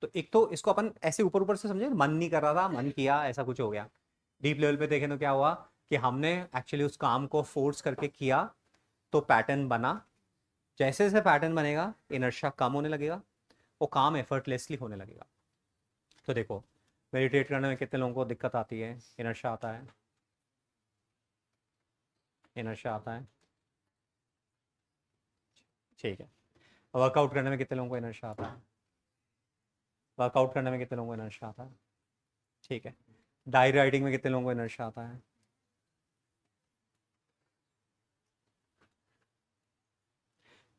तो एक तो इसको अपन ऐसे ऊपर ऊपर से समझे, मन नहीं कर रहा था, मन किया, ऐसा कुछ हो गया। डीप लेवल पे देखें तो क्या हुआ कि हमने एक्चुअली उस काम को फोर्स करके किया तो पैटर्न बना। जैसे जैसे पैटर्न बनेगा इनर्शिया कम होने लगेगा, वो काम एफर्टलेसली होने लगेगा। तो देखो मेडिटेट करने में कितने लोगों को दिक्कत आती है, इनर्शिया आता है, इनर्शिया आता है, ठीक है। वर्कआउट करने में कितने लोगों को इनर्शिया आता है, वर्कआउट करने में कितने लोगों को इनर्शिया आता है, ठीक है। डायरी राइटिंग में कितने लोगों को इनर्शिया आता है,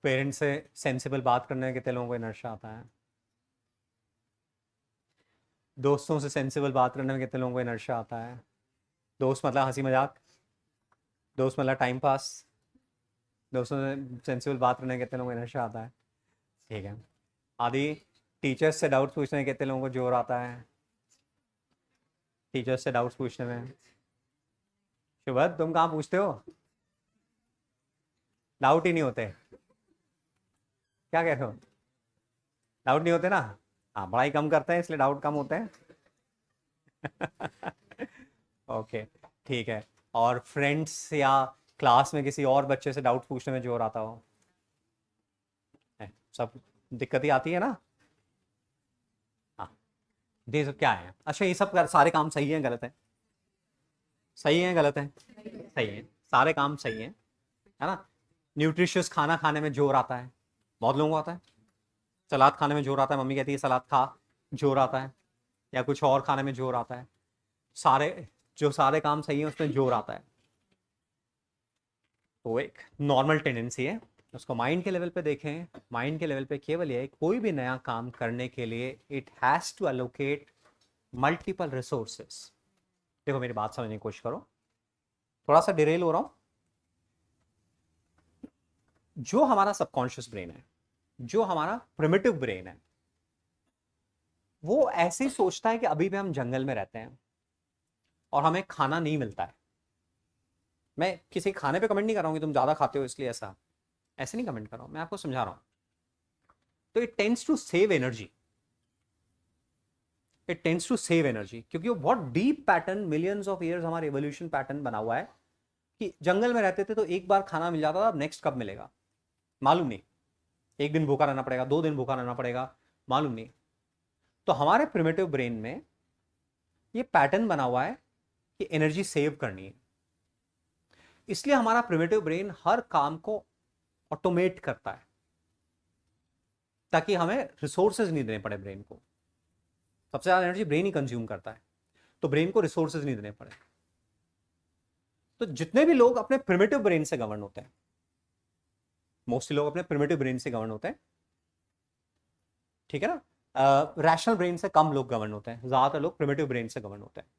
पेरेंट्स से सेंसिबल बात करने में कितने लोगों को इनर्शिया आता है, दोस्तों से सेंसिबल बात करने में कितने लोगों को इनर्शिया आता है, दोस्त मतलब हंसी मजाक, दोस्त मतलब टाइम पास, दोस्तों से सेंसिबल बात करने कितने लोगों को नशा आता है? ठीक है। आदि टीचर्स से डाउट पूछने कितने लोगों को जोर आता है? टीचर्स से डाउट्स पूछने में। शुभद तुम कहाँ पूछते हो? डाउट ही नहीं होते, क्या कह रहे हो? डाउट नहीं होते ना? हाँ, पढ़ाई कम करते हैं इसलिए डाउट कम होते हैं। ओके, ठीक है। और फ्रेंड्स या क्लास में किसी और बच्चे से डाउट पूछने में जोर आता हो? सब दिक्कत ही आती है ना? हाँ, ये सब क्या है? अच्छा, ये सब सारे काम सही है गलत है? सही है गलत है? सही है, सारे काम सही है ना? न्यूट्रिशियस खाना खाने में जोर आता है, बहुत लोगों को आता है। सलाद खाने में जोर आता है, मम्मी कहती है सलाद खा, जोर आता है। या कुछ और खाने में जोर आता है। सारे जो सारे काम सही है उसमें जोर आता है। तो एक नॉर्मल टेंडेंसी है, उसको माइंड के लेवल पे देखें। माइंड के लेवल पे केवल ये कोई भी नया काम करने के लिए it has to allocate multiple resources. देखो मेरी बात समझने की कोशिश करो, थोड़ा सा डिरेल हो रहा हूं। जो हमारा सबकॉन्शियस ब्रेन है, जो हमारा प्रिमिटिव ब्रेन है, वो ऐसे ही सोचता है कि अभी भी हम जंगल में रहते हैं और हमें खाना नहीं मिलता है। मैं किसी खाने पे कमेंट नहीं कर रहा हूं कि तुम ज्यादा खाते हो इसलिए ऐसा, ऐसे नहीं कमेंट कर रहा हूं, मैं आपको समझा रहा हूं। तो it tends to save energy, it tends to save energy, क्योंकि वो बहुत deep pattern, millions of years हमारा एवोल्यूशन पैटर्न बना हुआ है कि जंगल में रहते थे तो एक बार खाना मिल जाता था, अब नेक्स्ट कब मिलेगा मालूम नहीं। एक दिन भूखा रहना पड़ेगा, 2 दिन भूखा रहना पड़ेगा, मालूम नहीं। तो हमारे प्रिमिटिव ब्रेन में ये पैटर्न बना हुआ है कि एनर्जी सेव करनी है। इसलिए हमारा प्रिमिटिव ब्रेन हर काम को ऑटोमेट करता है ताकि हमें रिसोर्सेज नहीं देने पड़े ब्रेन को। सबसे ज्यादा एनर्जी ब्रेन ही कंज्यूम करता है, तो ब्रेन को रिसोर्सेज नहीं देने पड़े। तो जितने भी लोग अपने प्रिमिटिव ब्रेन से गवर्न होते हैं, मोस्टली लोग अपने प्रिमिटिव ब्रेन से गवर्न होते हैं, ठीक है ना? रैशनल ब्रेन से कम लोग गवर्न होते हैं, ज्यादातर लोग प्रिमिटिव ब्रेन से गवर्न होते हैं।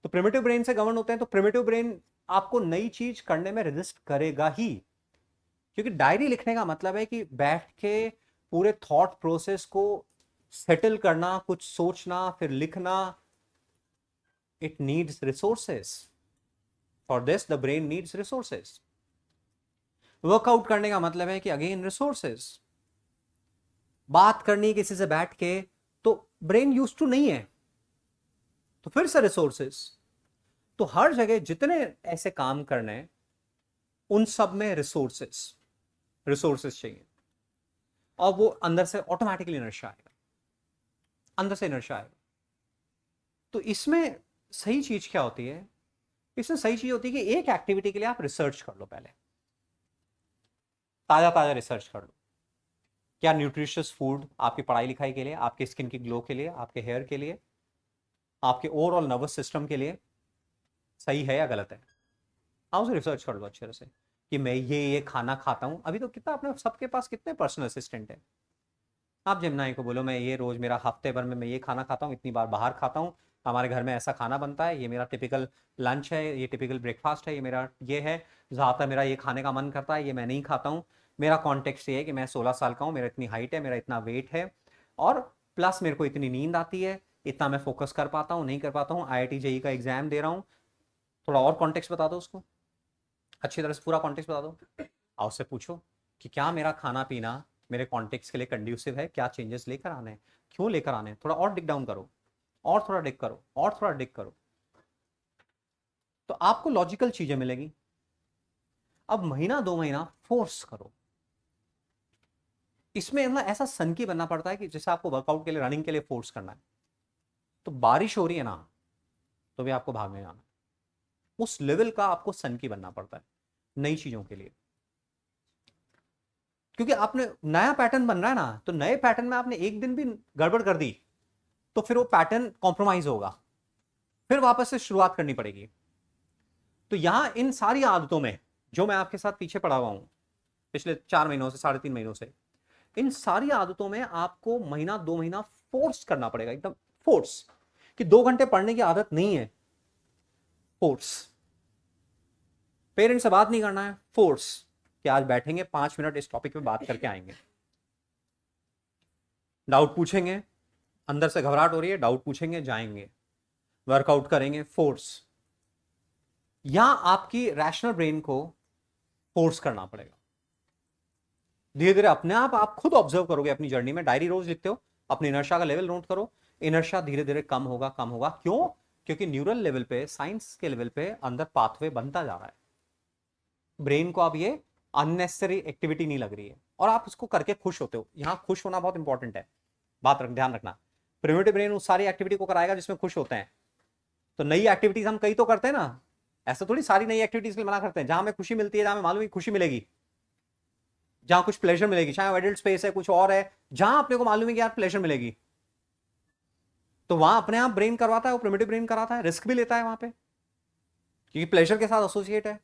तो प्रिमिटिव ब्रेन से गवर्न होते हैं, तो प्रिमिटिव ब्रेन आपको नई चीज करने में रेजिस्ट करेगा ही, क्योंकि डायरी लिखने का मतलब है कि बैठ के पूरे थॉट प्रोसेस को सेटल करना, कुछ सोचना फिर लिखना। It needs resources, for this the brain needs resources. Workout करने का मतलब है कि अगेन रिसोर्सेस। बात करनी किसी से बैठ के, तो ब्रेन यूज टू नहीं है, तो फिर से रिसोर्सेस। तो हर जगह जितने ऐसे काम करने हैं उन सब में रिसोर्सेस, रिसोर्सेस चाहिए। और वो अंदर से ऑटोमेटिकली इनर्शिया आएगा, अंदर से इनर्शिया आएगा। तो इसमें सही चीज क्या होती है? इसमें सही चीज होती है कि एक एक्टिविटी के लिए आप रिसर्च कर लो, पहले ताजा ताजा रिसर्च कर लो। क्या न्यूट्रिशियस फूड आपकी पढ़ाई लिखाई के लिए, आपके स्किन की ग्लो के लिए, आपके हेयर के लिए, आपके ओवरऑल नर्वस सिस्टम के लिए सही है या गलत है? आप उसे रिसर्च कर लो अच्छे तरह से कि मैं ये खाना खाता हूं। अभी तो कितना अपने सबके पास कितने पर्सनल असिस्टेंट है। आप जिम्नाई को बोलो मैं ये रोज मेरा हफ्ते भर में मैं ये खाना खाता हूँ, इतनी बार बाहर खाता हूँ, हमारे घर में ऐसा खाना बनता है, ये मेरा टिपिकल लंच है, ये टिपिकल ब्रेकफास्ट है, ये मेरा ये है, ज़्यादातर मेरा ये खाने का मन करता है, ये मैं नहीं खाता हूँ। मेरा कॉन्टेक्स्ट ये है कि मैं 16 साल का हूँ, मेरा इतनी हाइट है, मेरा इतना वेट है, और प्लस मेरे को इतनी नींद आती है, इतना मैं फोकस कर पाता हूँ, नहीं कर पाता हूँ, IIT JEE का एग्जाम दे रहा हूँ। थोड़ा और कॉन्टेक्स्ट बता दो उसको, अच्छी तरह से पूरा कॉन्टेक्स्ट बता दो। और उससे पूछो कि क्या मेरा खाना पीना मेरे कॉन्टेक्स्ट के लिए कंड्यूसिव है, क्या चेंजेस लेकर आने हैं, क्यों लेकर आने हैं। थोड़ा और डिग डाउन करो, और थोड़ा डिग करो, और थोड़ा डिग करो, तो आपको लॉजिकल चीजें मिलेगी। अब महीना 2 महीना फोर्स करो। इसमें मतलब ऐसा सनकी बनना पड़ता है कि जैसे आपको वर्कआउट के लिए, रनिंग के लिए फोर्स करना है, तो बारिश हो रही है ना तो भी आपको भागने जाना है। उस लेवल का आपको सनकी बनना पड़ता है नई चीजों के लिए, क्योंकि आपने नया पैटर्न बन रहा है ना, तो नए पैटर्न में आपने एक दिन भी गड़बड़ कर दी तो फिर वो पैटर्न कॉम्प्रोमाइज होगा, फिर वापस से शुरुआत करनी पड़ेगी। तो यहां इन सारी आदतों में जो मैं आपके साथ पीछे पड़ा हुआ हूं पिछले 4 महीनों से, 3.5 महीनों से, इन सारी आदतों में आपको महीना 2 महीना फोर्स करना पड़ेगा, एकदम फोर्स। कि 2 घंटे पढ़ने की आदत नहीं है, फोर्स। पेरेंट्स से बात नहीं करना है, फोर्स कि आज बैठेंगे 5 मिनट इस टॉपिक पे बात करके आएंगे। डाउट पूछेंगे, अंदर से घबराहट हो रही है, डाउट पूछेंगे, जाएंगे, वर्कआउट करेंगे, फोर्स। या आपकी रैशनल ब्रेन को फोर्स करना पड़ेगा। धीरे धीरे अपने आप खुद ऑब्जर्व करोगे अपनी जर्नी में, डायरी रोज लिखते हो, अपनी इनर्शिया का लेवल नोट करो, इनर्शिया धीरे धीरे कम होगा कम होगा। क्यों? क्योंकि न्यूरल लेवल पे, साइंस के लेवल पे अंदर पाथवे बनता जा रहा है। ब्रेन को अब ये अननेसेसरी एक्टिविटी नहीं लग रही है और आप इसको करके खुश होते हो। यहां खुश होना बहुत इंपॉर्टेंट है, ध्यान रखना। प्रिमिटिव ब्रेन उस सारी एक्टिविटी को कराएगा जिसमें खुश होते हैं। तो नई एक्टिविटीज हम कई तो करते हैं ना, ऐसा थोड़ी सारी नई एक्टिविटीज के लिए मना करते हैं। जहां हमें खुशी मिलती है, जहां हमें मालूम है खुशी मिलेगी, जहां कुछ प्लेजर मिलेगी, चाहे एडल्ट स्पेस है कुछ और है, जहां अपने को मालूम है कि यार प्लेजर मिलेगी, तो वहां अपने आप ब्रेन करवाता है, वो प्रिमिटिव ब्रेन कराता है, रिस्क भी लेता है वहां पे क्योंकि प्लेजर के साथ एसोसिएट है।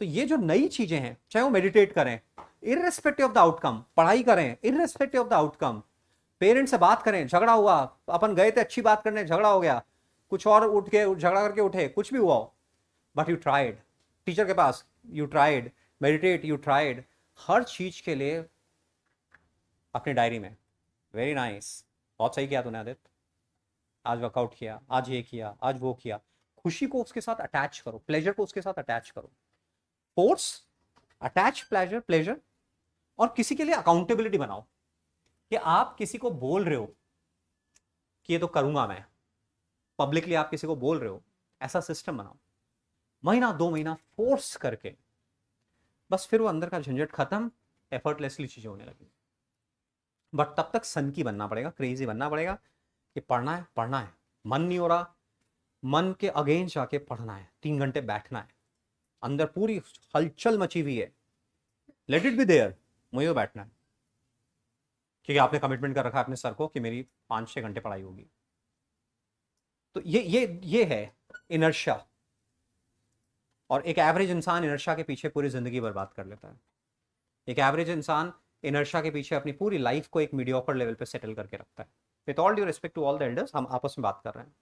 तो ये जो नई चीजें हैं, चाहे वो मेडिटेट करें इररिस्पेक्टिव ऑफ द आउटकम, पढ़ाई करें irrespective of the outcome, parents से बात करें, झगड़ा हुआ, अपन गए थे अच्छी बात करने, झगड़ा हो गया, कुछ और उठ के झगड़ा करके उठे, कुछ भी हुआ हो, बट यू ट्राइड, टीचर के पास you tried, meditate you tried, हर चीज के लिए अपनी डायरी में वेरी नाइस, बहुत सही किया तूने आदित्य, आज वर्कआउट किया, आज ये किया, आज वो किया। खुशी को उसके साथ अटैच करो, प्लेजर को उसके साथ अटैच करो। Force, attach pleasure, pleasure. और किसी के लिए अकाउंटेबिलिटी बनाओ कि आप किसी को बोल रहे हो कि ये तो करूंगा मैं, पब्लिकली आप किसी को बोल रहे हो, ऐसा सिस्टम बनाओ। महीना 2 महीना फोर्स करके, बस फिर वो अंदर का झंझट खत्म, एफर्टलेसली चीजें होने लगी। बट तब तक सन की बनना पड़ेगा, क्रेजी बनना पड़ेगा कि पढ़ना है, पढ़ना है, मन नहीं हो रहा, मन के अगेंस्ट जाके पढ़ना है, 3 घंटे बैठना है, अंदर पूरी हलचल मची हुई है, लेट इट बी देयर, मुझे तो बैठना है क्योंकि आपने कमिटमेंट कर रखा है अपने सर को कि मेरी 5-6 घंटे पढ़ाई होगी। तो ये है इनर्शिया। और एक एवरेज इंसान इनर्शिया के पीछे पूरी जिंदगी बर्बाद कर लेता है। एक एवरेज इंसान इनर्शिया के पीछे अपनी पूरी लाइफ को एक मीडियोकर लेवल पे सेटल करके रखता है। With all due respect to all the elders, हम आपस में बात कर रहे हैं।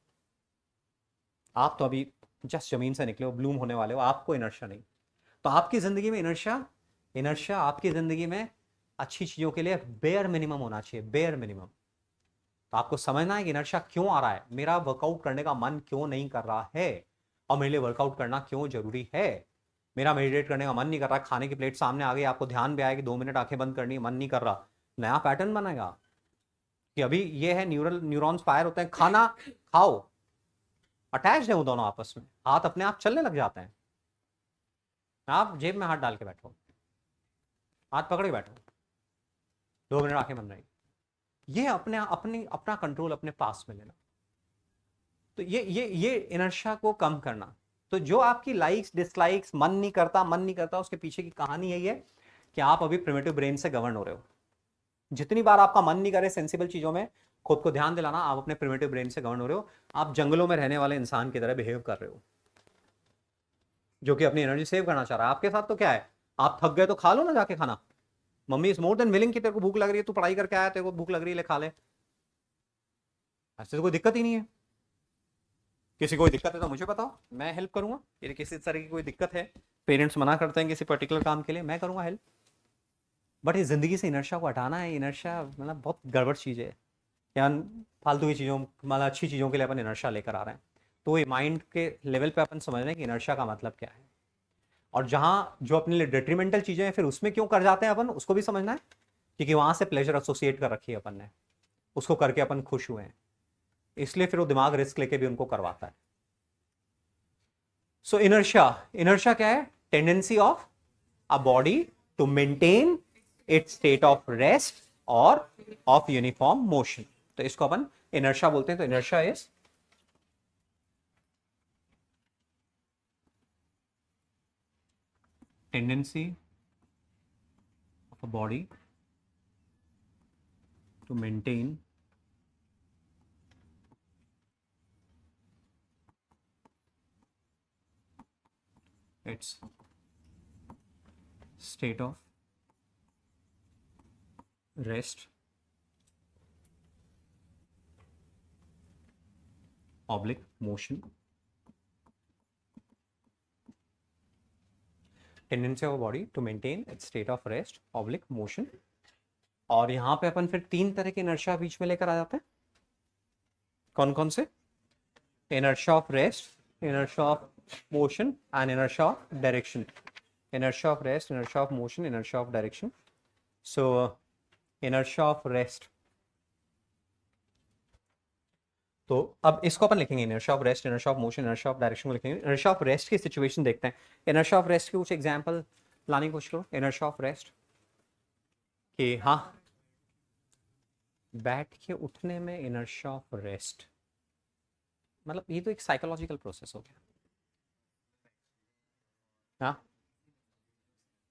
आप तो अभी जस्ट जमीन से निकले हो, ब्लूम होने वाले हो, आपको इनर्शिया नहीं। तो आपकी जिंदगी में इनर्शिया, इनर्शिया आपकी जिंदगी में अच्छी चीजों के लिए बेयर मिनिमम होना चाहिए, बेयर मिनिमम। तो आपको समझना है कि इनर्शिया क्यों आ रहा है, मेरा वर्कआउट करने का मन क्यों नहीं कर रहा है, और मेरे लिए वर्कआउट करना क्यों जरूरी है। मेरा मेडिटेट करने का मन नहीं कर रहा, खाने की प्लेट सामने आ गई, आपको ध्यान भी आया कि 2 मिनट आंखें बंद करनी, मन नहीं कर रहा, नया पैटर्न बनेगा कि अभी ये है, न्यूरॉन्स फायर होते हैं, खाना खाओ, अटैच है वो दोनों आपस में, हाथ अपने आप चलने लग जाते हैं। आप जेब में हाथ डाल के बैठो, हाथ पकड़ के बैठो, 2 मिनट आंखें बंद रहेगी, ये अपना कंट्रोल अपने पास में लेना। तो ये इनर्शिया को कम करना। तो जो आपकी लाइक्स डिसलाइक्स, मन नहीं करता, मन नहीं करता, उसके पीछे की कहानी यही है कि आप अभी प्रिमिटिव ब्रेन से गवर्न हो रहे हो। जितनी बार आपका मन नहीं करे सेंसिबल चीजों में, खुद को ध्यान दिलाना, आप अपने प्रिमिटिव ब्रेन से गवर्न हो रहे हो। आप जंगलों में रहने वाले इंसान की तरह बिहेव कर रहे हो जो कि अपनी एनर्जी सेव करना चाह रहा है। आपके साथ तो क्या है, आप थक गए तो खा लो ना जाके खाना, mummy is more than willing कि तेरे को भूख लग रही है, तू पढ़ाई करके आया, तेरे को भूख लग रही है, ले खा ले, ऐसे तो कोई दिक्कत ही नहीं है। किसी को कोई दिक्कत है तो मुझे बताओ, मैं हेल्प करूंगा। यदि किसी तरह की कोई दिक्कत है, पेरेंट्स मना करते हैं किसी पर्टिकुलर काम के लिए, मैं करूंगा हेल्प। बट इस जिंदगी से इनर्शिया को हटाना है। इनर्शिया मतलब बहुत गड़बड़ चीज़ है, या फालतू की चीज़ों, मतलब अच्छी चीज़ों के लिए अपन इनर्शिया लेकर आ रहे हैं। तो ये माइंड के लेवल पे अपन समझ रहे हैं कि इनर्शिया का मतलब क्या है, और जहाँ जो अपने लिए डिट्रीमेंटल चीज़ें हैं फिर उसमें क्यों कर जाते हैं अपन, उसको भी समझना है, क्योंकि वहाँ से प्लेजर एसोसिएट कर रखी है अपन ने, उसको करके अपन खुश हुए हैं, इसलिए फिर वो दिमाग रिस्क लेके भी उनको करवाता है। सो इनर्शिया, इनर्शिया क्या है, tendency of a body to maintain its state of rest और ऑफ यूनिफॉर्म मोशन। तो इसको अपन इनर्शिया बोलते हैं। तो inertia is tendency of a body to maintain its state of rest oblique motion tendency of body to maintain its state of rest oblique motion. और यहाँ पे अपन फिर 3 तरह के इनर्शिया बीच में लेकर आ जाते हैं। कौन कौन से? inertia of rest, inertia of motion and inertia of direction. Inertia of rest, inertia of motion, inertia of direction. So inertia of rest, तो अब इसको अपन लिखेंगे inertia of rest, inertia of motion, inertia of direction को लिखेंगे। inertia of rest की सिचुएशन देखते हैं। inertia of rest के कुछ एग्जांपल लाने की कोशिश करो। inertia of rest कि हाँ बैठ के उठने में inertia of rest, मतलब ये तो एक साइकोलॉजिकल प्रोसेस हो गया। हाँ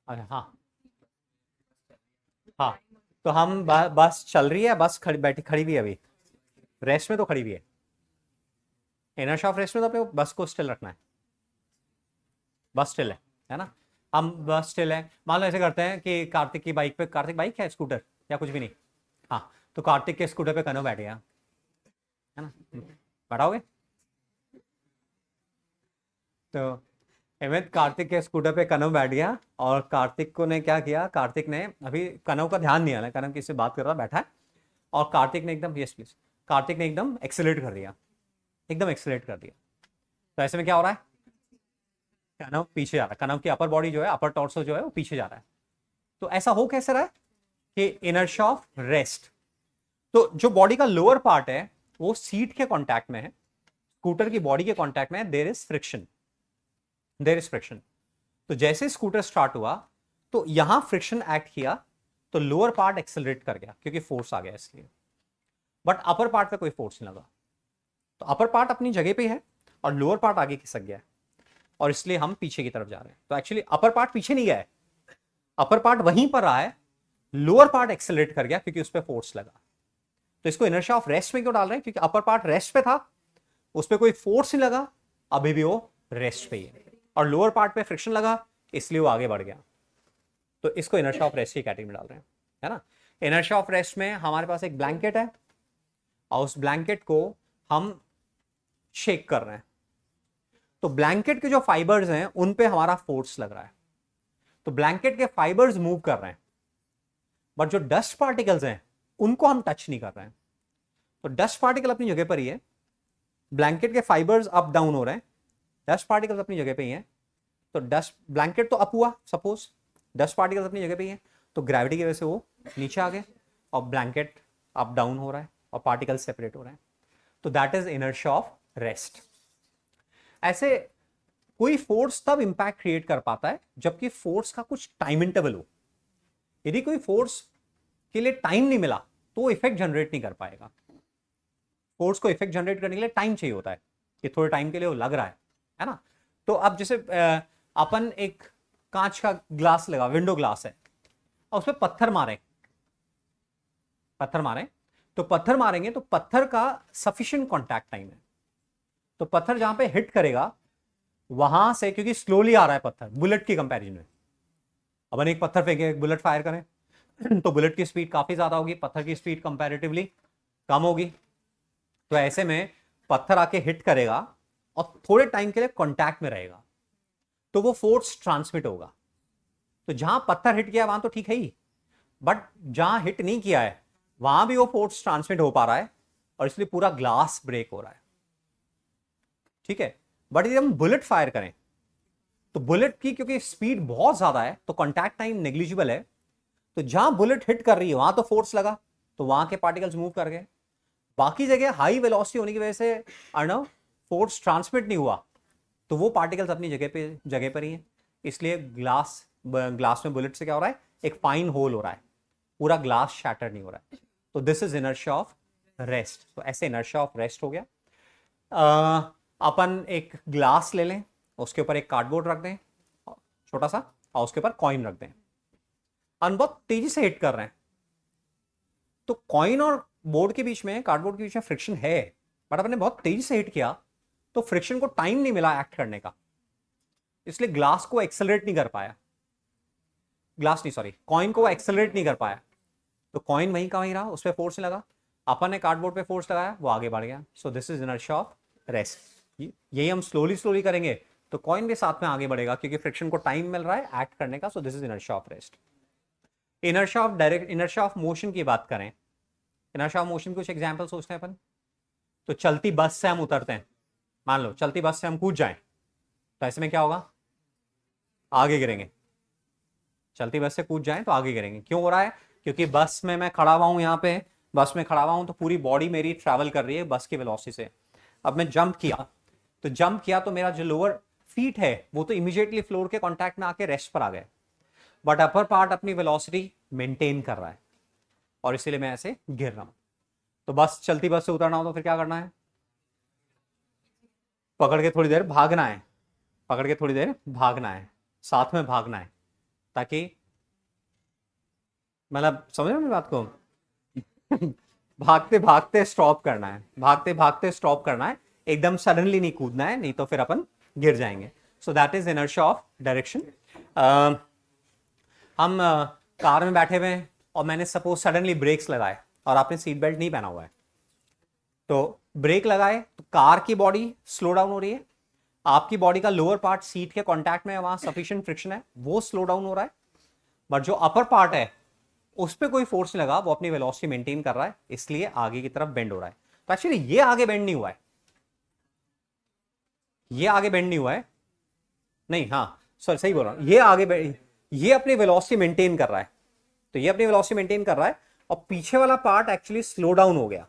अरे हाँ हाँ, तो हम बस चल रही है, बस खड़ी भी है अभी, रेस्ट में तो खड़ी भी है। इनर्शिया ऑफ रेस्ट में तो अपने बस को स्टिल रखना है, बस स्टिल है ना। हम बस स्टिल है, मान लो ऐसे करते हैं कि कार्तिक की बाइक पे, कार्तिक बाइक है स्कूटर या कुछ भी नहीं, हाँ तो कार्तिक के स्कूटर पे कनो बैठ गया है ना, बैठाओगे? तो अमित कार्तिक के स्कूटर पे कनव बैठ गया और कार्तिक को ने क्या किया, कार्तिक ने अभी कनव का ध्यान नहीं आ रहा है, कनव किसी से बात कर रहा बैठा है और कार्तिक ने एकदम, यस प्लीज, कार्तिक ने एकदम एक्सेलरेट कर दिया, एकदम एक्सेलरेट कर दिया। तो ऐसे में क्या हो रहा है, कनव पीछे जा रहा है, कनव की अपर बॉडी जो है, अपर टॉर्सो जो है वो पीछे जा रहा है। तो ऐसा हो कैसे रहा है कि इनर्शिया ऑफ रेस्ट, तो जो बॉडी का लोअर पार्ट है वो सीट के कॉन्टैक्ट में है, स्कूटर की बॉडी के कॉन्टैक्ट में है, there is friction, there is friction. तो जैसे स्कूटर स्टार्ट हुआ तो यहां फ्रिक्शन एक्ट किया तो लोअर पार्ट एक्सेलरेट कर गया क्योंकि फोर्स आ गया इसलिए, बट अपर पार्ट पे कोई फोर्स नहीं लगा। तो अपर पार्ट अपनी जगह पे है और लोअर पार्ट आगे खिसक गया है और इसलिए हम पीछे की तरफ जा रहे हैं। तो एक्चुअली अपर पार्ट पीछे नहीं गया है, अपर पार्ट वहीं पर रहा है, लोअर पार्ट एक्सेलरेट कर गया क्योंकि उस पर फोर्स लगा। तो इसको इनर्शिया ऑफ रेस्ट में क्यों डाल रहे हैं, क्योंकि अपर पार्ट रेस्ट पे था, उस पर कोई फोर्स नहीं लगा, अभी भी वो रेस्ट पे ही है, और लोअर पार्ट पे फ्रिक्शन लगा इसलिए वो आगे बढ़ गया। तो इसको इनर्शिया ऑफ रेस्ट की कैटेगरी में डाल रहे हैं, है ना। इनर्शिया ऑफ रेस्ट में हमारे पास एक ब्लैंकेट है और उस ब्लैंकेट को हम शेक कर रहे हैं, तो ब्लैंकेट के जो फाइबर्स हैं उन पे हमारा फोर्स लग रहा है, तो ब्लैंकेट के फाइबर्स मूव कर रहे हैं, बट जो डस्ट पार्टिकल्स हैं उनको हम टच नहीं कर रहे हैं। तो डस्ट पार्टिकल अपनी जगह पर ही है, ब्लैंकेट के फाइबर्स अप डाउन हो रहे हैं, डस्ट पार्टिकल्स अपनी जगह पे ही हैं। तो डस्ट, ब्लैंकेट तो अप हुआ, सपोज डस्ट पार्टिकल्स अपनी जगह पे ही हैं, तो ग्रेविटी की वजह से वो नीचे आ गए और ब्लैंकेट अप डाउन हो रहा है और पार्टिकल्स सेपरेट हो रहे हैं। तो that is inertia of rest. ऐसे कोई फोर्स तब इंपैक्ट क्रिएट कर पाता है जबकि फोर्स का कुछ टाइम इंटरवल हो। यदि कोई फोर्स के लिए टाइम नहीं मिला तो इफेक्ट जनरेट नहीं कर पाएगा। फोर्स को इफेक्ट जनरेट करने के लिए टाइम चाहिए होता है कि थोड़े टाइम के लिए वो लग रहा है ना। तो अब जैसे अपन एक कांच का ग्लास लगा, विंडो ग्लास है और उसमें पत्थर मारे, तो पत्थर मारेंगे तो पत्थर का सफिशिएंट कांटेक्ट टाइम है, तो पत्थर जहां पे हिट करेगा वहां से, क्योंकि स्लोली आ रहा है पत्थर बुलेट की कंपैरिजन में, अपन एक पत्थर फेंके, एक बुलेट फायर करें तो बुलेट की स्पीड काफी ज्यादा होगी, पत्थर की स्पीड कंपैरेटिवली कम होगी। तो ऐसे में पत्थर आके हिट करेगा और थोड़े टाइम के लिए कांटेक्ट में रहेगा तो वो फोर्स ट्रांसमिट होगा। तो जहां पत्थर हिट किया वहां तो ठीक है ही, बट जहां हिट नहीं किया है वहां भी वो फोर्स ट्रांसमिट हो पा रहा है और इसलिए पूरा ग्लास ब्रेक हो रहा है, ठीक है। बट यदि हम बुलेट फायर करें तो बुलेट की क्योंकि स्पीड बहुत ज्यादा है तो कांटेक्ट टाइम नेग्लिजिबल है, तो जहां बुलेट हिट कर रही है वहां तो फोर्स लगा तो वहां के पार्टिकल्स मूव कर गए, बाकी जगह हाई वेलोसिटी होने की वजह से अर्नव फोर्स ट्रांसमिट नहीं हुआ तो वो पार्टिकल्स अपनी जगह पर ही हैं, इसलिए ग्लास में बुलेट से क्या हो रहा है, एक फाइन होल हो रहा है, पूरा ग्लास शैटर नहीं हो रहा है। तो this is inertia of rest. तो ऐसे इनर्शिया ऑफ रेस्ट हो गया। अपन एक ग्लास ले लें, उसके ऊपर एक कार्डबोर्ड रख दें छोटा सा और उसके ऊपर कॉइन रख दें, और बहुत तेजी से हिट कर रहे हैं, तो कॉइन और बोर्ड के बीच में, कार्डबोर्ड के बीच में फ्रिक्शन है, बट अपने बहुत तेजी से हिट किया तो फ्रिक्शन को टाइम नहीं मिला एक्ट करने का, इसलिए ग्लास को एक्सेलरेट नहीं कर पाया, कॉइन को एक्सेलरेट नहीं कर पाया, तो कॉइन वहीं का वहीं रहा, उस पर फोर्स नहीं लगा, अपन ने कार्डबोर्ड पे फोर्स लगाया, वो आगे बढ़ गया। So this is inertia of rest. यही हम स्लोली करेंगे तो कॉइन भी साथ में आगे बढ़ेगा क्योंकि फ्रिक्शन को टाइम मिल रहा है एक्ट करने का. So this is inertia of rest. Inertia of motion की बात करें, इनर्शिया ऑफ मोशन कुछ एग्जांपल सोचते हैं अपन. तो चलती बस से हम उतरते हैं, मान लो चलती बस से हम कूद जाएं, तो ऐसे में क्या होगा, आगे गिरेंगे. चलती बस से कूद जाएं तो आगे गिरेंगे. क्यों हो रहा है, क्योंकि बस में मैं खड़ा हुआ हूं, यहाँ पे बस में खड़ा हुआ हूं तो पूरी बॉडी मेरी ट्रैवल कर रही है बस की वेलोसिटी से. अब मैं जंप किया, तो जंप किया तो मेरा जो लोअर फीट है वो तो इमीडिएटली फ्लोर के कांटेक्ट में आके रेस्ट पर आ गए, बट अपर पार्ट अपनी वेलोसिटी मेंटेन कर रहा है और इसीलिए मैं ऐसे गिर रहा हूं. तो बस चलती बस से उतरना हो तो फिर क्या करना है, पकड़ के थोड़ी देर भागना है, पकड़ के थोड़ी देर भागना है, साथ में भागना है, ताकि मतलब समझ रहे हो मेरी बात को. भागते भागते स्टॉप करना है, भागते भागते स्टॉप करना है, एकदम सडनली नहीं कूदना है, नहीं तो फिर अपन गिर जाएंगे. सो that is inertia of direction. हम कार में बैठे हुए हैं और मैंने सपोज सडनली ब्रेक्स लगाए और आपने सीट बेल्ट नहीं पहना हुआ है, तो ब्रेक लगाए तो कार की बॉडी स्लो डाउन हो रही है, आपकी बॉडी का लोअर पार्ट सीट के कांटेक्ट में, वहां सफिशिएंट फ्रिक्शन है, वो स्लो डाउन हो रहा है. बट जो अपर पार्ट है उस पर कोई फोर्स नहीं लगा, वो अपनी वेलोसिटी मेंटेन कर रहा है, इसलिए आगे की तरफ बेंड हो रहा है. तो एक्चुअली ये आगे बेंड नहीं हुआ है, ये आगे बेंड नहीं हुआ है, नहीं, हाँ सॉरी सही बोल रहा हूं, ये आगे बेंड, ये अपनी वेलोसिटी मेंटेन कर रहा है. तो ये अपनी वेलोसिटी मेंटेन कर रहा है और पीछे वाला पार्ट एक्चुअली स्लो डाउन हो गया,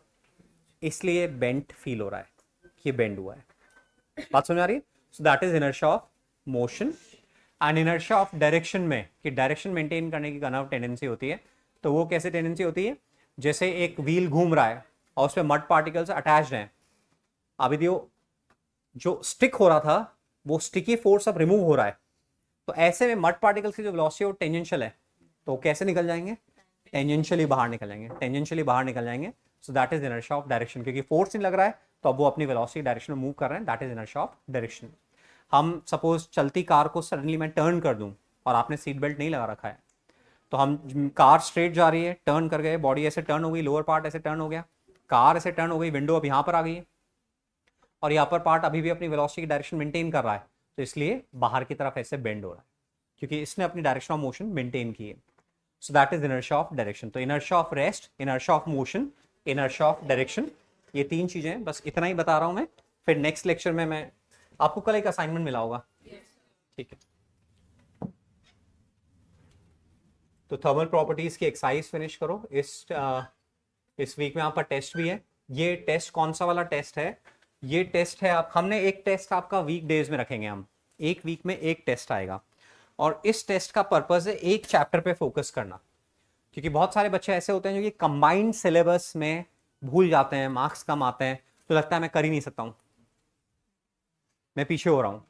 इसलिए बेंट फील हो रहा है, ये बेंड हुआ है. बात समझ आ रही है. So that is inertia of motion. And inertia of direction में कि डायरेक्शन मेंटेन करने की कर्व टेंडेंसी होती है. तो वो कैसे टेंडेंसी होती है, जैसे एक व्हील घूम रहा है और उसमें मड पार्टिकल्स अटैच्ड हैं. अभी जो स्टिक हो रहा था वो स्टिकी फोर्स अब रिमूव हो रहा है, तो ऐसे में मड पार्टिकल्स की जो वेलोसिटी है वो टेंजेंशियल है, तो कैसे निकल जाएंगे, टेंजेंशियली बाहर निकल जाएंगे, टेंजेंशियली बाहर निकल जाएंगे. सो that is inertia of direction, क्योंकि फोर्स नहीं लग रहा है तो अब वो अपनी वेलोसिटी डायरेक्शन में मूव कर रहे हैं. That is inertia of direction. हम सपोज चलती कार को सडनली मैं टर्न कर दूं और आपने सीट बेल्ट नहीं लगा रखा है, तो हम कार स्ट्रेट जा रही है, टर्न कर गए, बॉडी ऐसे टर्न हो गई, लोअर पार्ट ऐसे टर्न हो गया, कार ऐसे टर्न हो गई, विंडो अब यहां पर आ गई है और ये अपर पार्ट अभी भी अपनी वेलोसिटी की डायरेक्शन मेंटेन कर रहा है, तो इसलिए बाहर की तरफ ऐसे बेंड हो रहा है क्योंकि इसने अपनी डायरेक्शन ऑफ मोशन मेंटेन की है. So that is inertia of direction. तो inertia of rest, inertia of motion, inertia of direction, ये तीन चीजें हैं. बस इतना ही बता रहा हूं मैं. फिर नेक्स्ट लेक्चर में मैं आपको कल एक असाइनमेंट मिला होगा, ठीक है. तो थर्मल प्रॉपर्टीज की एक्सरसाइज फिनिश करो. इस वीक में आपका टेस्ट भी है. ये टेस्ट कौन सा वाला टेस्ट है, ये टेस्ट है आप, हमने एक टेस्ट आपका वीक डेज में रखेंगे. हम एक वीक में एक टेस्ट आएगा और इस टेस्ट का पर्पस है एक चैप्टर पे फोकस करना, क्योंकि बहुत सारे बच्चे ऐसे होते हैं जो कि कंबाइंड सिलेबस में भूल जाते हैं, मार्क्स कम आते हैं, तो लगता है मैं कर ही नहीं सकता हूं, मैं पीछे हो रहा हूं.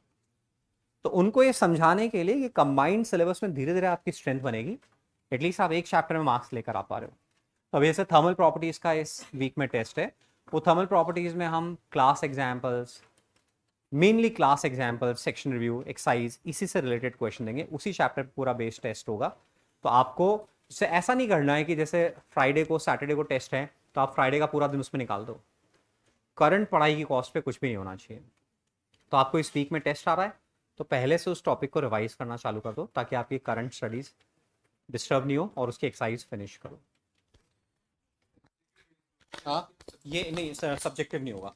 तो उनको ये समझाने के लिए कि कंबाइंड सिलेबस में धीरे धीरे आपकी स्ट्रेंथ बनेगी, एटलीस्ट आप एक चैप्टर में मार्क्स लेकर आ पा रहे हो. तो अब जैसे थर्मल प्रॉपर्टीज का इस वीक में टेस्ट है, वो थर्मल प्रॉपर्टीज में हम class examples, mainly class example, section review, exercise, इसी से रिलेटेड क्वेश्चन देंगे. उसी चैप्टर पर पूरा बेस टेस्ट होगा. तो आपको इससे ऐसा नहीं करना है कि जैसे फ्राइडे को सैटरडे को टेस्ट है तो आप फ्राइडे का पूरा दिन उसमें निकाल दो. करंट पढ़ाई की कॉस्ट पे कुछ भी नहीं होना चाहिए. तो आपको इस वीक में टेस्ट आ रहा है तो पहले से उस टॉपिक को रिवाइज करना चालू कर दो ताकि आपकी करंट स्टडीज डिस्टर्ब नहीं हो और उसकी एक्सरसाइज फिनिश करो. हाँ, ये नहीं सब्जेक्टिव नहीं होगा.